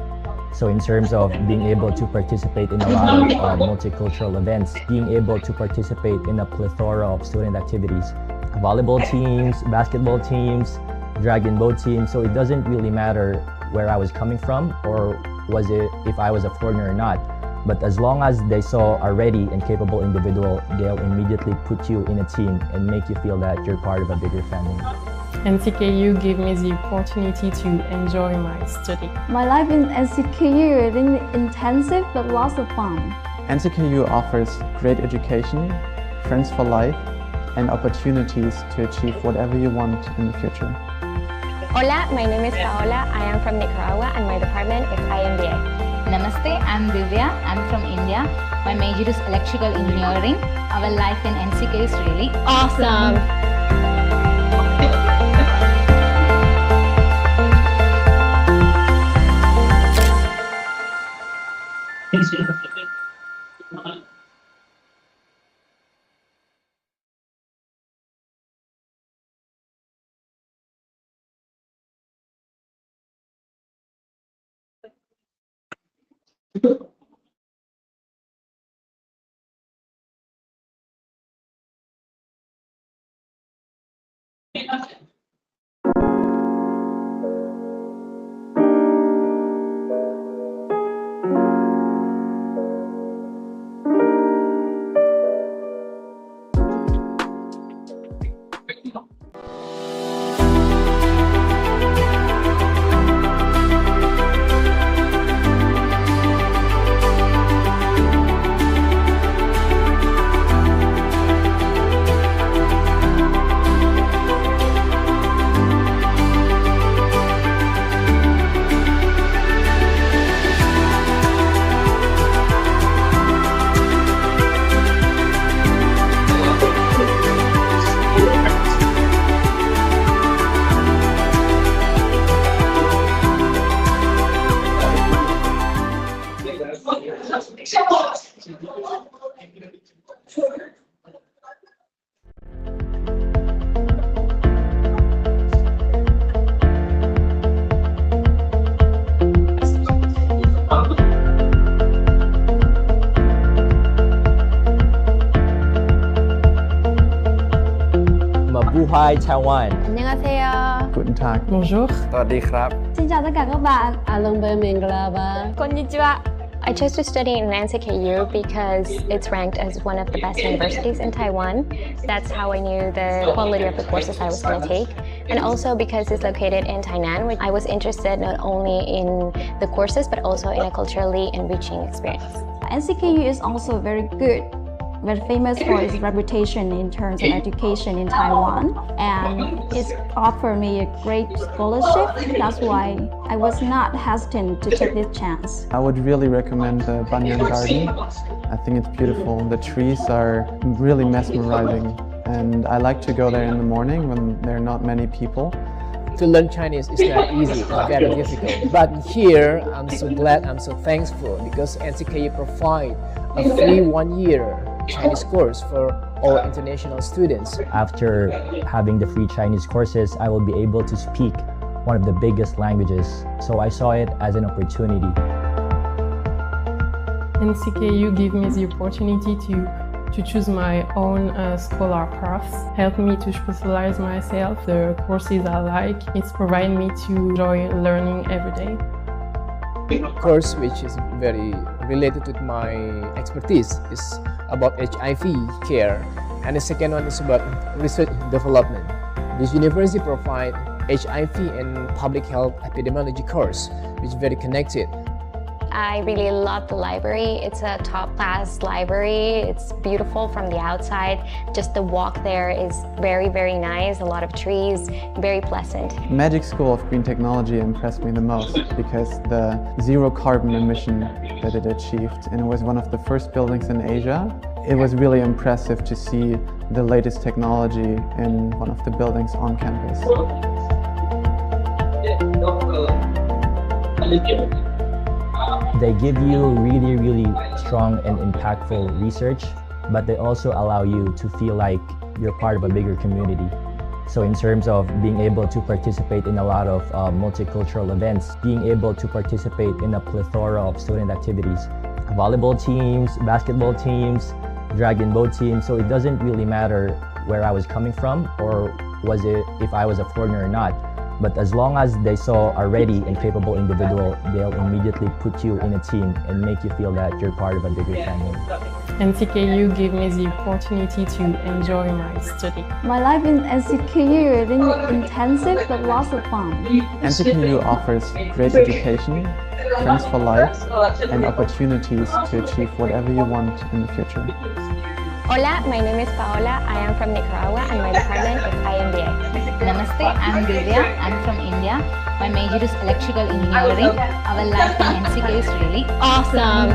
So in terms of being able to participate in a lot of multicultural events, being able to participate in a plethora of student activities, volleyball teams, basketball teams, dragon boat teams. So it doesn't really matter where I was coming from or was it if I was a foreigner or not. But as long as they saw a ready and capable individual, they'll immediately put you in a team and make you feel that you're part of a bigger family. NCKU gave me the opportunity to enjoy my study. My life in NCKU is really intensive but lots of fun. NCKU offers great education, friends for life, and opportunities to achieve whatever you want in the future. Hola, my name is Paola. I am from Nicaragua and my department is IMBA. Namaste, I'm Divya. I'm from India. My major is electrical engineering. Our life in NCK is really awesome. Mabuhay Taiwan. 안녕하세요. Guten Tag. Bonjour. Xin chào tất cả các bạn. Alumbe Minglava. Konnichiwa. I chose to study in NCKU because it's ranked as one of the best universities in Taiwan. That's how I knew the quality of the courses I was going to take. And also because it's located in Tainan, which I was interested not only in the courses but also in a culturally enriching experience. NCKU is also very good, very famous for its reputation in terms of education in Taiwan, and it's offered me a great scholarship. That's why I was not hesitant to take this chance. I would really recommend the Banyan Garden. I think it's beautiful. The trees are really mesmerizing, and I like to go there in the morning when there are not many people. To learn Chinese is not easy, it's very difficult. But here, I'm so glad, I'm so thankful because NCKU provide a free 1 year Chinese course for all international students. After having the free Chinese courses, I will be able to speak one of the biggest languages. So I saw it as an opportunity. NCKU gave me the opportunity to choose my own scholar paths, help me to specialize myself, the courses I like. It's provided me to enjoy learning every day. Course which is very related with my expertise is about HIV care, and the second one is about research development. This university provides HIV and public health epidemiology course, which is very connected. I really love the library. It's a top-class library. It's beautiful from the outside. Just the walk there is very, very nice. A lot of trees, very pleasant. Magic School of Green Technology impressed me the most because the zero carbon emission that it achieved, and it was one of the first buildings in Asia. It was really impressive to see the latest technology in one of the buildings on campus. They give you really, really strong and impactful research, but they also allow you to feel like you're part of a bigger community. So in terms of being able to participate in a lot of multicultural events, being able to participate in a plethora of student activities, volleyball teams, basketball teams, dragon boat teams. So it doesn't really matter where I was coming from or was it if I was a foreigner or not. But as long as they saw a ready and capable individual, they'll immediately put you in a team and make you feel that you're part of a bigger family. NCKU gave me the opportunity to enjoy my study. My life in NCKU is really intensive but lots of fun. NCKU offers great education, friends for life, and opportunities to achieve whatever you want in the future. Hola, my name is Paola. I am from Nicaragua and my department is IMBA. Namaste, I'm Divya. I'm from India. My major is electrical engineering. Our life in NCK is really awesome.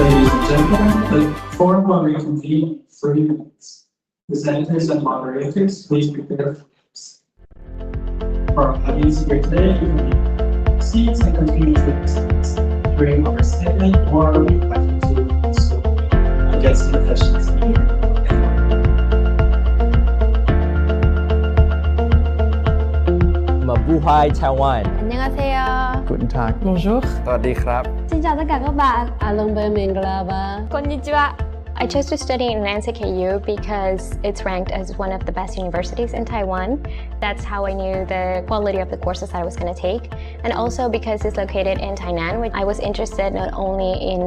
Ladies and gentlemen, the forum will reconvene in 30 minutes. Presenters and moderators, please prepare for this. For our audience here today, you can be seats and continue to seats during our statement or we invite you to also get some questions here. Mabuhay Taiwan. 안녕하세요. Guten Tag. Bonjour. สวัสดีครับ Xin chào tất cả các bạn. Along by Menglava. Konnichiwa. I chose to study in NCKU because it's ranked as one of the best universities in Taiwan. That's how I knew the quality of the courses I was going to take. And also because it's located in Tainan, which I was interested not only in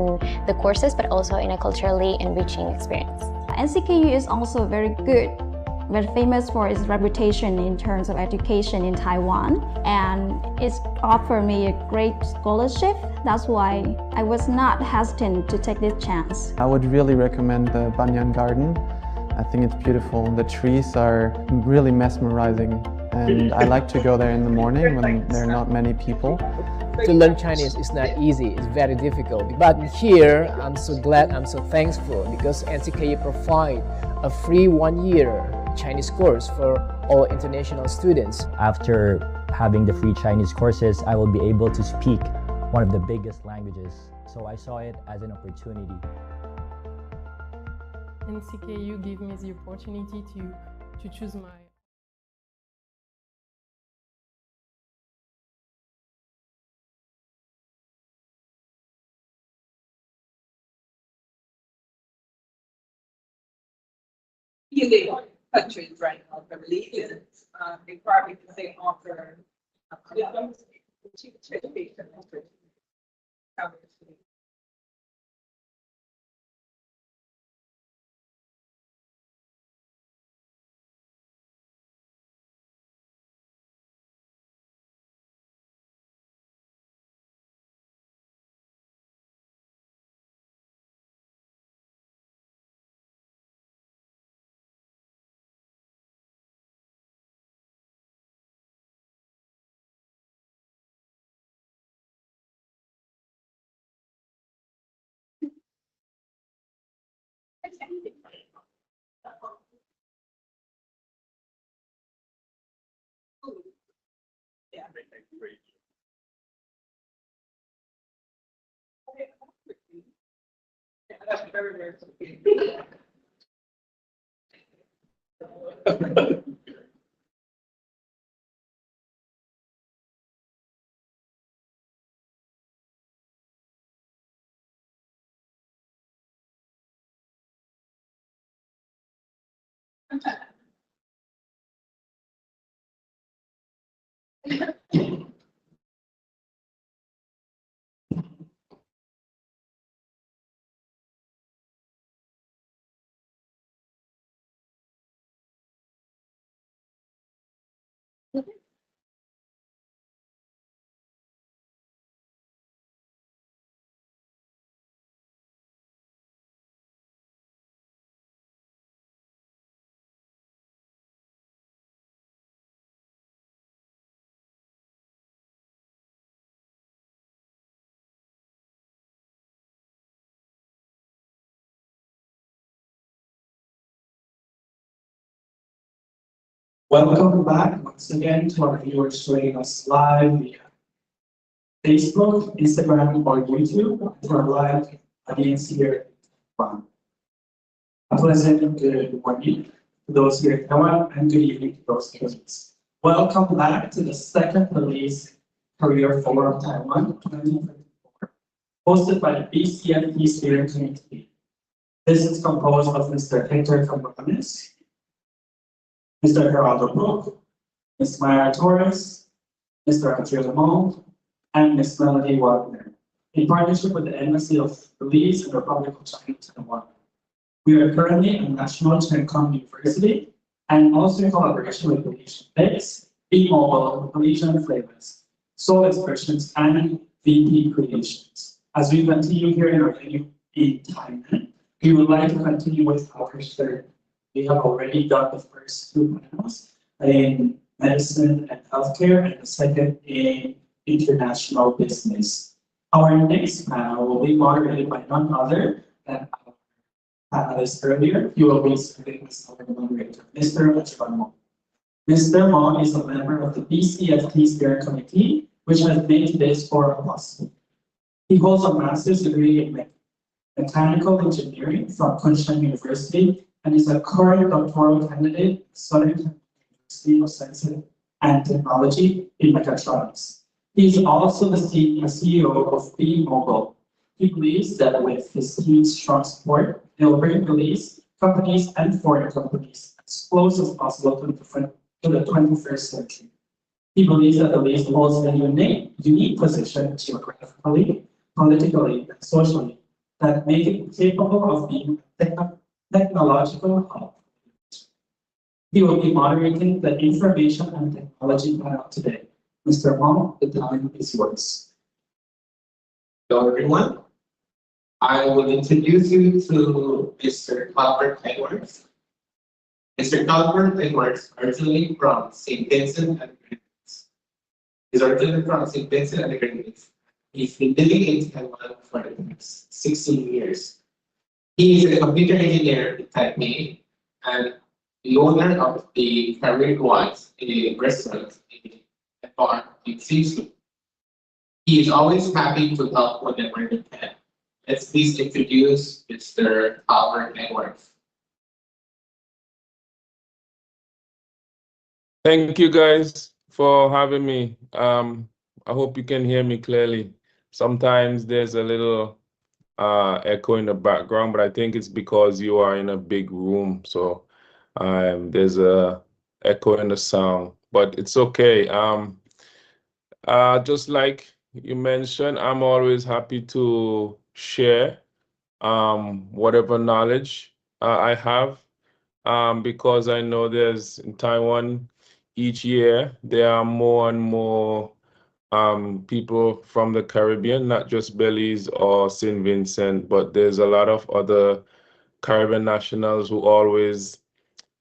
the courses, but also in a culturally enriching experience. NCKU is also very good. We're famous for its reputation in terms of education in Taiwan, and it's offered me a great scholarship. That's why I was not hesitant to take this chance. I would really recommend the Banyan Garden. I think it's beautiful. The trees are really mesmerizing, and I like to go there in the morning when there are not many people. To learn Chinese is not easy, it's very difficult. But here, I'm so glad, I'm so thankful because NCKU provide a free 1 year Chinese course for all international students. After having the free Chinese courses, I will be able to speak one of the biggest languages. So I saw it as an opportunity. NCKU gave me the opportunity to choose my countries right now, the Belize, they probably because they offer cheap education. Welcome back once again to our viewers joining us live via Facebook, Instagram, or YouTube, to our live audience here. A pleasant good morning to those here in Taiwan and good evening to those in Belize. Welcome back to the second Belize Career Forum Taiwan 2024, hosted by the BCFP Steering Committee. This is composed of Mr. Hector Cabranes, Mr. Geraldo Brook, Ms. Maya Torres, Mr. Andrea Lamont, and Ms. Melody Wagner, in partnership with the Embassy of Belize and the Republic of China, Taiwan. We are currently a national telecom university and also in collaboration with Belizean Base, B-Mobile, Belizean Flavors, Soul Expressions, and VP Creations. As we continue here in our venue in Thailand, we would like to continue with our third. We have already got the first two panels in medicine and healthcare, and the second in international business. Our next panel will be moderated by none other than our panelist earlier. He will be serving as our moderator, Mr. Achibano. Mr. Mo is a member of the BCFT Steering Committee, which has made today's forum possible. He holds a master's degree in mechanical engineering from Kunshan University and is a current doctoral candidate at Southern University of Science and Technology in Mechatronics. He is also the CEO of B-Mobile. He believes that with his team's strong support, they will bring Belize companies and foreign companies as close as possible to the 21st century. He believes that Belize holds a unique position geographically, politically, and socially that make it capable of being a technological hub. He will be moderating the information and technology panel today. Mr. Mo, the time is yours. Hello, everyone. I will introduce you to Mr. Albert Edwards. Mr. Albert Edwards, originally from St. Vincent and the Grenadines. He's originally from St. Vincent and the Grenadines. He's been living in Taiwan for the past 16 years. He is a computer engineer in Taipei and the owner of the Career Wise, a restaurant in a bar in Sisu. He is always happy to help whenever he can. Let's please introduce Mr. Albert Edwards. Thank you guys for having me. I hope you can hear me clearly. Sometimes there's a little echo in the background, but I think it's because you are in a big room. So there's a echo in the sound, but it's okay. Just like you mentioned, I'm always happy to share whatever knowledge I have, because I know there's in Taiwan each year there are more and more people from the Caribbean, not just Belize or St. Vincent, but there's a lot of other Caribbean nationals who always,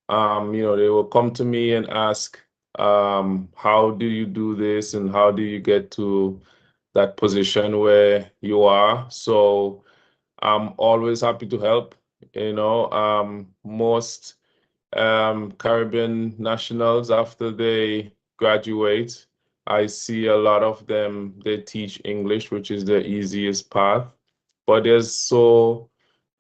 they will come to me and ask, how do you do this and how do you get to that position where you are? So I'm always happy to help. Most Caribbean nationals, after they graduate, I see a lot of them, they teach English, which is the easiest path. But there's so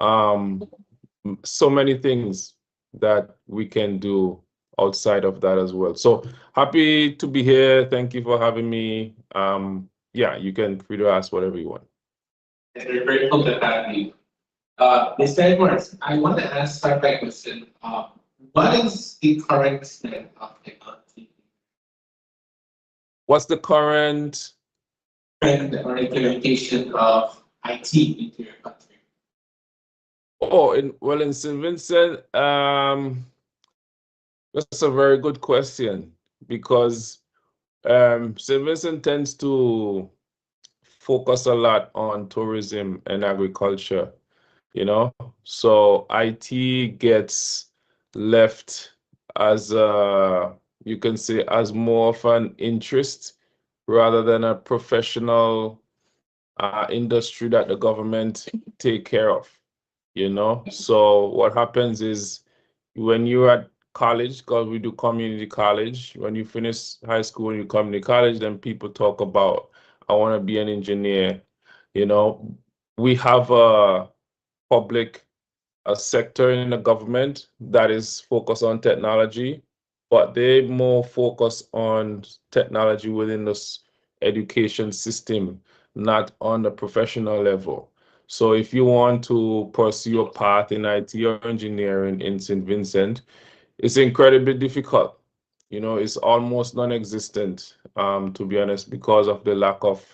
many things that we can do outside of that as well. So happy to be here. Thank you for having me. Yeah, you can free to ask whatever you want. We're grateful to have you. Mr. Edwards, I want to ask start by question. What is the current state of technology? What's the current trend or implementation of IT into your country? Oh, in St. Vincent, that's a very good question because St. Vincent tends to focus a lot on tourism and agriculture, So IT gets left as you can say as more of an interest rather than a professional industry that the government take care of, So what happens is when you're at college, because we do community college, when you finish high school and you community college, then people talk about, I want to be an engineer. We have a public sector in the government that is focused on technology, but they more focus on technology within the education system, not on the professional level. So if you want to pursue a path in IT or engineering in St. Vincent, it's incredibly difficult. It's almost non-existent, to be honest, because of the lack of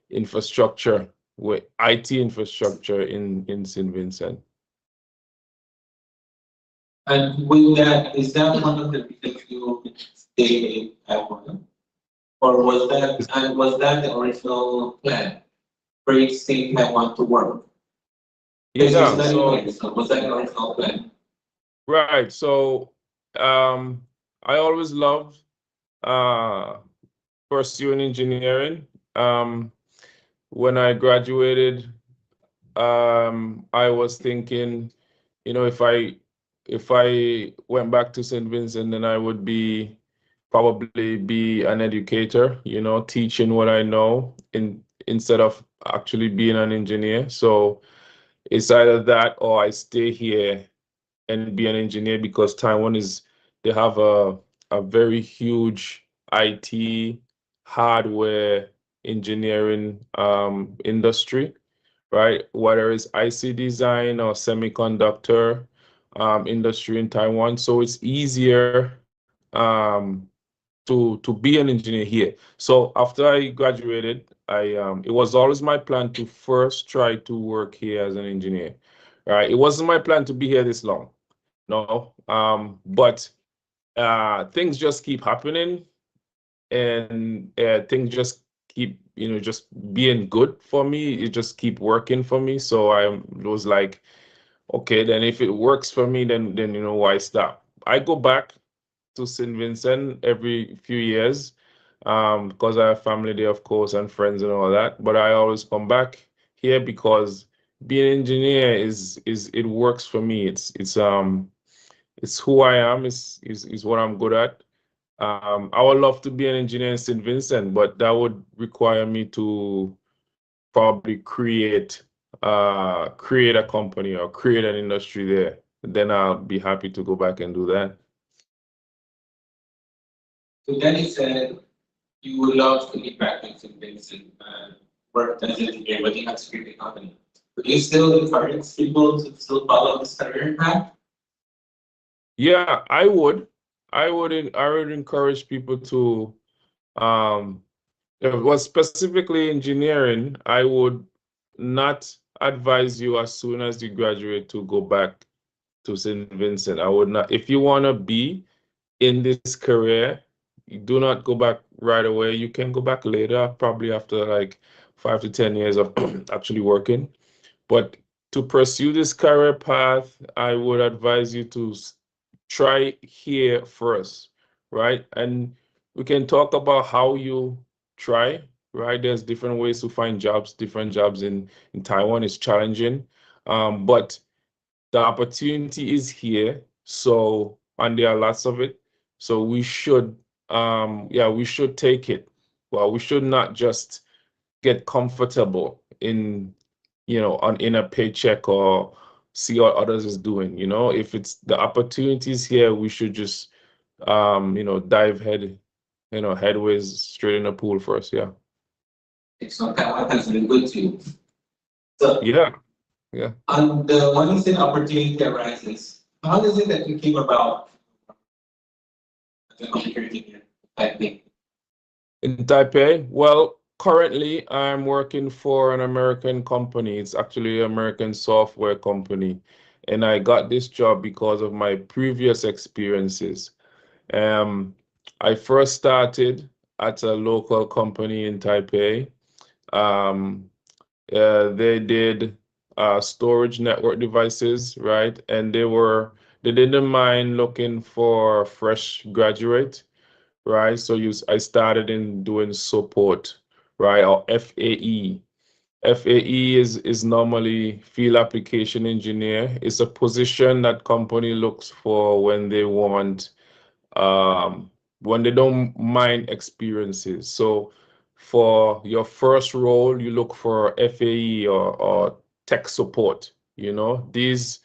infrastructure, with IT infrastructure in St. Vincent. And with that, is that one of the reasons you stayed in Taiwan? Or was that the original plan? For you to stay in Taiwan to work? Yeah, so was that the original plan? Right. So I always loved pursuing engineering. When I graduated, I was thinking, if I went back to St. Vincent, then I would probably be an educator, teaching what I know instead of actually being an engineer. So it's either that or I stay here and be an engineer because they have a very huge IT hardware engineering industry, right? Whether it's IC design or semiconductor industry in Taiwan. So it's easier to be an engineer here. So after I graduated, it was always my plan to first try to work here as an engineer. Right? It wasn't my plan to be here this long. No. But things just keep happening and things just keep, just being good for me. It just keep working for me. So I was like, okay, then if it works for me, then why stop? I go back to St. Vincent every few years because I have family there, of course, and friends and all that. But I always come back here because being an engineer is it works for me. It's who I am. Is what I'm good at. I would love to be an engineer in St. Vincent, but that would require me to probably create a company or create an industry there. Then I'll be happy to go back and do that. So then you said you would love to get back in St. Vincent and work as an engineer, but you have to create a company. Would you still encourage people to still follow this career path? Yeah, I would. I would encourage people to, if it was specifically engineering, I would not advise you as soon as you graduate to go back to St. Vincent. I would not. If you want to be in this career, you do not go back right away. You can go back later, probably after like 5 to 10 years of actually working. But to pursue this career path, I would advise you to try here first, right? And we can talk about how you try, right? There's different ways to find jobs. Different jobs in Taiwan is challenging, but the opportunity is here. So, and there are lots of it. So we should, we should take it. Well, we should not just get comfortable in, in a paycheck or see what others is doing. If it's the opportunities here, we should just, dive headways straight in the pool first. Yeah. So Taiwan has been good too. So yeah. On the one you said opportunity arises, how is it that you came about the opportunity in Taipei? In Taipei, well, currently I'm working for an American company. It's actually an American software company, and I got this job because of my previous experiences. I first started at a local company in Taipei. They did storage network devices, right? And they didn't mind looking for a fresh graduate, right? So I started in doing support, right? Or FAE. FAE is normally field application engineer. It's a position that company looks for when they want when they don't mind experiences. So for your first role, you look for FAE or tech support. These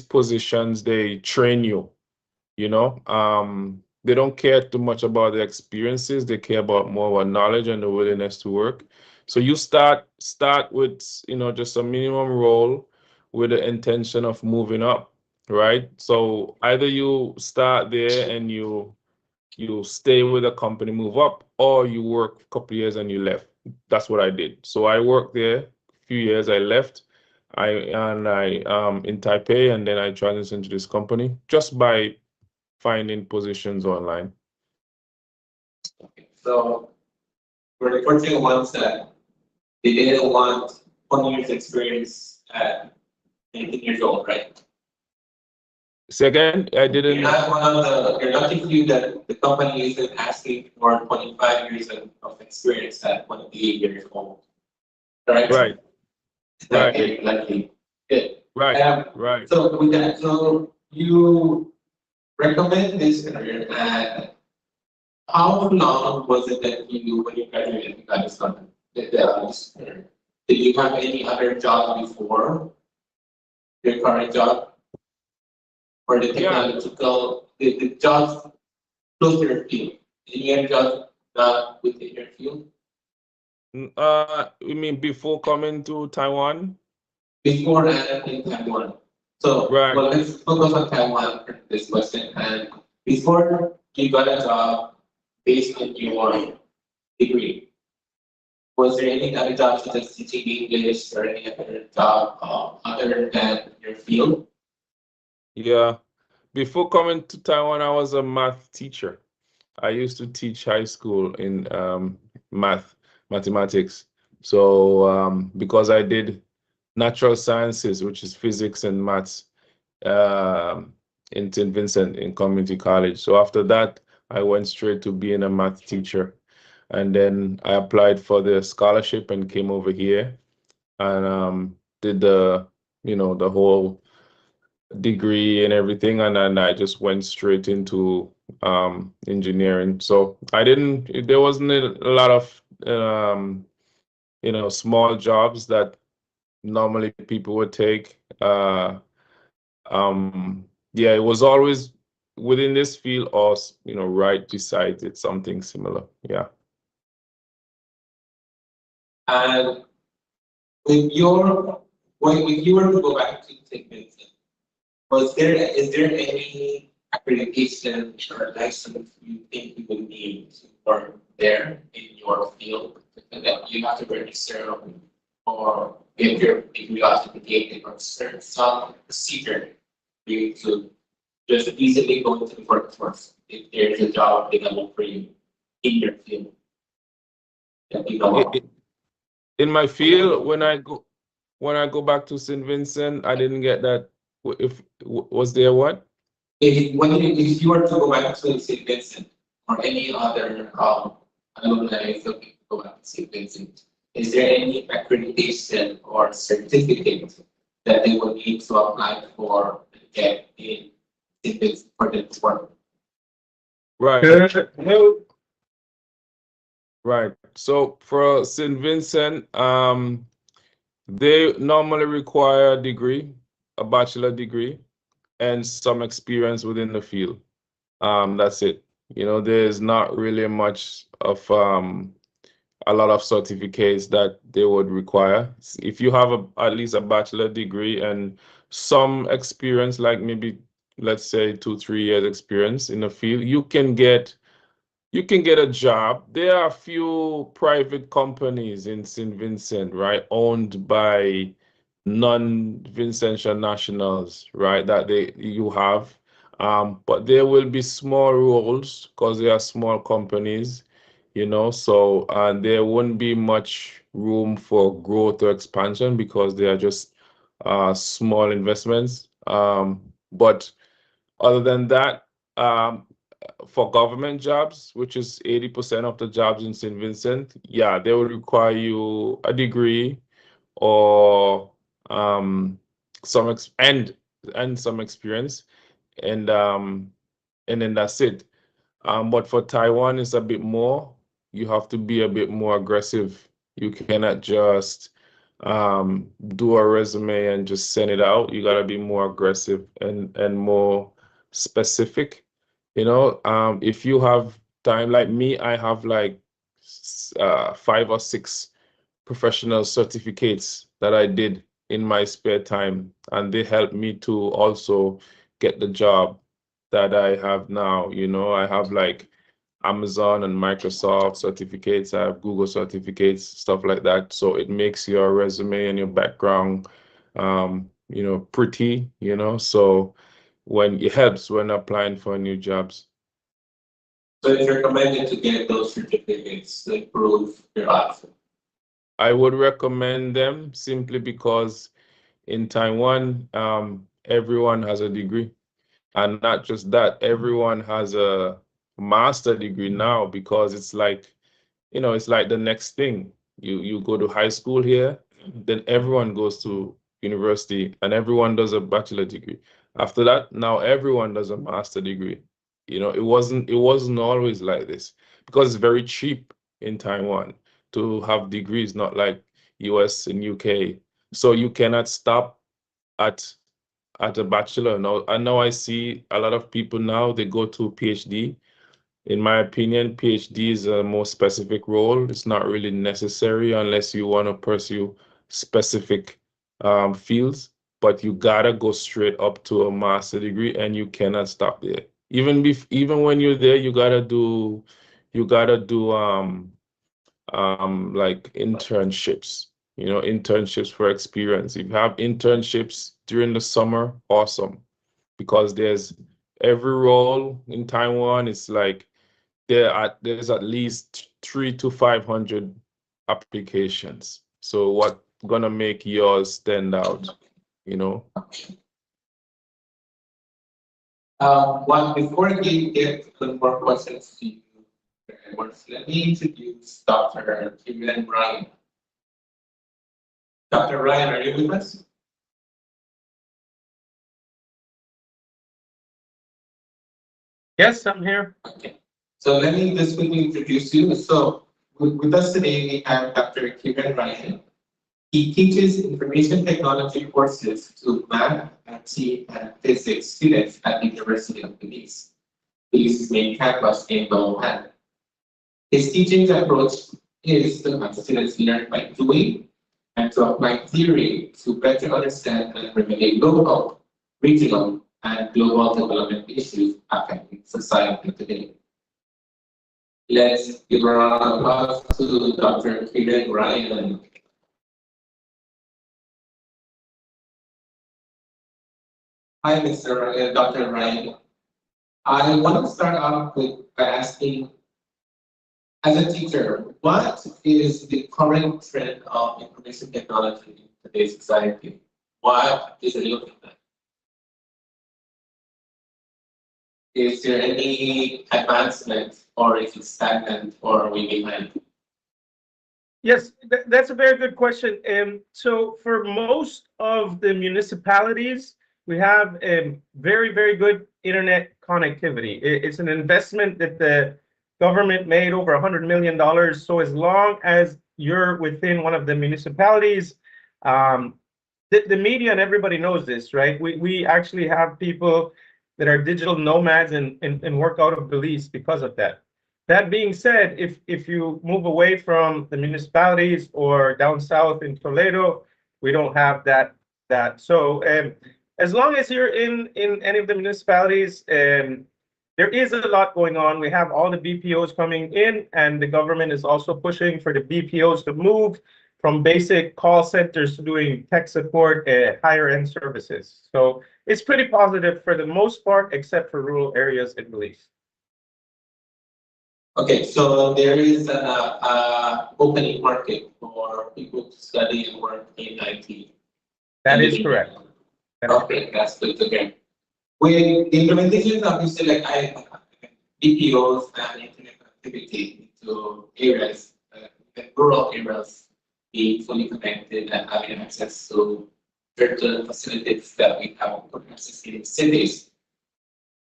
positions, they train you. They don't care too much about the experiences. They care about more about knowledge and the willingness to work. So you start with just a minimum role with the intention of moving up, right? So either you start there and you stay with the company, move up, or you work a couple of years and you left. That's what I did. So I worked there a few years. I left. I in Taipei, and then I transitioned to this company just by finding positions online. Okay, so for the fortunate ones that they didn't want 20 years experience at 18 years old, right? Say again, I didn't. You're not the few that the company isn't asking for 25 years of experience at 28 years old. Right? Right. Right. Likely. Good. Right. Right. So with that, so you recommend this career, and how long was it that you, when you graduated, you got this career? Did you have any other job before your current job? Or the technological, the jobs close to your field? Any other jobs not within your field? You mean before coming to Taiwan? Before and in Taiwan. So, well, let's focus on Taiwan for this question. And before you got a job based on your degree, was there any other jobs such as teaching English or any other job other than your field? Yeah. Before coming to Taiwan, I was a math teacher. I used to teach high school in mathematics. So because I did natural sciences, which is physics and maths, in St. Vincent in community college. So after that, I went straight to being a math teacher. And then I applied for the scholarship and came over here and did the whole degree and everything, and then I just went straight into engineering. So there wasn't a lot of small jobs that normally people would take. It was always within this field or right beside it, something similar. Yeah. And when you were to go back to St. Vincent, is there any accreditation or license you think you would need to work there in your field that you have to register, or if you have to take or some procedure for you to just easily go into the workforce if there's a job available for you in your field? In my field, when I go back to St. Vincent, I didn't get that. Was there what? If you were to go back to St. Vincent or any other alumni looking to go back to St. Vincent, is there any accreditation or certificate that they would need to apply for and get in this for them to work? Right. Right. So for St. Vincent, they normally require a degree, a bachelor degree, and some experience within the field. That's it. You know, there's not really much of a lot of certificates that they would require. If you have at least a bachelor degree and some experience, like maybe let's say 2-3 years experience in the field, you can get a job. There are a few private companies in St. Vincent, right, owned by non-Vincentian nationals, right, that you have. But there will be small roles because they are small companies, you know, so there wouldn't be much room for growth or expansion because they are just small investments. But other than that, for government jobs, which is 80% of the jobs in St. Vincent, yeah, they will require you a degree or some and some experience, and then that's it. But for Taiwan, it's a bit more. You have to be a bit more aggressive. You cannot just do a resume and just send it out. You gotta be more aggressive and more specific. You know, if you have time, like me, I have like 5 or 6 professional certificates that I did in my spare time, and they helped me to also get the job that I have now. You know, I have like Amazon and Microsoft certificates, I have Google certificates, stuff like that. So it makes your resume and your background, you know, pretty, you know, so when it helps when applying for new jobs. So it's recommended to get those certificates to improve your life. I would recommend them simply because in Taiwan, everyone has a degree. And not just that, everyone has a master degree now because it's like, you know, it's like the next thing. You go to high school here, then everyone goes to university and everyone does a bachelor degree. After that, now everyone does a master degree. You know, it wasn't always like this because it's very cheap in Taiwan to have degrees, not like US and UK. So you cannot stop at a bachelor. Now, I know I see a lot of people now, they go to PhD. In my opinion, PhD is a more specific role. It's not really necessary unless you want to pursue specific fields, but you gotta go straight up to a master degree and you cannot stop there. Even when you're there, you gotta do like internships, you know, internships for experience. If you have internships during the summer, awesome, because there's every role in Taiwan is like there's at least 300 to 500 applications. So what gonna make yours stand out, you know? Well, before we get to the more questions to you, let me introduce Dr. Kim Ryan. Dr. Ryan, are you with us? Yes, I'm here. Okay. So let me just quickly introduce you. So with us today, we have Dr. Kim Ryan. He teaches information technology courses to math, IT, and physics students at the University of Belize. Belize's main campus in Taiwan. His teaching approach is to have students learn by doing and to apply theory to better understand and remediate local, regional, and global development issues affecting society today. Let's give a round of applause to Dr. Kim Ryan. Hi, Dr. Ryan. I want to start off by asking, as a teacher, what is the current trend of information technology in today's society? What is it looking like? Is there any advancement, or is it stagnant, or are we behind? Yes, that's a very good question. So for most of the municipalities, we have very, very good internet connectivity. It's an investment that the government made over $100 million. So as long as you're within one of the municipalities, um, the media and everybody knows this, right? We actually have people that are digital nomads and work out of Belize because of that. That being said, if you move away from the municipalities or down south in Toledo, we don't have that. So as long as you're in any of the municipalities, there is a lot going on. We have all the BPOs coming in, and the government is also pushing for the BPOs to move from basic call centers to doing tech support, higher end services. So it's pretty positive for the most part, except for rural areas in Belize. Okay, so there is an opening market for people to study and work in IT. That is correct. Okay, that's good to hear. With the implementation, obviously, like BPOs and internet connectivity into areas, rural areas, being fully connected and having access to certain facilities that we have access in cities.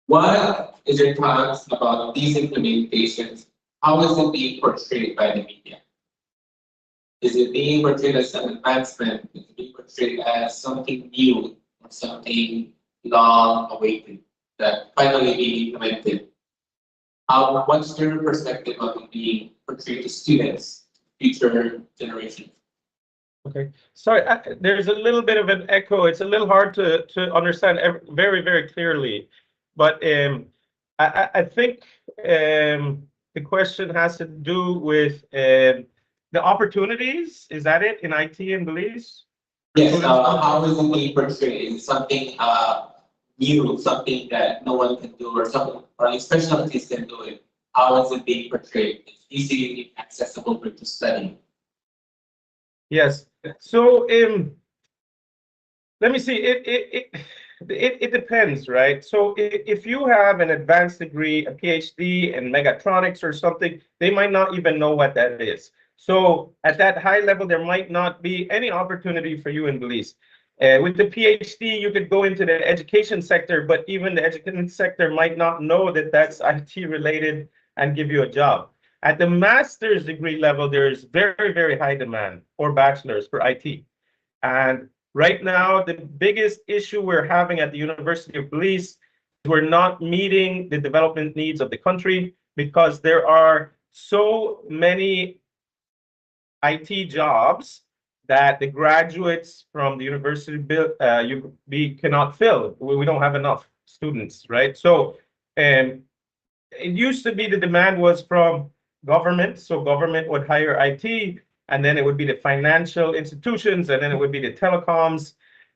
What is your thoughts about these implementations? How is it being portrayed by the media? Is it being portrayed as an advancement? Is it being portrayed as something new or something long awaited that finally being implemented? What's your perspective of it being portrayed to students, future generations? Okay, sorry, there's a little bit of an echo. It's a little hard to understand very, very clearly. But I think the question has to do with the opportunities. Is that it in IT in Belize? Yes, how is it being portrayed? Is it something new, something that no one can do, or something, or only specialties can do it? How is it being portrayed? It's easily accessible for to study. Yes. So let me see. It depends, right? So if you have an advanced degree, a PhD in mechatronics or something, they might not even know what that is. So at that high level, there might not be any opportunity for you in Belize. With the PhD, you could go into the education sector, but even the education sector might not know that that's IT related and give you a job. At the master's degree level, there's very, very high demand for bachelor's for IT. And right now, the biggest issue we're having at the University of Belize, we're not meeting the development needs of the country because there are so many IT jobs that the graduates from the university cannot fill. We don't have enough students, right? So it used to be the demand was from government, so government would hire IT, and then it would be the financial institutions, and then it would be the telecoms,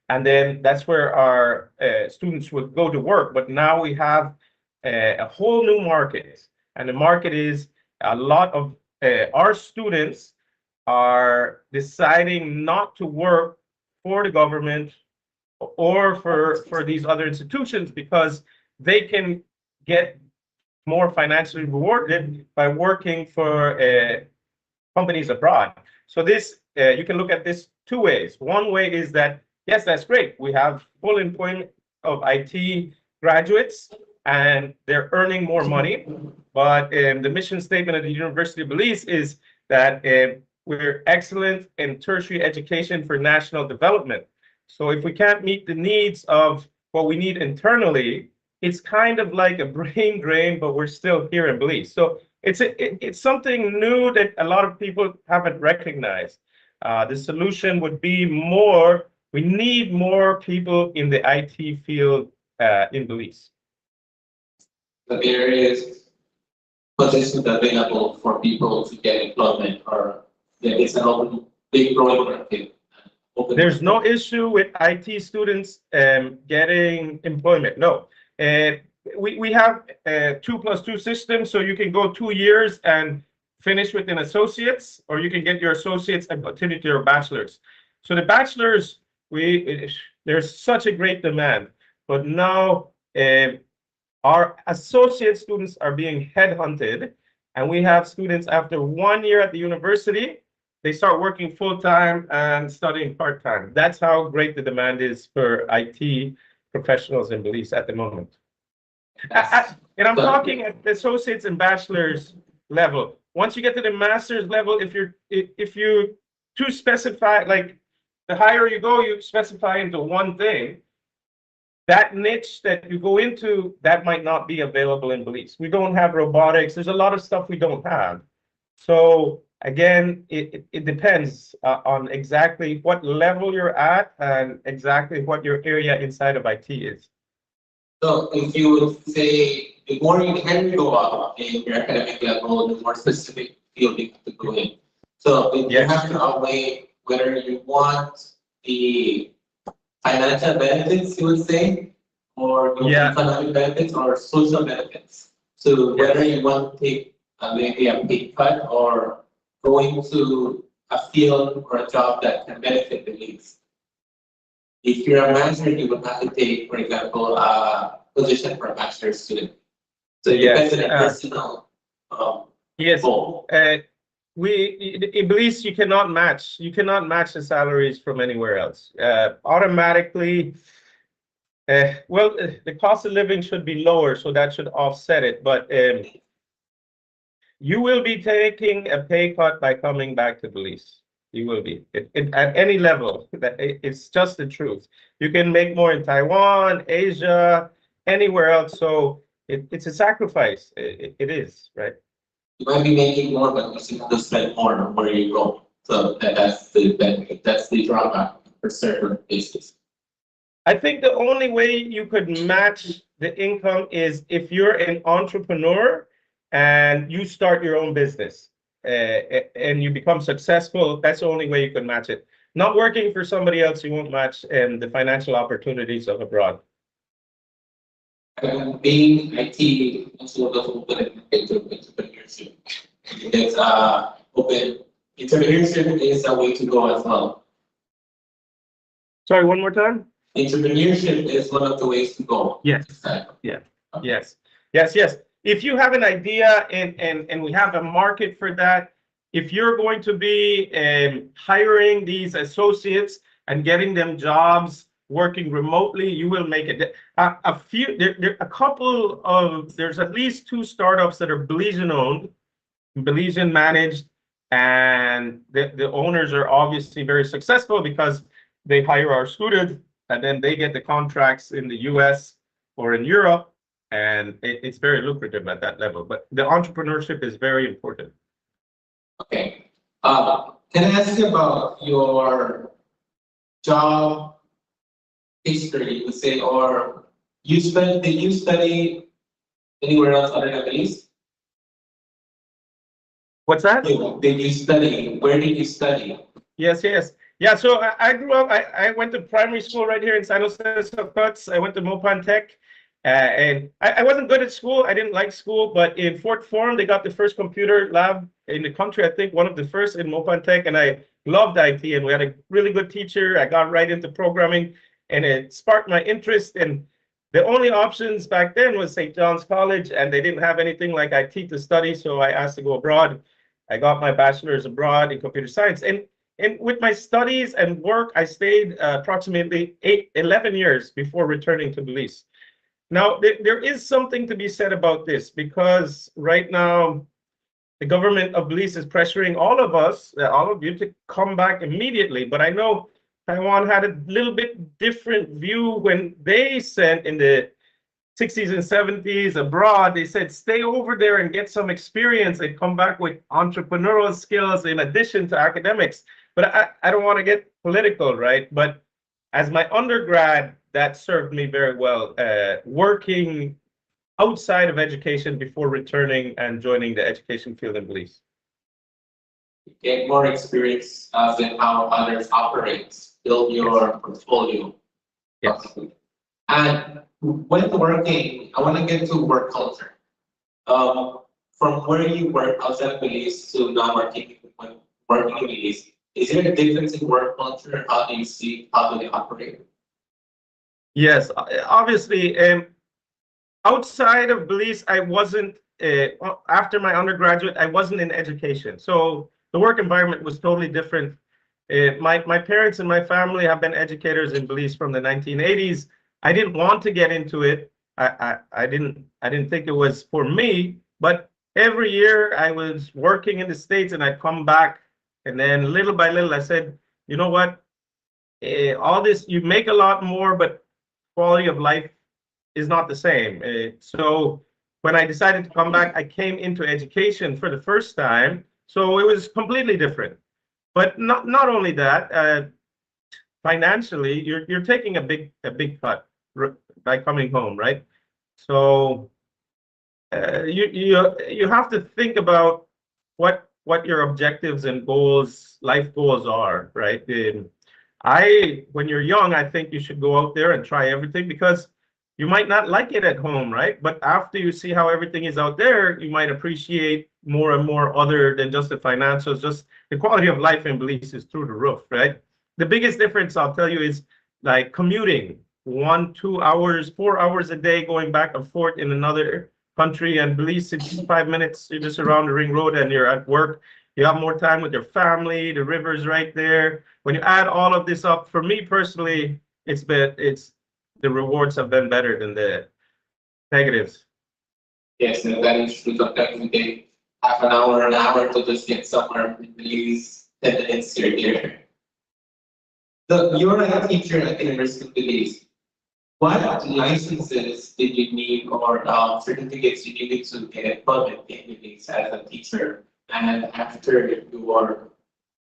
and then that's where our students would go to work. But now we have a whole new market, and the market is a lot of our students are deciding not to work for the government or for these other institutions because they can get more financially rewarded by working for companies abroad. So this you can look at this two ways. One way is that yes, that's great. We have full employment of IT graduates and they're earning more money. But the mission statement of the University of Belize is that we're excellent in tertiary education for national development. So if we can't meet the needs of what we need internally, it's kind of like a brain drain, but we're still here in Belize. So it's something new that a lot of people haven't recognized. The solution would be we need more people in the IT field in Belize. But there is positions available for people to get employment, or there is an open, big growing market. There's no issue with IT students getting employment. No. We have a 2+2 system, so you can go 2 years and finish with an associate's, or you can get your associate's and continue to your bachelor's. So the bachelor's, there's such a great demand, but now our associate students are being headhunted, and we have students after 1 year at the university they start working full-time and studying part-time. That's how great the demand is for IT professionals in Belize at the moment. And I'm talking at the associates and bachelor's level. Once you get to the master's level, if you too specify, like the higher you go, you specify into one thing. That niche that you go into, that might not be available in Belize. We don't have robotics. There's a lot of stuff we don't have. So again, it depends on exactly what level you're at and exactly what your area inside of IT is. So if you would say the more you can go up in your academic level, the more specific field you have to go in. So you have to outweigh whether you want the financial benefits, you would say, or economic benefits or social benefits. So whether you want to take maybe a pay cut or go into a field or a job that can benefit the least. If you're a master, you would have to take, for example, a position for a master's student. So it depends on your personal goal. In Belize, you cannot match the salaries from anywhere else. Automatically, well, the cost of living should be lower, so that should offset it. But you will be taking a pay cut by coming back to Belize. You will be at any level. It's just the truth. You can make more in Taiwan, Asia, anywhere else. So it's a sacrifice. It is, right? You might be making more, but you still have to spend more where you go. So that's the benefit. That's the drawback for certain places. I think the only way you could match the income is if you're an entrepreneur and you start your own business and you become successful. That's the only way you can match it. Not working for somebody else, you won't match the financial opportunities of abroad. Being IT also open into entrepreneurship. It's open. Entrepreneurship is a way to go as well. Sorry, one more time. Entrepreneurship is one of the ways to go. Yes. Yeah. Yes. If you have an idea and we have a market for that, if you're going to be hiring these associates and getting them jobs working remotely, you will make it. There's at least 2 startups that are Belizean owned, Belizean managed, and the owners are obviously very successful because they hire our students and then they get the contracts in the US or in Europe, and it's very lucrative at that level. But the entrepreneurship is very important. Okay. Can I ask you about your job history, you would say, or did you study anywhere else other than Belize? What's that? Did you study? Where did you study? Yes. Yeah, so I grew up, I went to primary school right here in San Jose Socots. I went to Mopan Tech. And I wasn't good at school. I didn't like school, but in Fort Forum, they got the first computer lab in the country. I think one of the first in Mopan Tech, and I loved IT, and we had a really good teacher. I got right into programming, and it sparked my interest. And the only options back then was St. John's College, and they didn't have anything like IT to study, so I asked to go abroad. I got my bachelor's abroad in computer science. And with my studies and work, I stayed approximately 11 years before returning to Belize. Now, there is something to be said about this, because right now, the government of Belize is pressuring all of us, all of you, to come back immediately. But I know Taiwan had a little bit different view when they sent in the 60s and 70s abroad. They said, stay over there and get some experience and come back with entrepreneurial skills in addition to academics. But I don't want to get political, right? But as my undergrad, that served me very well, working outside of education before returning and joining the education field in Belize. Get more experience in how others operate, build your portfolio. Yes. And when working, I want to get to work culture. From where you work outside of Belize to now working in Belize, is there a difference in work culture? How do you see, how do they operate? Yes, obviously, outside of Belize, I wasn't, after my undergraduate, I wasn't in education. So the work environment was totally different. My parents and my family have been educators in Belize from the 1980s. I didn't want to get into it. I didn't think it was for me, but every year I was working in the States and I'd come back, and then little by little I said, you know what, all this, you make a lot more, but quality of life is not the same. So when I decided to come back, I came into education for the first time. So it was completely different. But not only that, financially, you're taking a big cut by coming home, right? So you have to think about what your objectives and goals, life goals are, right? When you're young, I think you should go out there and try everything, because you might not like it at home, right? But after you see how everything is out there, you might appreciate more and more other than just the financials. Just the quality of life in Belize is through the roof, right? The biggest difference, I'll tell you, is like commuting 1, 2 hours, 4 hours a day going back and forth in another country. And Belize, 65 minutes, you're just around the ring road and you're at work. You have more time with your family, the river's right there. When you add all of this up, for me personally, the rewards have been better than the negatives. Yes, and that is true. Sometimes we take half an hour to just get somewhere in Belize, 10 minutes here. So you're a teacher at the University of Belize. What licenses did you need, or certificates you needed to get employment in Belize as a teacher? And after you are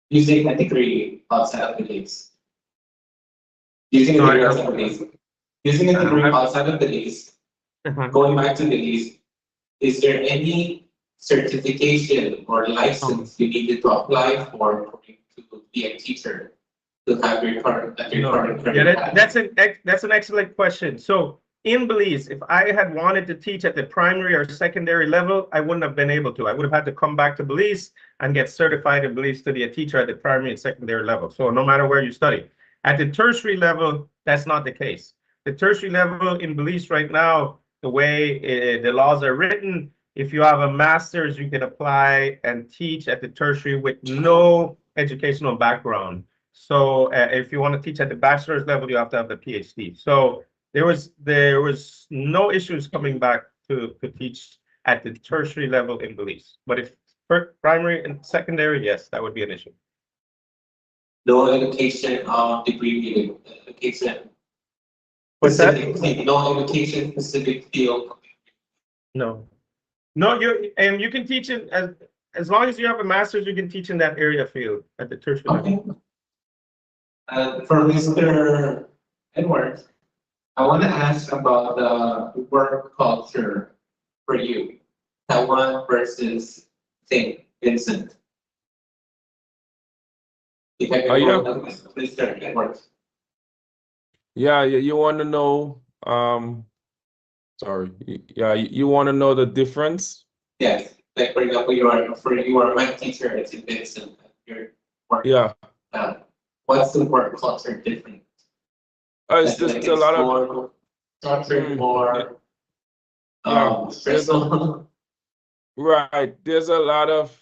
using a degree outside of Belize? Using a degree outside of Belize. Using a degree outside of Belize, going back to Belize, is there any certification or license you needed to apply for to be a teacher, to have your current Yeah, that's an excellent question. So in Belize, if I had wanted to teach at the primary or secondary level, I wouldn't have been able to. I would have had to come back to Belize and get certified in Belize to be a teacher at the primary and secondary level. So no matter where you study. At the tertiary level, that's not the case. The tertiary level in Belize right now, the way the laws are written, if you have a master's, you can apply and teach at the tertiary with no educational background. So if you want to teach at the bachelor's level, you have to have the PhD. So there was no issues coming back to teach at the tertiary level in Belize. But if primary and secondary, yes, that would be an issue. No education degree, education. What's that? No education specific field. No, you can teach it as long as you have a master's, you can teach in that area field at the tertiary level. For Mr. Edwards, I want to ask about the work culture for you, Taiwan versus St. Vincent. If I can go with Mr. Edwards. Yeah, you want to know, sorry, yeah, you want to know the difference? Yes, like for example, you are a math teacher at St. Vincent. Yeah. What's the work culture different? It's just a lot of more structured, more stressful. Right, there's a lot of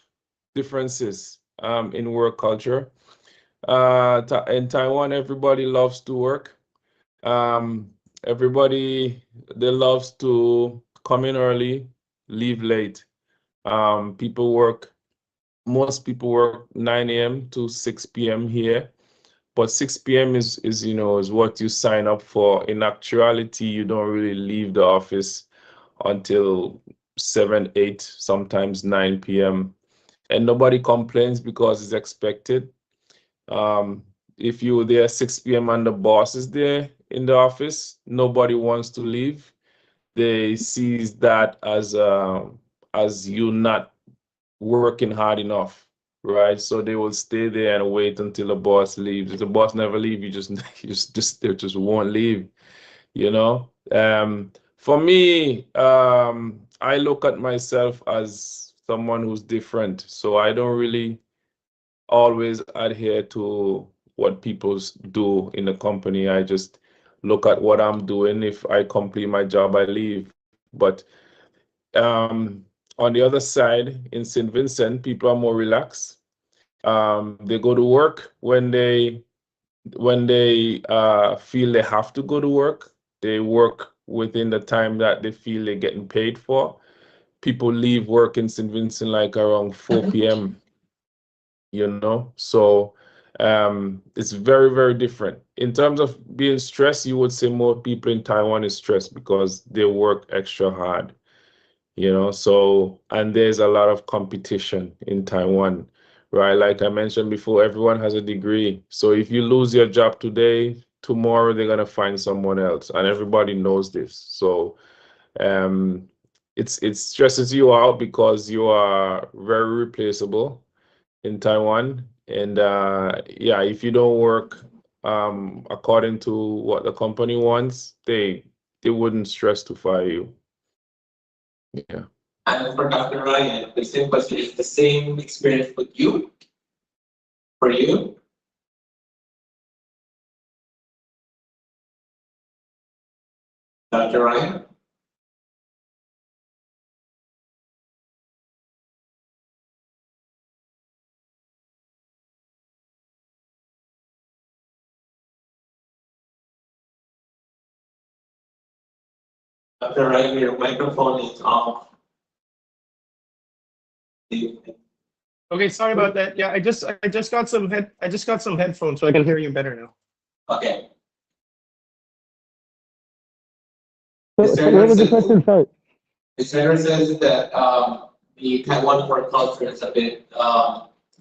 differences in work culture. In Taiwan, everybody loves to work. Everybody, they loves to come in early, leave late. Most people work 9 a.m. to 6 p.m. here, but 6 p.m. is what you sign up for. In actuality, you don't really leave the office until 7, 8, sometimes 9 p.m. And nobody complains because it's expected. If you're there 6 p.m. and the boss is there in the office, nobody wants to leave. They see that as you not working hard enough, right? So they will stay there and wait until the boss leaves. If the boss never leaves, they just won't leave, For me, I look at myself as someone who's different, so I don't really always adhere to what people do in the company. I just look at what I'm doing. If I complete my job, I leave. But on the other side, in St. Vincent, people are more relaxed. They go to work when they feel they have to go to work. They work within the time that they feel they're getting paid for. People leave work in St. Vincent like around 4 p.m., So it's very, very different. In terms of being stressed, you would say more people in Taiwan is stressed because they work extra hard, So, and there's a lot of competition in Taiwan, right? Like I mentioned before, everyone has a degree. So if you lose your job today, tomorrow they're gonna find someone else, and everybody knows this. So it stresses you out because you are very replaceable in Taiwan. And yeah, if you don't work according to what the company wants, they wouldn't stress to fire you. Yeah. And for Dr. Ryan, the same question, is the same experience with you? For you? Dr. Ryan? Dr. Ryan, your microphone is off. Okay, sorry about that. Yeah, I just got some headphones, so I can hear you better now. Okay. So what was the question? Sorry. The center says that the Taiwan work culture is a bit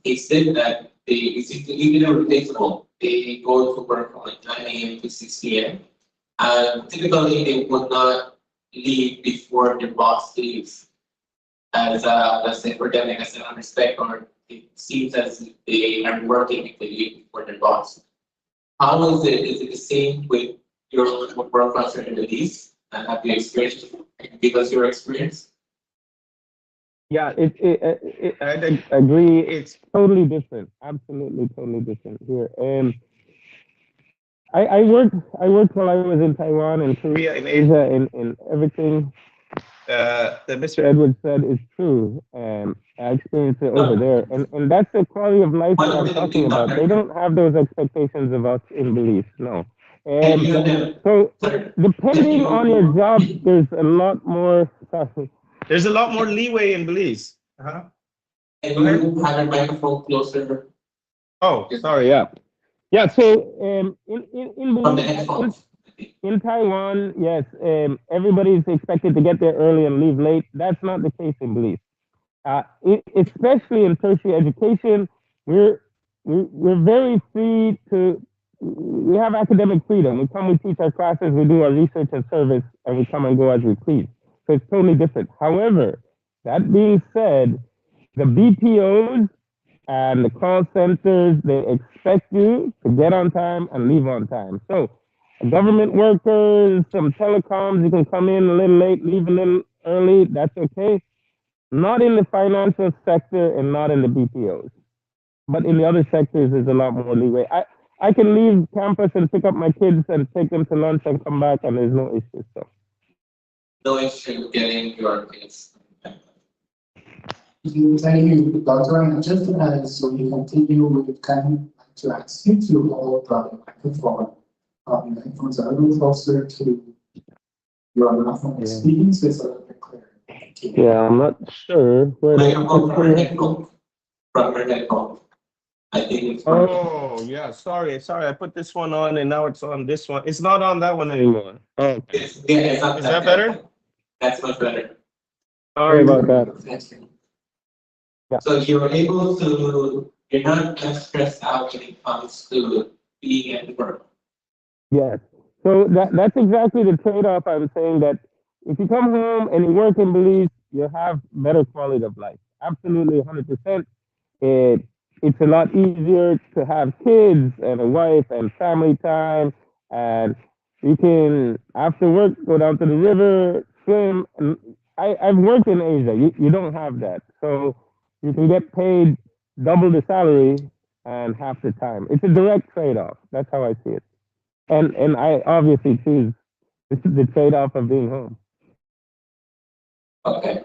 hasted, that they basically even though replaceable, they go to work from like 9 a.m. to 6 p.m. And typically they would not leave before their boss leaves. As let's say for them, as an respect, or it seems as if they are working if they leave before their boss. How is it? Is it the same with your work culture in the Belize? And have you experienced? Give us your experience. Yeah, I agree. It's totally different. Absolutely, totally different here. I worked while I was in Taiwan and Korea and Asia and everything that Mr. Edwards said is true. And I experienced it over there. And that's the quality of life that I'm talking about. They don't have those expectations of us in Belize, no. So depending on your job, there's a lot more. There's a lot more leeway in Belize. And you have your microphone closer. Oh, sorry. Yeah. Yeah. So in Taiwan, yes, everybody is expected to get there early and leave late. That's not the case in Belize. Especially in tertiary education, we're very free to. We have academic freedom. We teach our classes, we do our research and service, and we come and go as we please. So it's totally different. However, that being said, the BPOs and the call centers, they expect you to get on time and leave on time. So government workers, some telecoms, you can come in a little late, leave a little early, that's okay. Not in the financial sector and not in the BPOs. But in the other sectors, there's a lot more leeway. I can leave campus and pick up my kids and take them to lunch and come back, and there's no issue. So. No issue getting your kids. Thank you, Dr. And just as we continue, we would kind of to ask you to hold the microphone. The microphones are a little closer to your mouth when you're speaking, so it's a little bit clearer. Yeah, I'm not sure where From your headphone. I think it's oh, yeah, sorry. I put this one on and now it's on this one. It's not on that one anymore. Oh, okay. It's not Is that better? That's much better. Sorry about that. Yeah. So you're not as stressed out when it comes to being at work. Yes. So that's exactly the trade-off. I'm saying that if you come home and you work in Belize, you have better quality of life. Absolutely, 100%. It's a lot easier to have kids and a wife and family time, and you can after work go down to the river, swim. And I've worked in Asia. You don't have that, so you can get paid double the salary and half the time. It's a direct trade-off. That's how I see it. And I obviously choose the trade-off of being home. Okay.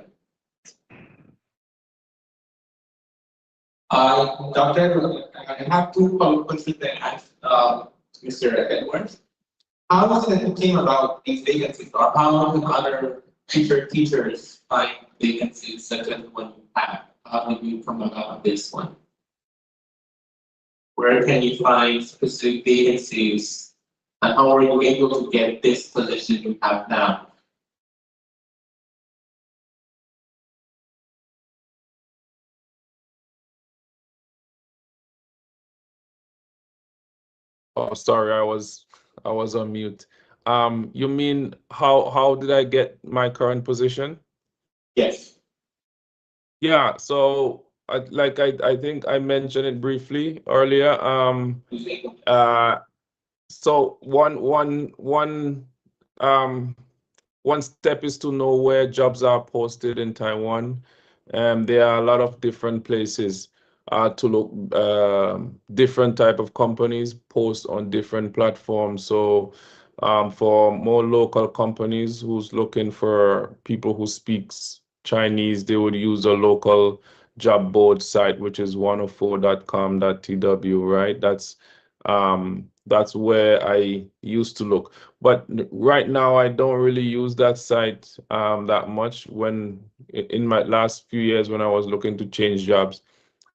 Doctor, I have two questions to ask Mr. Edwards. How does it came about these vacancies, or how do other future teachers find vacancies such as one you have? How did you come about this one? Where can you find specific vacancies, and how are you able to get this position you have now? Oh, sorry, I was on mute. You mean how did I get my current position? Yes. Yeah, so I think I mentioned it briefly earlier. So um one step is to know where jobs are posted in Taiwan. There are a lot of different places to look. Different type of companies post on different platforms. So for more local companies who's looking for people who speaks Chinese, they would use a local job board site, which is 104.com.tw, right? That's where I used to look. But right now, I don't really use that site that much. When in my last few years, when I was looking to change jobs,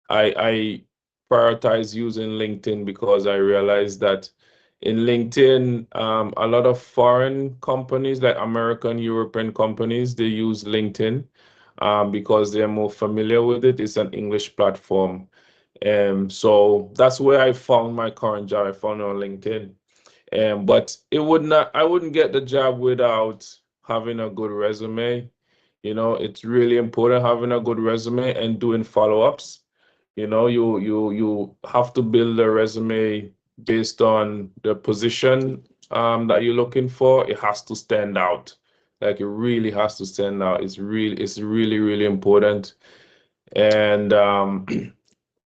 I prioritize using LinkedIn because I realized that in LinkedIn, a lot of foreign companies, like American, European companies, they use LinkedIn because they're more familiar with it. It's an English platform. So that's where I found my current job. I found it on LinkedIn. But I wouldn't get the job without having a good resume. It's really important having a good resume and doing follow-ups. You have to build a resume based on the position that you're looking for. It has to stand out. Like it really has to stand out. It's really, really important. And but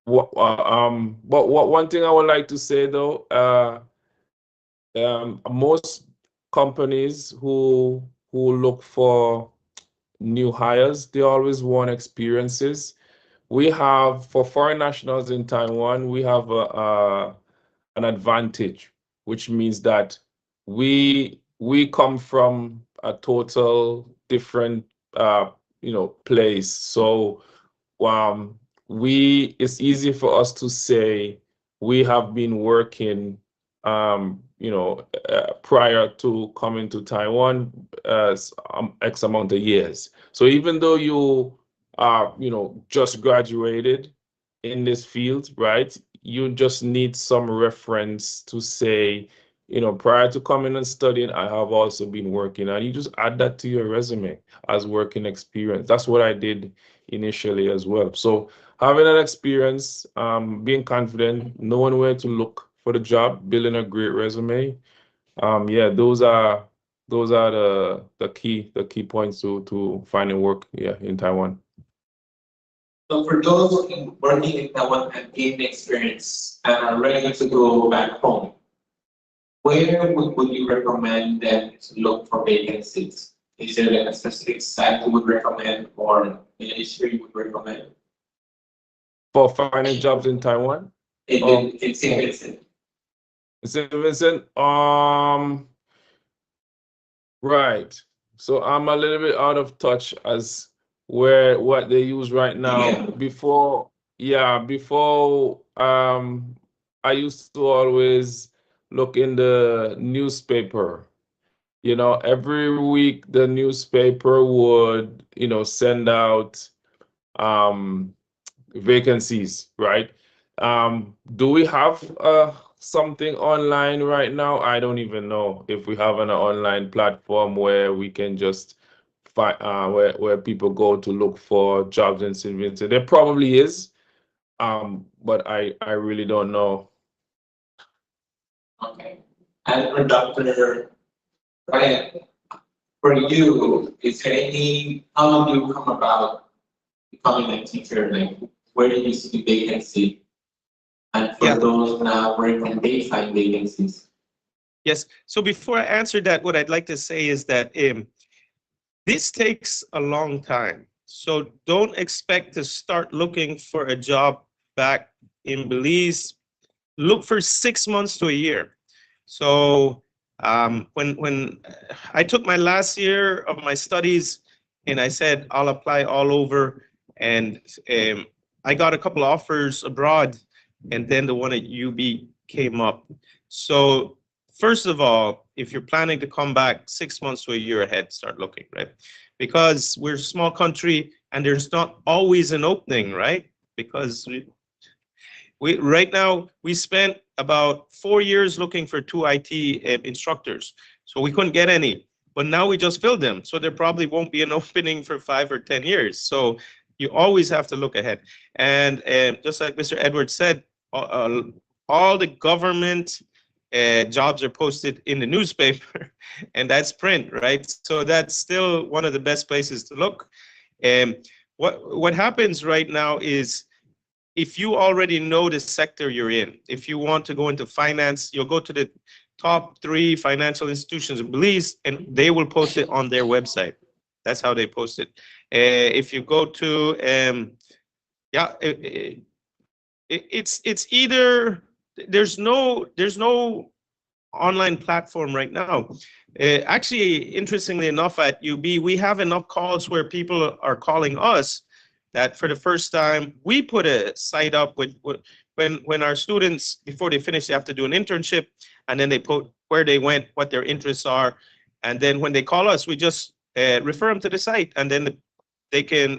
one thing I would like to say though, most companies who look for new hires, they always want experiences. We have, for foreign nationals in Taiwan, we have an advantage, which means that we come from a total different place. So it's easy for us to say we have been working prior to coming to Taiwan X amount of years. So even though you are just graduated in this field, right? You just need some reference to say, prior to coming and studying, I have also been working, and you just add that to your resume as working experience. That's what I did initially as well. So having an experience, being confident, knowing where to look for the job, building a great resume. Yeah, those are the key points to finding work, in Taiwan. So for those working in Taiwan and gain experience and are ready to go back home, where would you recommend them to look for vacancies? Is there a specific site you would recommend or industry you would recommend? For finding jobs in Taiwan? In St. Vincent. St. Vincent? Right. So I'm a little bit out of touch as what they use right now. Yeah. Before I used to always look in the newspaper. Every week the newspaper would, send out vacancies, right? Do we have something online right now? I don't even know if we have an online platform where we can just find where people go to look for jobs in St. Vincent. There probably is, but I really don't know. Okay. And for Dr. Ryan, for you, is there how did you come about becoming a teacher? Like, where did you see vacancy? And for those now, where can they find vacancies? Yes. So before I answer that, what I'd like to say is that this takes a long time. So don't expect to start looking for a job back in Belize, look for 6 months to a year. So when I took my last year of my studies and I said I'll apply all over, and I got a couple offers abroad, and then the one at UB came up. So first of all, if you're planning to come back 6 months to a year ahead, start looking, right? Because we're a small country and there's not always an opening, right? Because we right now, we spent about 4 years looking for 2 IT instructors. So we couldn't get any, but now we just filled them. So there probably won't be an opening for 5 or 10 years. So you always have to look ahead. And just like Mr. Edwards said, all the government jobs are posted in the newspaper, and that's print, right? So that's still one of the best places to look. What happens right now is, if you already know the sector you're in, if you want to go into finance, you'll go to the top 3 financial institutions in Belize, and they will post it on their website. That's how they post it. If you go to, it's either, there's no online platform right now. Actually, interestingly enough, at UB, we have enough calls where people are calling us that for the first time, we put a site up with when our students, before they finish, they have to do an internship, and then they put where they went, what their interests are, and then when they call us, we just refer them to the site, and then they can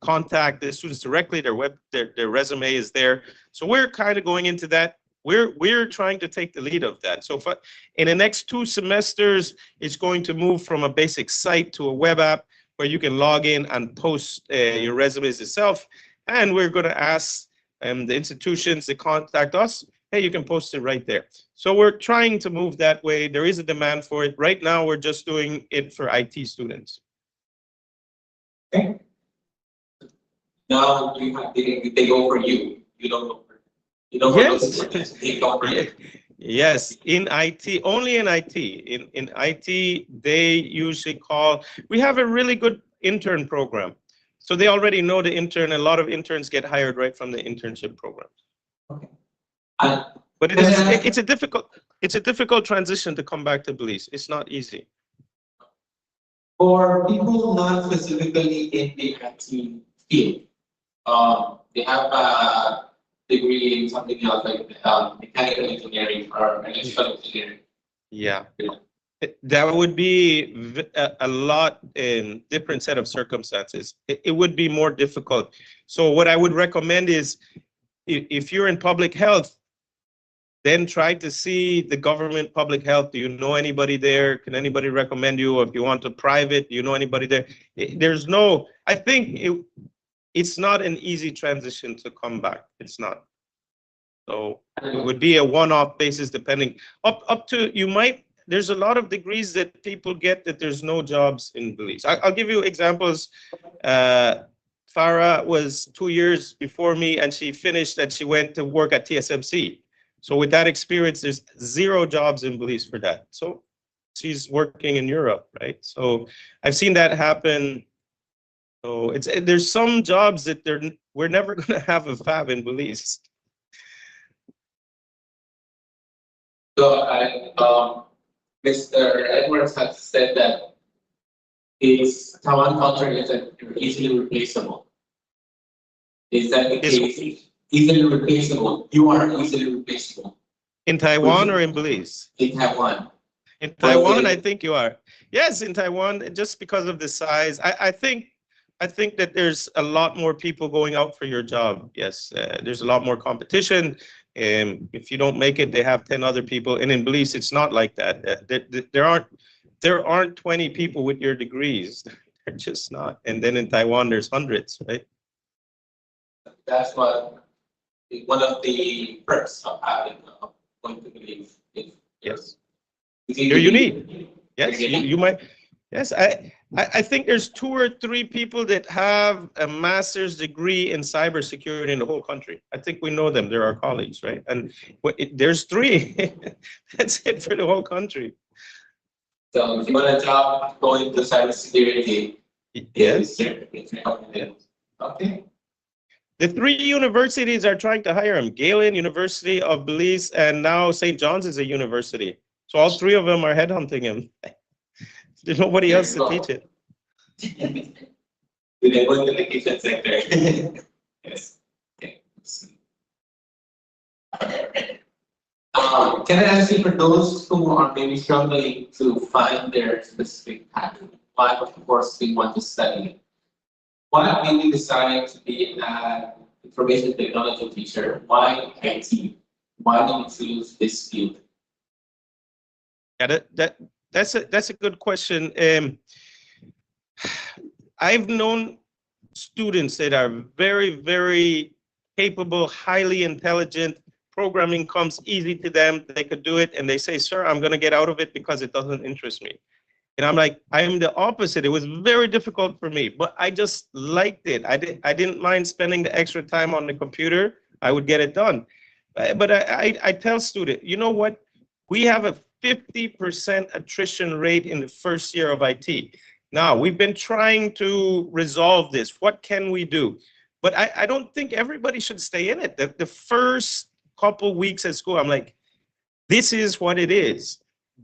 contact the students directly. Their resume is there. So we're kind of going into that. We're trying to take the lead of that. So in the next 2 semesters, it's going to move from a basic site to a web app where you can log in and post your resumes yourself. And we're going to ask the institutions to contact us. Hey, you can post it right there. So we're trying to move that way. There is a demand for it. Right now, we're just doing it for IT students. Okay. Now they go for you. You don't go for. You don't Yes. They go for you. Yes, in IT, only in IT. In IT, they usually call. We have a really good intern program. So they already know the intern. A lot of interns get hired right from the internship program. Okay. But it's a difficult transition to come back to Belize. It's not easy. For people not specifically in the IT field, they have a degree in something else like mechanical engineering or electrical engineering. Yeah. That would be a lot in different set of circumstances. It would be more difficult. So what I would recommend is, if you're in public health, then try to see the government public health. Do you know anybody there? Can anybody recommend you? Or if you want to private, do you know anybody there? There's no, I think it's not an easy transition to come back. It's not. So it would be a one-off basis, depending up to, you might, there's a lot of degrees that people get that there's no jobs in Belize. I'll give you examples. Farah was 2 years before me, and she finished and she went to work at TSMC. So with that experience, there's 0 jobs in Belize for that. So she's working in Europe, right? So I've seen that happen. So there's some jobs that we're never going to have a fab in Belize. So Mr. Edwards has said that Taiwan culture is easily replaceable. Is that the case? Easily replaceable. You are easily replaceable. In Taiwan or in Belize? In Taiwan. In Taiwan, I think you are. Yes, in Taiwan, just because of the size. I think that there's a lot more people going out for your job. Yes, there's a lot more competition. If you don't make it, they have 10 other people. And in Belize, it's not like that. There aren't 20 people with your degrees. They're just not. And then in Taiwan, there's hundreds, right? That's one of the perks of having going to Belize. Yes. You're unique. Yes, you might. Yes, I think there's 2 or 3 people that have a master's degree in cybersecurity in the whole country. I think we know them. They're our colleagues, right? And there's 3. That's it for the whole country. So if you want a job going to cybersecurity, yes. Okay. The 3 universities are trying to hire him: Galen, University of Belize, and now St. John's is a university. So all 3 of them are headhunting him. There's nobody else to teach it. With the education sector. Yes. Okay. Can I ask you, for those who are maybe struggling to find their specific path, what course they want to study, why made you decide to be an information technology teacher? Why IT? Why did you choose this field? Yeah, that's a good question. I've known students that are very, very capable, highly intelligent. Programming comes easy to them. They could do it, and they say, "Sir, I'm going to get out of it because it doesn't interest me." And I'm like, I'm the opposite. It was very difficult for me, but I just liked it. I didn't mind spending the extra time on the computer. I would get it done. But I tell students, you know what? We have a 50% attrition rate in the first year of IT. Now, we've been trying to resolve this. What can we do? But I don't think everybody should stay in it. The first couple weeks at school, I'm like, this is what it is.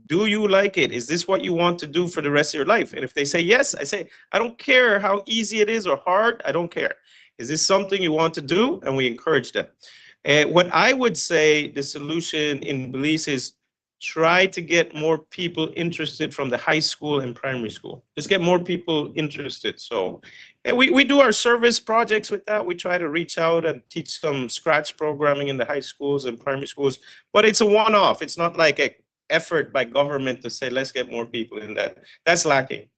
Do you like it? Is this what you want to do for the rest of your life? And if they say yes, I say, I don't care how easy it is or hard. I don't care. Is this something you want to do? And we encourage them. And what I would say the solution in Belize is try to get more people interested from the high school and primary school. Just get more people interested. So and we do our service projects with that. We try to reach out and teach some Scratch programming in the high schools and primary schools, but it's a one-off. It's not like an effort by government to say, let's get more people in that. That's lacking.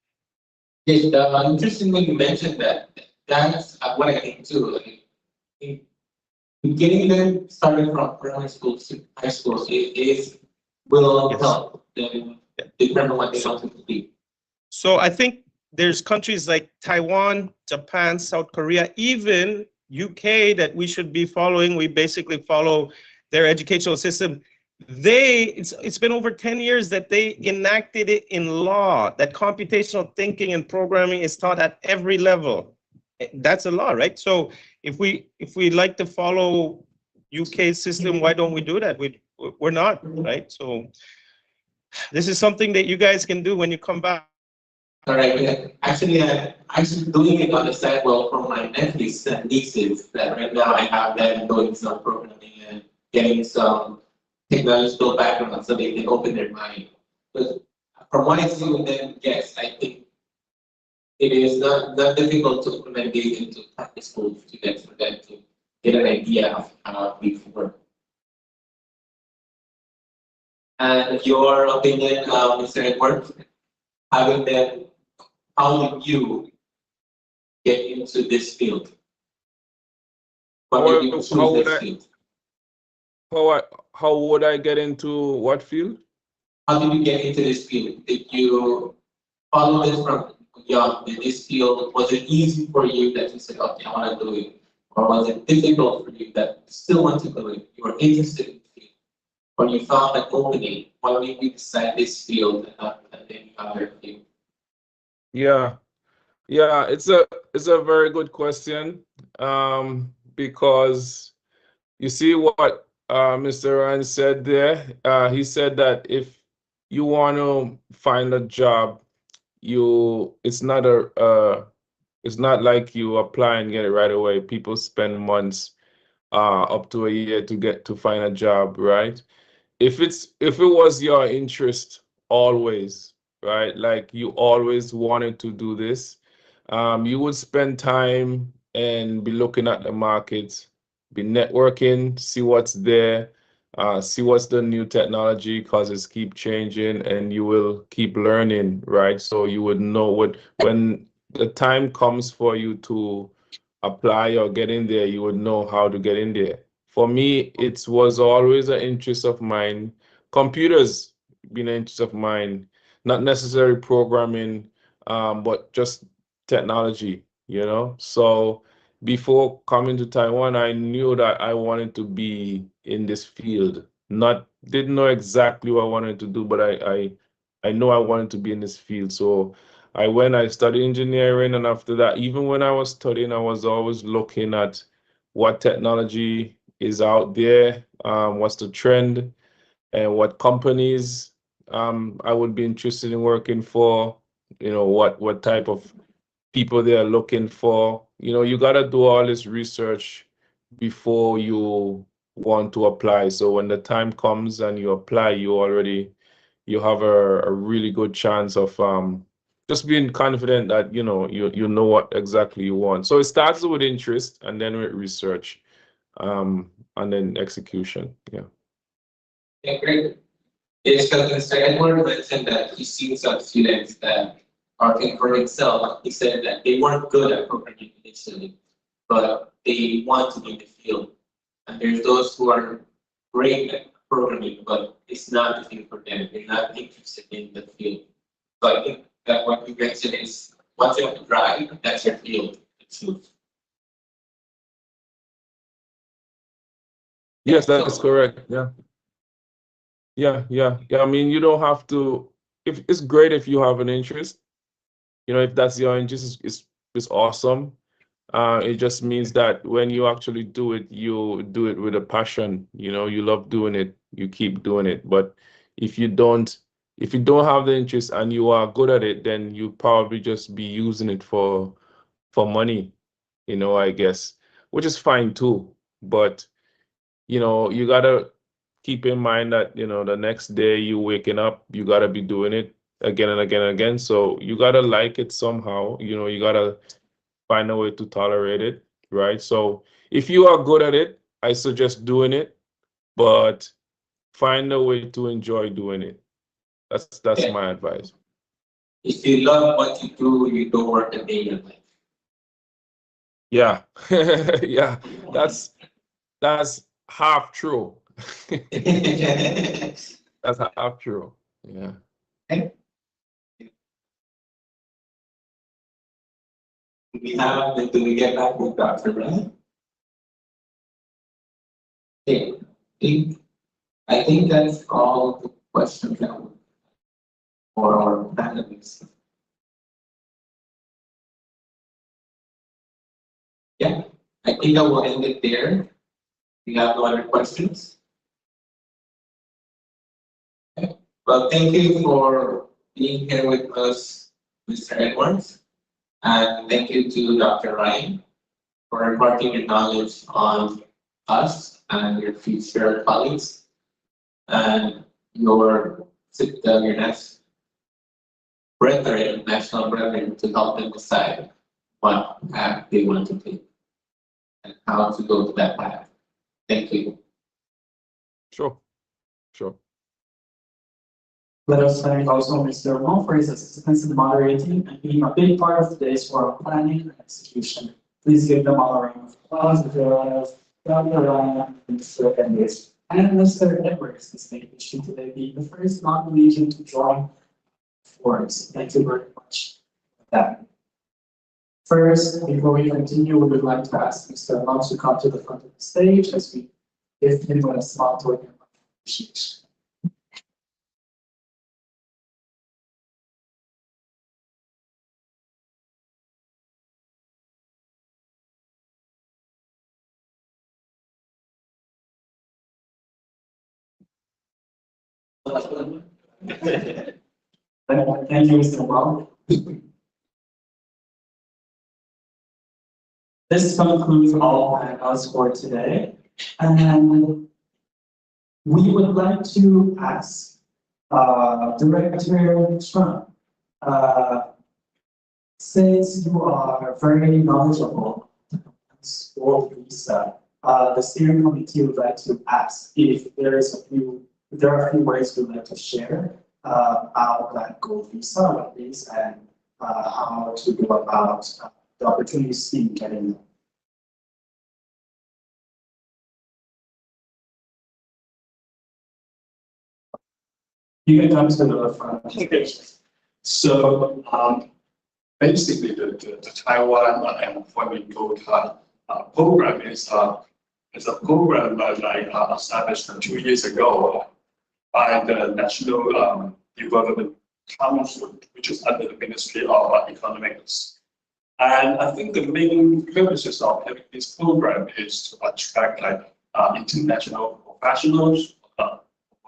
Yes, interesting when you mentioned that. That's what I think too. Like, getting them started from primary school to high school will help them determine what they want to be. So I think there's countries like Taiwan, Japan, South Korea, even UK that we should be following. We basically follow their educational system. It's been over 10 years that they enacted it in law, that computational thinking and programming is taught at every level. That's a law, right? So if we like to follow UK system, why don't we do that? We're not, right? So this is something that you guys can do when you come back. All right. Actually, I'm doing it on the side well for my nephews and nieces. That right now I have them doing some programming and getting some technological background so they can open their mind. But from what I see with them, yes, I think it is not difficult to implement these into private schools to get for them to get an idea of how things work. And your opinion, Mr. Edward, having them, how did you get into this field? What made you choose this field? How would I get into what field? How did you get into this field? Did you follow this from young? Did this field, was it easy for you that you said, okay, I want to do it? Or was it difficult for you that you still want to do it? You were interested in the field. Or you found an opening? Why did you decide this field and not any other field? Yeah, it's a very good question. Because you see what Mr. Ryan said there. He said that if you want to find a job, it's not like you apply and get it right away. People spend months, up to a year to find a job, right? If it was your interest always, right? Like you always wanted to do this, you would spend time and be looking at the markets, be networking, see what's there, see what's the new technology, because it's keep changing, and you will keep learning, right? So you would know when the time comes for you to apply or get in there, you would know how to get in there. For me, it was always an interest of mine. Computers being an interest of mine, not necessarily programming, but just technology, So before coming to Taiwan, I knew that I wanted to be in this field. Didn't know exactly what I wanted to do, but I know I wanted to be in this field. So I studied engineering, and after that, even when I was studying, I was always looking at what technology is out there, what's the trend, and what companies I would be interested in working for, what type of people they are looking for. You got to do all this research before you want to apply. So when the time comes and you apply, you have a really good chance of just being confident that you know what exactly you want. So it starts with interest and then with research, and then execution. Yeah. Yeah, great. Yes, because Mr. Edward mentioned that he's seen some students that are for himself. He said that they weren't good at programming initially, but they want to be in the field. And there's those who are great at programming, but it's not the thing for them. They're not interested in the field. So I think that what you mentioned is once you have to drive, that's your field. Yes, that's correct. Yeah. Yeah. I mean, you don't have to. If it's great if you have an interest, if that's your interest, it's awesome. It just means that when you actually do it, you do it with a passion. You love doing it, you keep doing it. But if you don't have the interest and you are good at it, then you probably just be using it for money, I guess, which is fine too. But you gotta keep in mind that the next day you waking up, you gotta be doing it again and again and again. So you gotta like it somehow. You gotta find a way to tolerate it, right? So if you are good at it, I suggest doing it, but find a way to enjoy doing it. That's my advice. If you love what you do, you don't work a day in your life. Yeah. Yeah. That's half true. That's half true. Yeah. Do we get back with Dr. Ryan? Okay. I think that's all the questions that we for our panelists. Yeah, I think I will end it there. We have no other questions. Okay. Well, thank you for being here with us, Mr. Edwards. And thank you to Dr. Ryan for imparting your knowledge on us and your future colleagues and your next brethren, national brethren, to help them decide what path they want to take and how to go to that path. Thank you. Sure. Let us thank also Mr. Mo for his assistance in moderating and being a big part of today's forum planning and execution. Please give them all a round of applause with Dr. Ryan, Mr. Edwards, and Mr. Edwards, distinguished today being the first non-Malaysian to join forums. Thank you very much for that. First, before we continue, we would like to ask Mr. Mo to come to the front of the stage as we give him a small token of appreciation. Thank you, Mr. Wong. This concludes all panels for today. And we would like to ask Director Trump, since you are very knowledgeable on school visa, the steering committee would like to ask if there are a few ways we'd like to share about that gold visa like this and how to go about the opportunities in getting them. You can come to the front. Okay. So basically, the Taiwan employment gold card program is a program that established 2 years ago by the National Development Council, which is under the Ministry of Economics. And I think the main purposes of having this program is to attract international professionals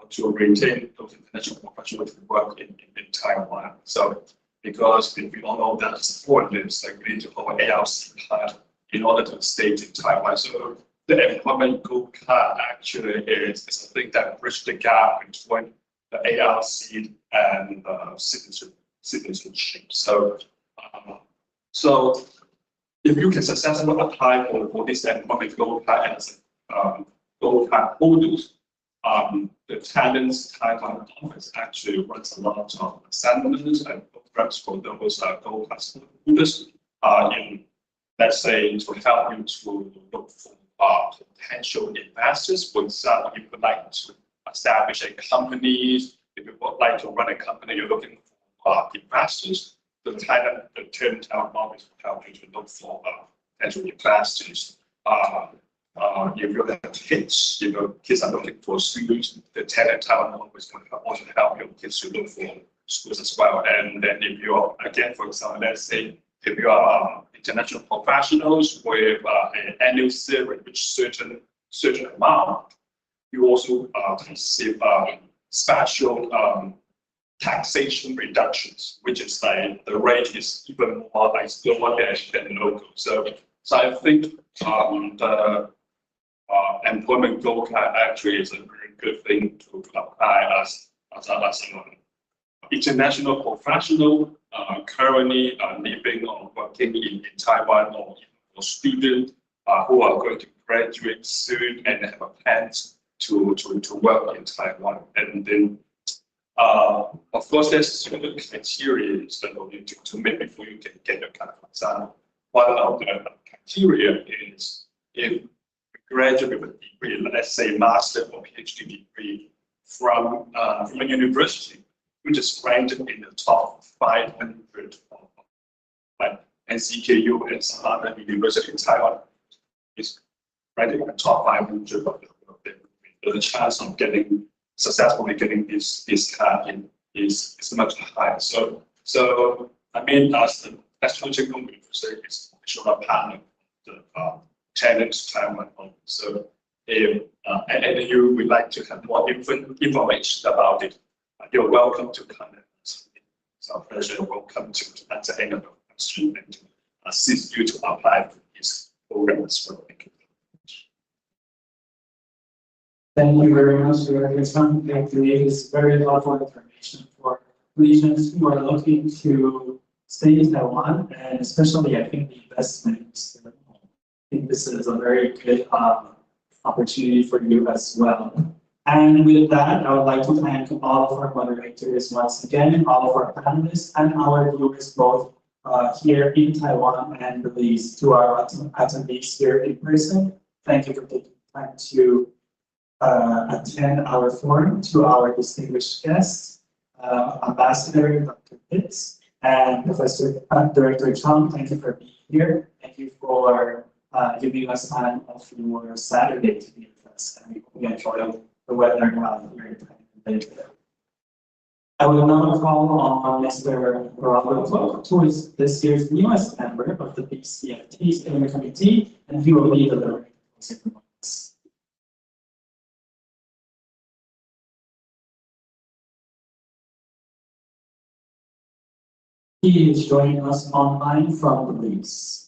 to retain those international professionals who work in Taiwan. So because if we all know that foreigners agree to hold ARC card in order to stay in Taiwan. So the employment gold card actually is something that bridges the gap between the ARC and citizenship. So if you can successfully apply for this employment gold card as gold card holders, the Talents Taiwan office actually runs a lot of seminars and programs for those gold card holders in, let's say, to help you to look for potential investors. For example, if you would like to establish a company, if you would like to run a company, you're looking for investors, the term Taiwan office will help you to look for potential investors. If you have kids, kids are looking for schools, the Talent Taiwan office will also help your kids to look for schools as well. And then if you're, again, for example, let's say if you are international professionals with an annual salary which certain amount, you also receive special taxation reductions, which is like the rate is even more like lower than local. So I think the employment gold card actually is a very good thing to apply as an international professional currently living or working in Taiwan, or for students who are going to graduate soon and have a plan to work in Taiwan. And then, of course, there's certain criteria that you need to meet before you can get your card. For example, one of the criteria is if you graduate with a degree, let's say master or PhD degree from a university, which is ranked in the top 500 of like NCKU and some other university in Taiwan. Is ranked in the top 500 of the chance of successfully getting this card is much higher. So I mean, as the National Technology University is official partner of the Talent Taiwan. So if and you would like to have more information about it, you're welcome to contact us. It's our pleasure. Welcome to answer any of your questions and to assist you to apply for this program as well. Thank you. Thank you very much for your time. Thank you. It is very helpful information for Belizeans who are looking to stay in Taiwan, and especially I think the investment. I think this is a very good opportunity for you as well. And with that, I would like to thank all of our moderators once again, all of our panelists, and our viewers both here in Taiwan and Belize, to our attendees here in person. Thank you for taking time to attend our forum, to our distinguished guests, Ambassador Dr. Pitts and Professor Director Chung. Thank you for being here. Thank you for giving us time of your Saturday to be with us, and we hope you enjoy the weather here in Taiwan. I will now call on Mr. Robert Cloak, who is this year's newest member of the BCFT Steering Committee, and he will be delivering closing remarks. He is joining us online from Belize.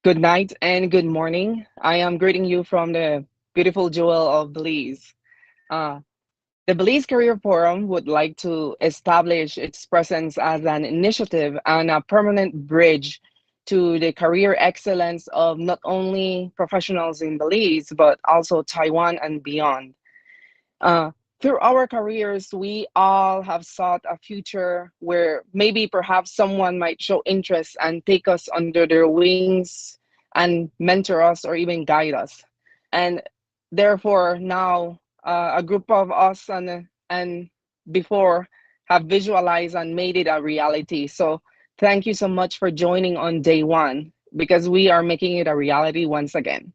Good night and good morning. I am greeting you from the beautiful jewel of Belize. The Belize Career Forum would like to establish its presence as an initiative and a permanent bridge to the career excellence of not only professionals in Belize, but also Taiwan and beyond. Through our careers, we all have sought a future where maybe perhaps someone might show interest and take us under their wings and mentor us or even guide us. And therefore now a group of us and before have visualized and made it a reality. So thank you so much for joining on day one, because we are making it a reality once again.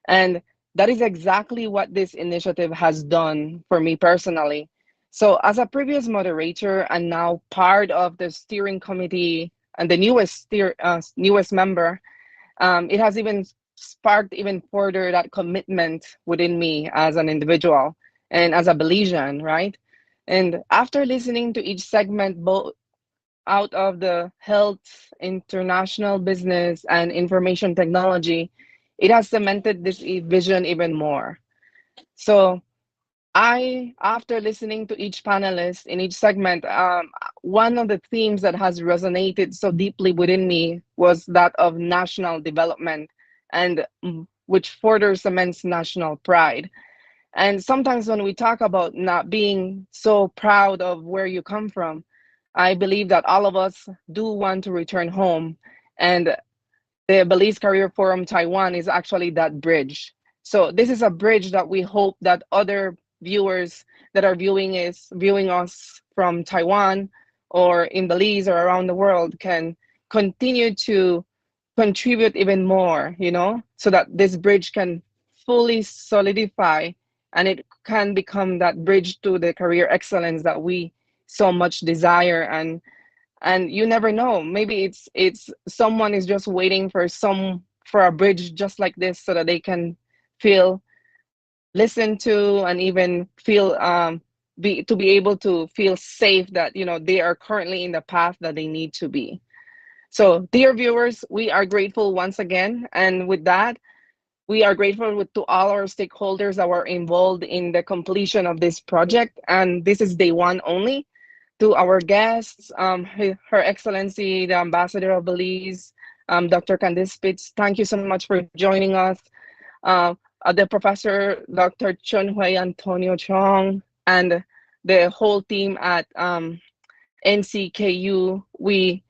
And that is exactly what this initiative has done for me personally. So, as a previous moderator and now part of the steering committee and the newest member, it has even sparked even further that commitment within me as an individual and as a Belizean, right? And after listening to each segment, both out of the health, international business, and information technology, it has cemented this vision even more. So after listening to each panelist in each segment, one of the themes that has resonated so deeply within me was that of national development, and which further cements national pride. And sometimes when we talk about not being so proud of where you come from, I believe that all of us do want to return home. And the Belize Career Forum Taiwan is actually that bridge. So this is a bridge that we hope that other viewers that are viewing us from Taiwan or in Belize or around the world can continue to contribute even more, so that this bridge can fully solidify and it can become that bridge to the career excellence that we so much desire. And you never know, maybe it's someone is just waiting for a bridge just like this so that they can feel listened to and even feel be able to feel safe that they are currently in the path that they need to be. So dear viewers, we are grateful once again, and with that we are grateful to all our stakeholders that were involved in the completion of this project, and this is day one only. To our guests, Her Excellency, the Ambassador of Belize, Dr. Candice Spitz, thank you so much for joining us. The Professor, Dr. Chunhui Antonio Chong, and the whole team at NCKU, we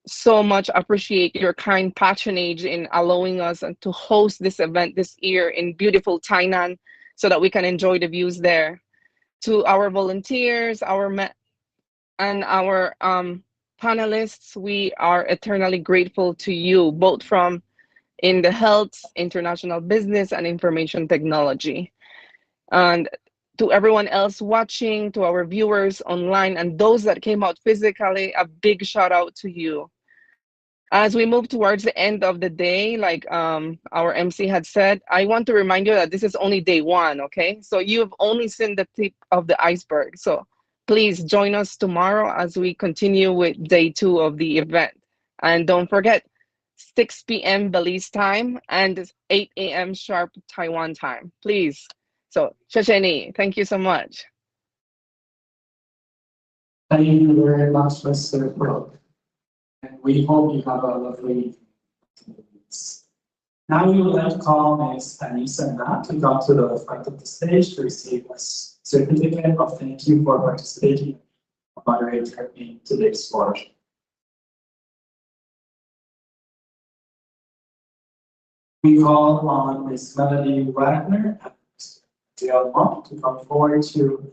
so much appreciate your kind patronage in allowing us to host this event this year in beautiful Tainan so that we can enjoy the views there. To our volunteers, and our panelists, we are eternally grateful to you, both from in the health, international business, and information technology. And to everyone else watching, to our viewers online, and those that came out physically, a big shout out to you. As we move towards the end of the day, like our MC had said, I want to remind you that this is only day one, okay? So you've only seen the tip of the iceberg. So please join us tomorrow as we continue with day two of the event. And don't forget, 6 p.m. Belize time and 8 a.m. sharp Taiwan time, please. So, Shasheni, thank you so much. Thank you very much, Mr. Pro. And we hope you have a lovely experience. Now we would like to call Ms. Anissa Na to come to the front of the stage to receive a certificate of thank you for participating as a moderator in today's forum. We call on Ms. Melody Wagner and Mr. Dale Monk to come forward to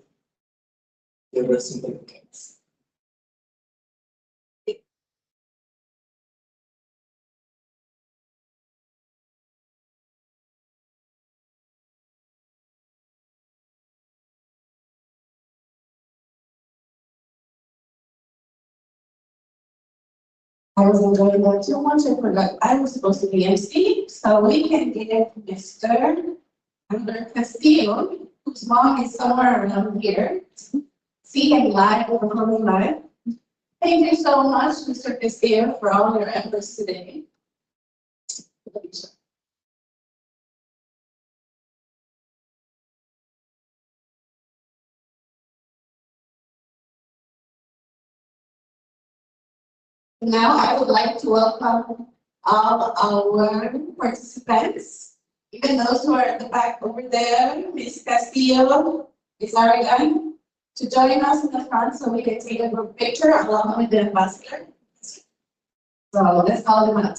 give us certificates. I was enjoying that too much. I forgot I was supposed to be MC. So we can get Mr. Andrew Castillo, whose mom is somewhere around here. See him live or performing live. Thank you so much, Mr. Castillo, for all your efforts today. Now I would like to welcome all our participants, even those who are at the back over there, Ms. Castillo, Ms. Aragon, to join us in the front so we can take a group picture along with the ambassador. So let's call them out.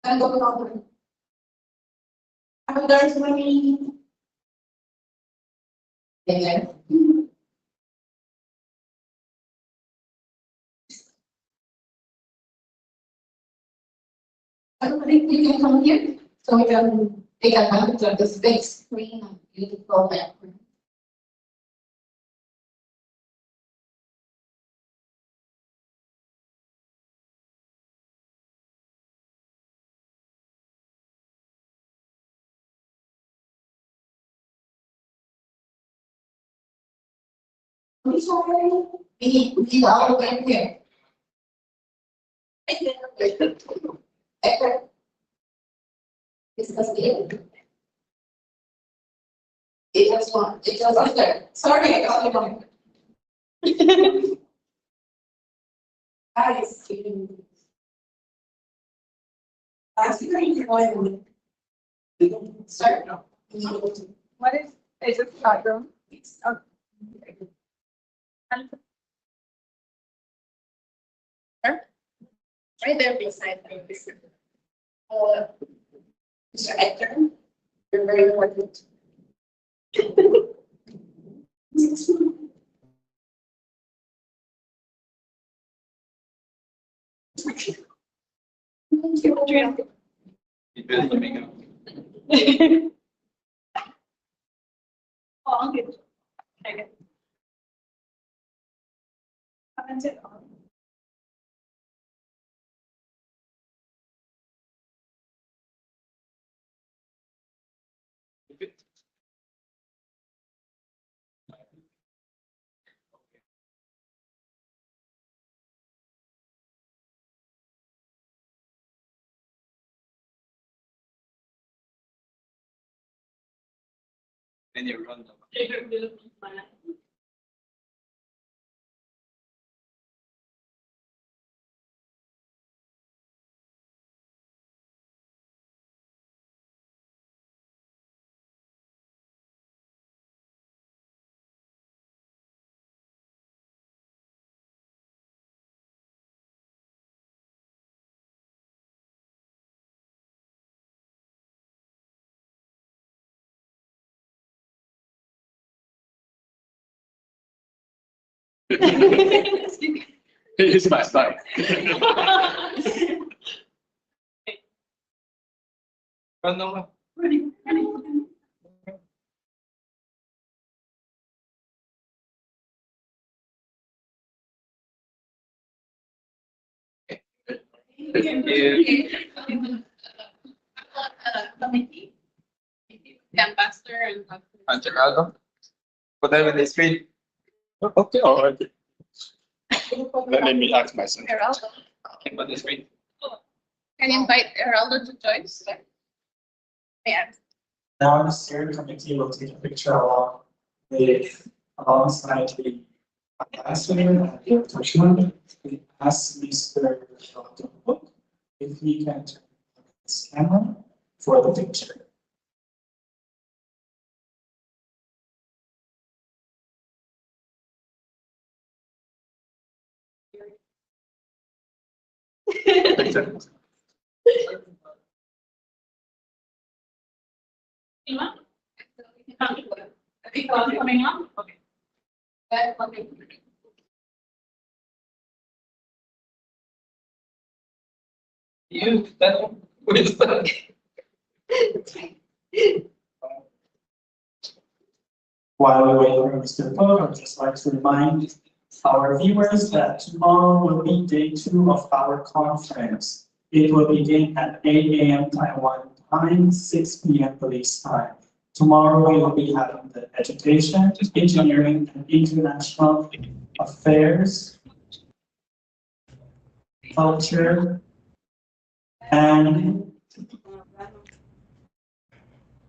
And go on. There's many. Yeah. everybody, you can come here so we can take advantage of this big screen and beautiful background. I'm sorry, we all went here. Discuss it. It was one. It was under. Sorry, I got it wrong. Guys, last year you going. Sorry, no. What is it? Background. Okay. Right there beside me. Mr. Edgar, you're very important. Thank you, Adrian. Oh, I'll get it. Okay. Comment it on. And you run them. It's my style. Run them. Ready. Ambassador and Geraldo. Put them in the screen. Okay, all right. Let me ask myself. Geraldo. Put the screen. Can you invite Geraldo to join? Yeah. Now the steering committee will take a picture alongside the ambassador and the attachment. We ask Mr. Book if he can turn on his camera for the picture. Coming on? Okay. You, that one, what is that? While we wait for Mr. Poe, I'd just like to remind our viewers that tomorrow will be day 2 of our conference. It will begin at 8 a.m. Taiwan time, 6 p.m. Belize time. Tomorrow we will be having the education, engineering, and international affairs, culture, and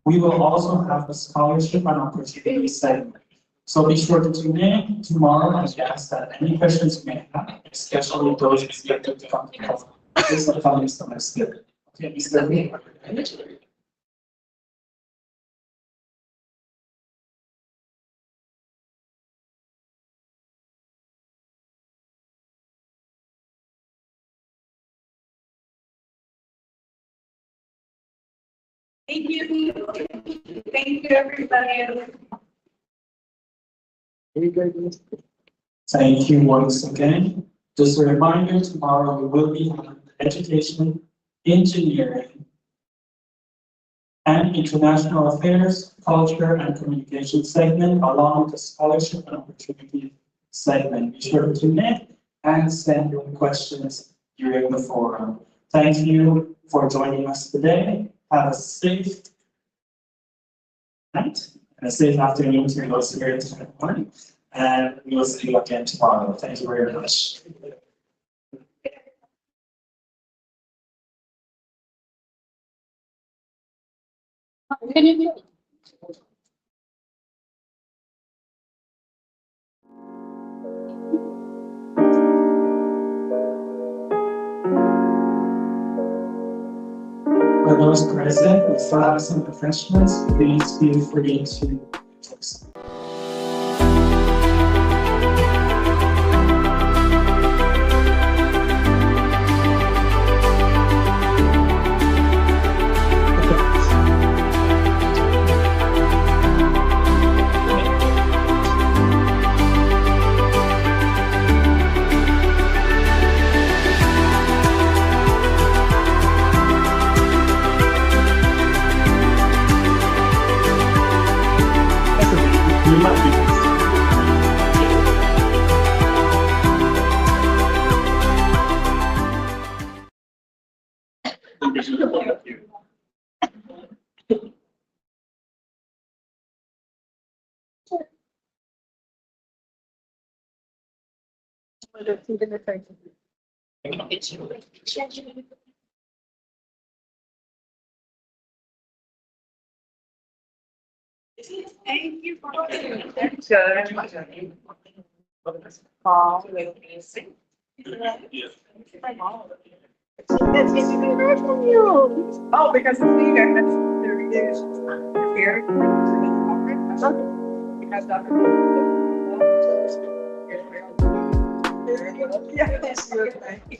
we will also have a scholarship and opportunity segment. So be sure to tune in tomorrow and ask that any questions you may have, especially those related to company health. This is coming semester. Okay, Mr. Lee. Thank you. Thank you, everybody. Thank you once again. Just a reminder, tomorrow we will be having the education, engineering, and international affairs, culture, and communication segment, along with the scholarship and opportunity segment. Be sure to tune in and send your questions during the forum. Thank you for joining us today. Have a safe night and a safe afternoon to those here in Taiwan. And we will see you again tomorrow. Thank you very much. For those present, we still have some refreshments. Please feel free to take some. You might be. Thank you for doing that. Call with music. Oh, because it's leader, that's the reduced here. Because yeah, that's good. Thank you.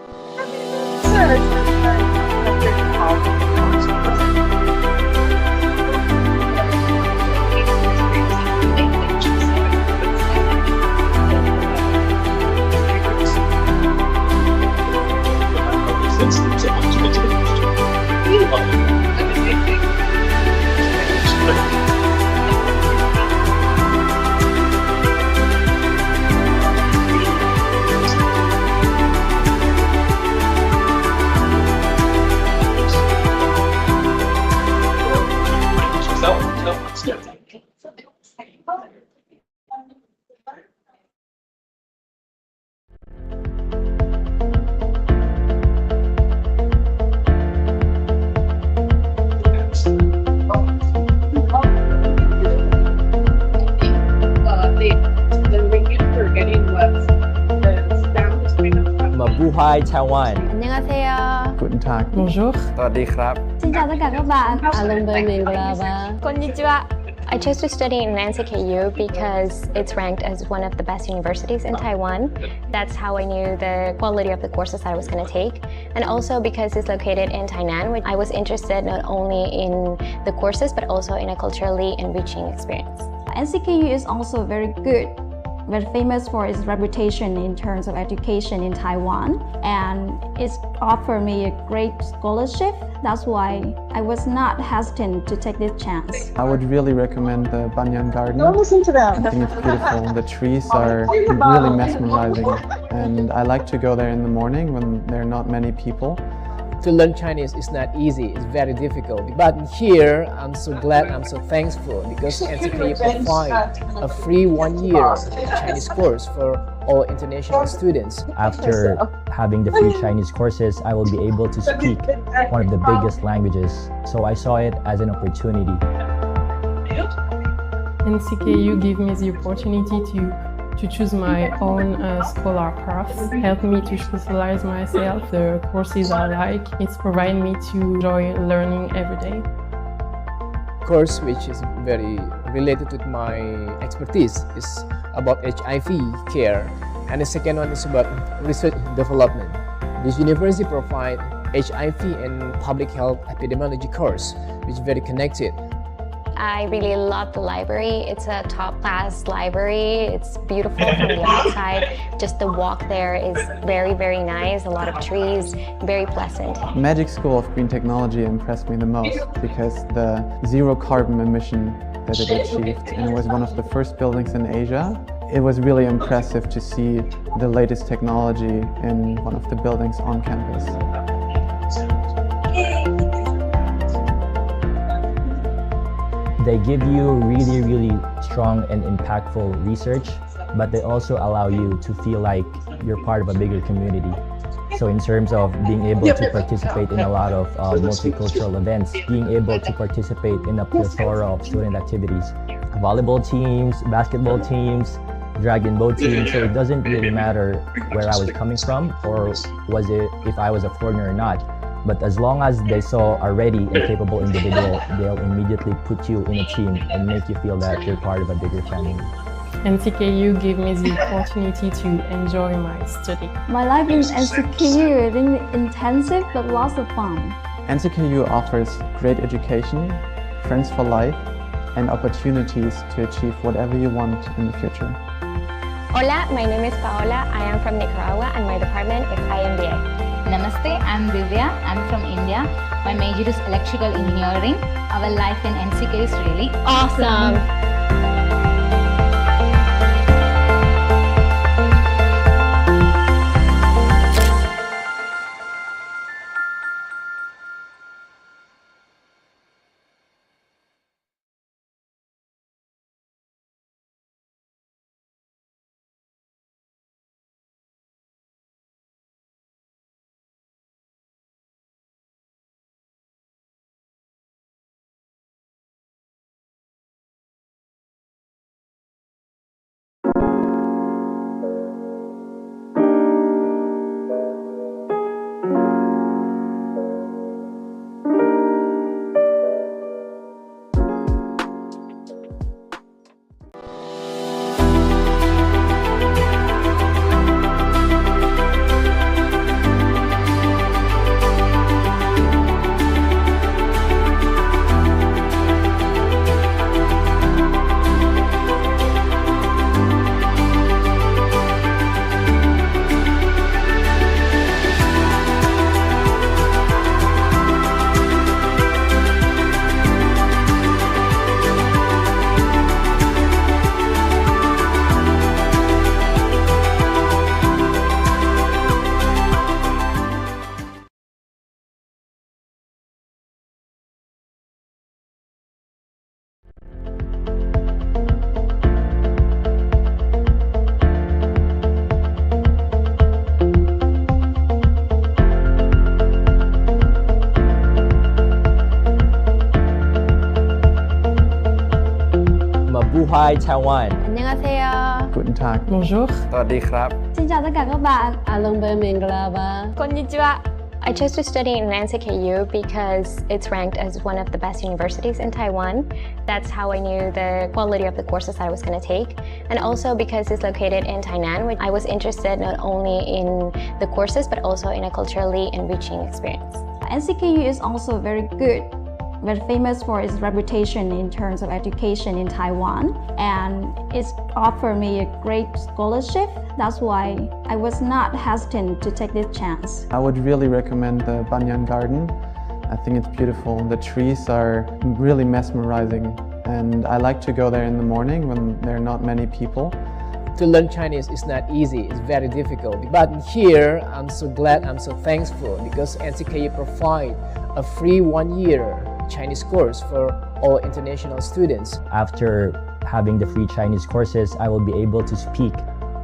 Mabuhay Taiwan. 안녕하세요. Guten Tag. Bonjour. Xin chào tất cả các bạn. Konnichiwa. I chose to study in NCKU because it's ranked as one of the best universities in Taiwan. That's how I knew the quality of the courses that I was going to take. And also because it's located in Tainan, which I was interested not only in the courses but also in a culturally enriching experience. NCKU is also very good, very famous for its reputation in terms of education in Taiwan, and it's offered me a great scholarship. That's why I was not hesitant to take this chance. I would really recommend the Banyan Garden. Don't listen to them. I think it's beautiful. The trees are really mesmerizing, and I like to go there in the morning when there are not many people. To learn Chinese is not easy, it's very difficult. But here, I'm so glad, I'm so thankful because NCKU provides a free 1 year Chinese course for all international students. After having the free Chinese courses, I will be able to speak one of the biggest languages. So I saw it as an opportunity. NCKU gave me the opportunity to choose my own scholar paths, help me to specialize myself, the courses I like. It's provided me to enjoy learning every day. Course which is very related with my expertise is about HIV care, and the second one is about research development. This university provides HIV and public health epidemiology course, which is very connected. I really love the library. It's a top-class library. It's beautiful from the outside. Just the walk there is very, very nice. A lot of trees, very pleasant. Magic School of Green Technology impressed me the most because the zero carbon emission that it achieved, and it was one of the first buildings in Asia. It was really impressive to see the latest technology in one of the buildings on campus. They give you really, really strong and impactful research, but they also allow you to feel like you're part of a bigger community. So in terms of being able to participate in a lot of multicultural events, being able to participate in a plethora of student activities, volleyball teams, basketball teams, dragon boat teams, so it doesn't really matter where I was coming from or was it if I was a foreigner or not. But as long as they saw a ready and capable individual, they'll immediately put you in a team and make you feel that you're part of a bigger family. NCKU gave me the opportunity to enjoy my study. My life in NCKU is really intensive but lots of fun. NCKU offers great education, friends for life, and opportunities to achieve whatever you want in the future. Hola, my name is Paola. I am from Nicaragua and my department is IMBA. Namaste, I'm Divya. I'm from India. My major is electrical engineering. Our life in NCK is really awesome. Mabuhay Taiwan. 안녕하세요. Guten Tag. Bonjour. สวัสดีครับ Xin chào tất cả các bạn. Alongbenglava. Konnichiwa. I chose to study in NCKU because it's ranked as one of the best universities in Taiwan. That's how I knew the quality of the courses I was going to take. And also because it's located in Tainan, which I was interested not only in the courses, but also in a culturally enriching experience. NCKU is also very good. Very famous for its reputation in terms of education in Taiwan, and it's offered me a great scholarship. That's why I was not hesitant to take this chance. I would really recommend the Banyan Garden. I think it's beautiful. The trees are really mesmerizing, and I like to go there in the morning when there are not many people. To learn Chinese is not easy, it's very difficult. But here, I'm so glad, I'm so thankful because NCKU provide a free 1 year Chinese course for all international students. After having the free Chinese courses, I will be able to speak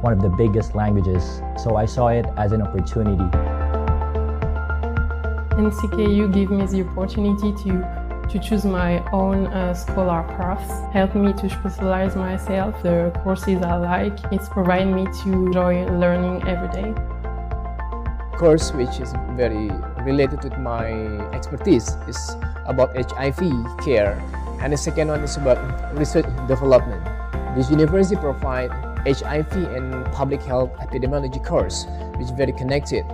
one of the biggest languages. So I saw it as an opportunity. NCKU gave me the opportunity to choose my own scholar paths, helped me to specialize myself, the courses I like. It's provided me to enjoy learning every day. Course which is very related with my expertise is about HIV care, and the second one is about research development. This university provides HIV and public health epidemiology course, which is very connected.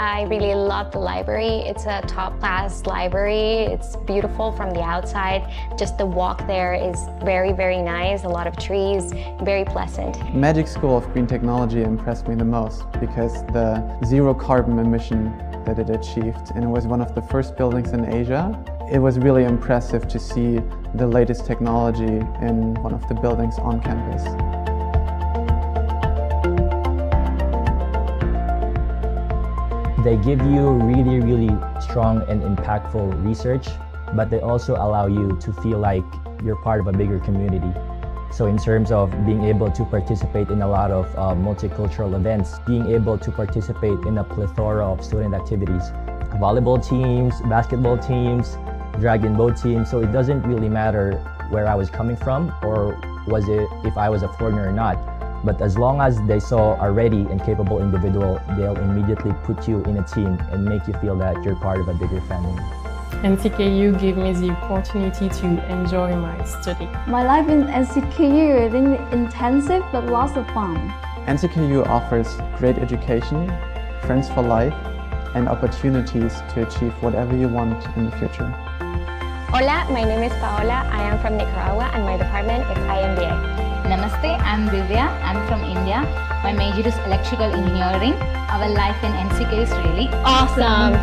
I really love the library. It's a top-class library. It's beautiful from the outside. Just the walk there is very, very nice. A lot of trees, very pleasant. Magic School of Green Technology impressed me the most because the zero carbon emission that it achieved, and it was one of the first buildings in Asia. It was really impressive to see the latest technology in one of the buildings on campus. They give you really, really strong and impactful research, but they also allow you to feel like you're part of a bigger community. So in terms of being able to participate in a lot of multicultural events, being able to participate in a plethora of student activities, volleyball teams, basketball teams, dragon boat teams. So it doesn't really matter where I was coming from or was it if I was a foreigner or not. But as long as they saw a ready and capable individual, they'll immediately put you in a team and make you feel that you're part of a bigger family. NCKU gave me the opportunity to enjoy my study. My life in NCKU is really intensive but lots of fun. NCKU offers great education, friends for life, and opportunities to achieve whatever you want in the future. Hola, my name is Paola. I am from Nicaragua and my department is IMBA. Namaste, I'm Divya. I'm from India. My major is electrical engineering. Our life in NCK is really awesome.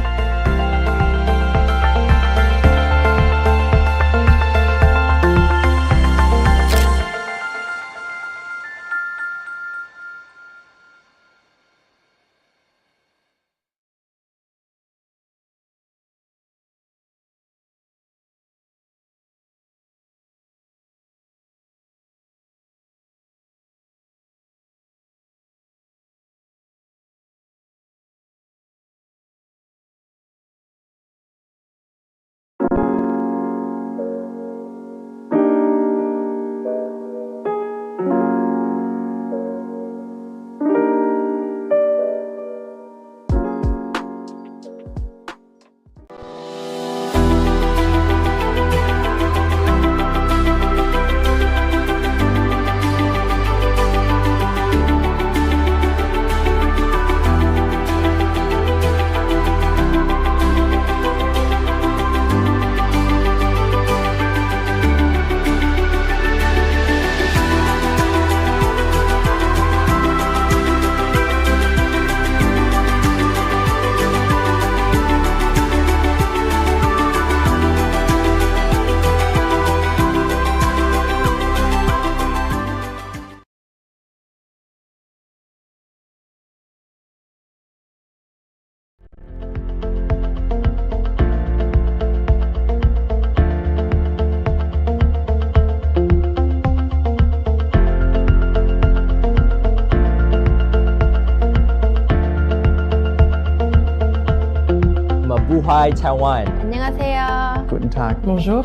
Mabuhay Taiwan. 안녕하세요. Guten Tag. Bonjour.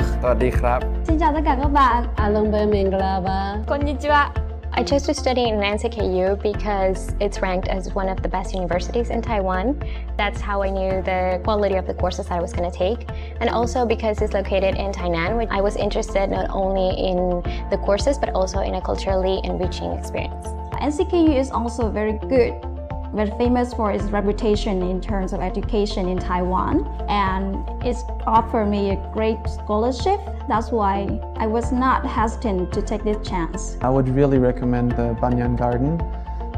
Xin chào tất cả các bạn. Alumbe Minglava. Konnichiwa. I chose to study in NCKU because it's ranked as one of the best universities in Taiwan. That's how I knew the quality of the courses that I was going to take. And also because it's located in Tainan, which I was interested not only in the courses but also in a culturally enriching experience. NCKU is also very good. Very famous for its reputation in terms of education in Taiwan, and it's offered me a great scholarship. That's why I was not hesitant to take this chance. I would really recommend the Banyan Garden.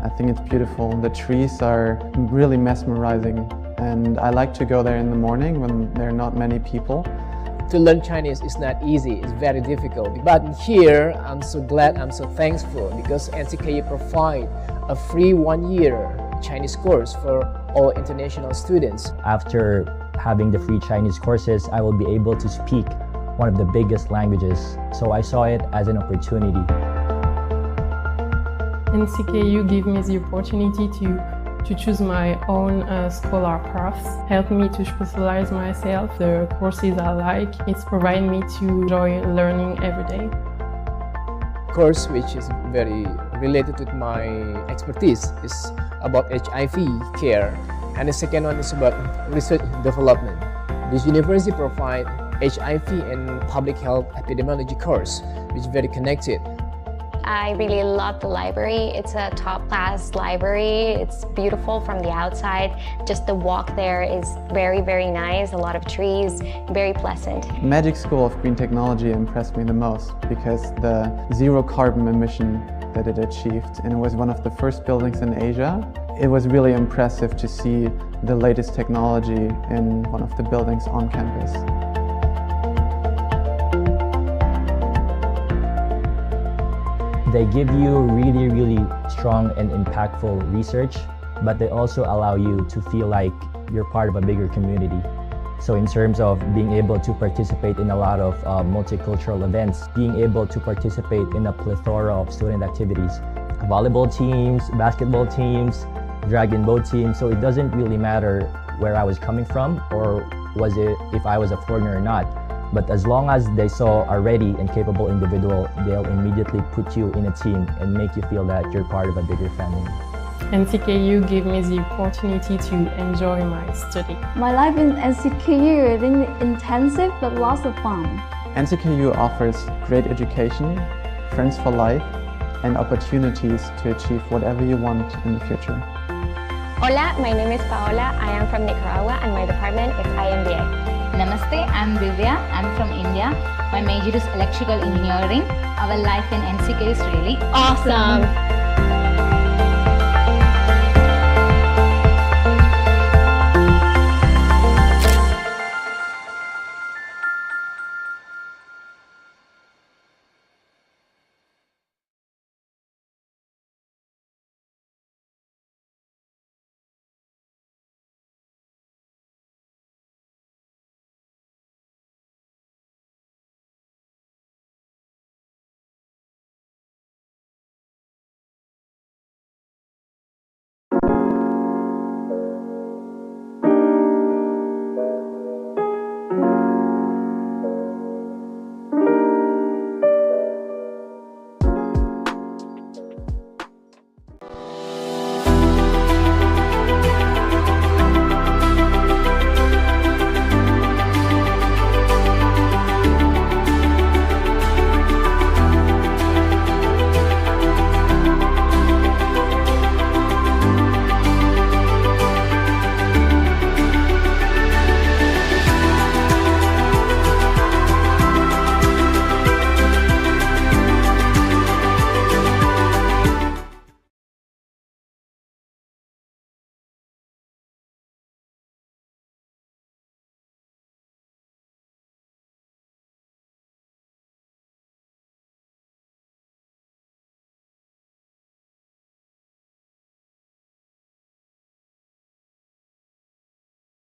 I think it's beautiful. The trees are really mesmerizing, and I like to go there in the morning when there are not many people. To learn Chinese is not easy, it's very difficult. But here, I'm so glad, I'm so thankful because NCKU provide a free 1-year Chinese course for all international students. After having the free Chinese courses, I will be able to speak one of the biggest languages. So I saw it as an opportunity. NCKU gave me the opportunity to choose my own scholar paths, helped me to specialize myself, the courses I like. It's provided me to enjoy learning every day. Course which is very related with my expertise is about HIV care, and the second one is about research development. This university provides HIV and public health epidemiology course, which is very connected. I really love the library. It's a top-class library. It's beautiful from the outside. Just the walk there is very, very nice. A lot of trees, very pleasant. Magic School of Green Technology impressed me the most because the zero carbon emission that it achieved, and it was one of the first buildings in Asia. It was really impressive to see the latest technology in one of the buildings on campus. They give you really, really strong and impactful research, but they also allow you to feel like you're part of a bigger community. So in terms of being able to participate in a lot of multicultural events, being able to participate in a plethora of student activities, volleyball teams, basketball teams, dragon boat teams. So it doesn't really matter where I was coming from or was it if I was a foreigner or not. But as long as they saw a ready and capable individual, they'll immediately put you in a team and make you feel that you're part of a bigger family. NCKU gave me the opportunity to enjoy my study. My life in NCKU, I think, intensive but lots of fun. NCKU offers great education, friends for life, and opportunities to achieve whatever you want in the future. Hola, my name is Paola. I am from Nicaragua and my department is IMBA. Namaste, I'm Divya. I'm from India. My major is electrical engineering. Our life in NCK is really awesome.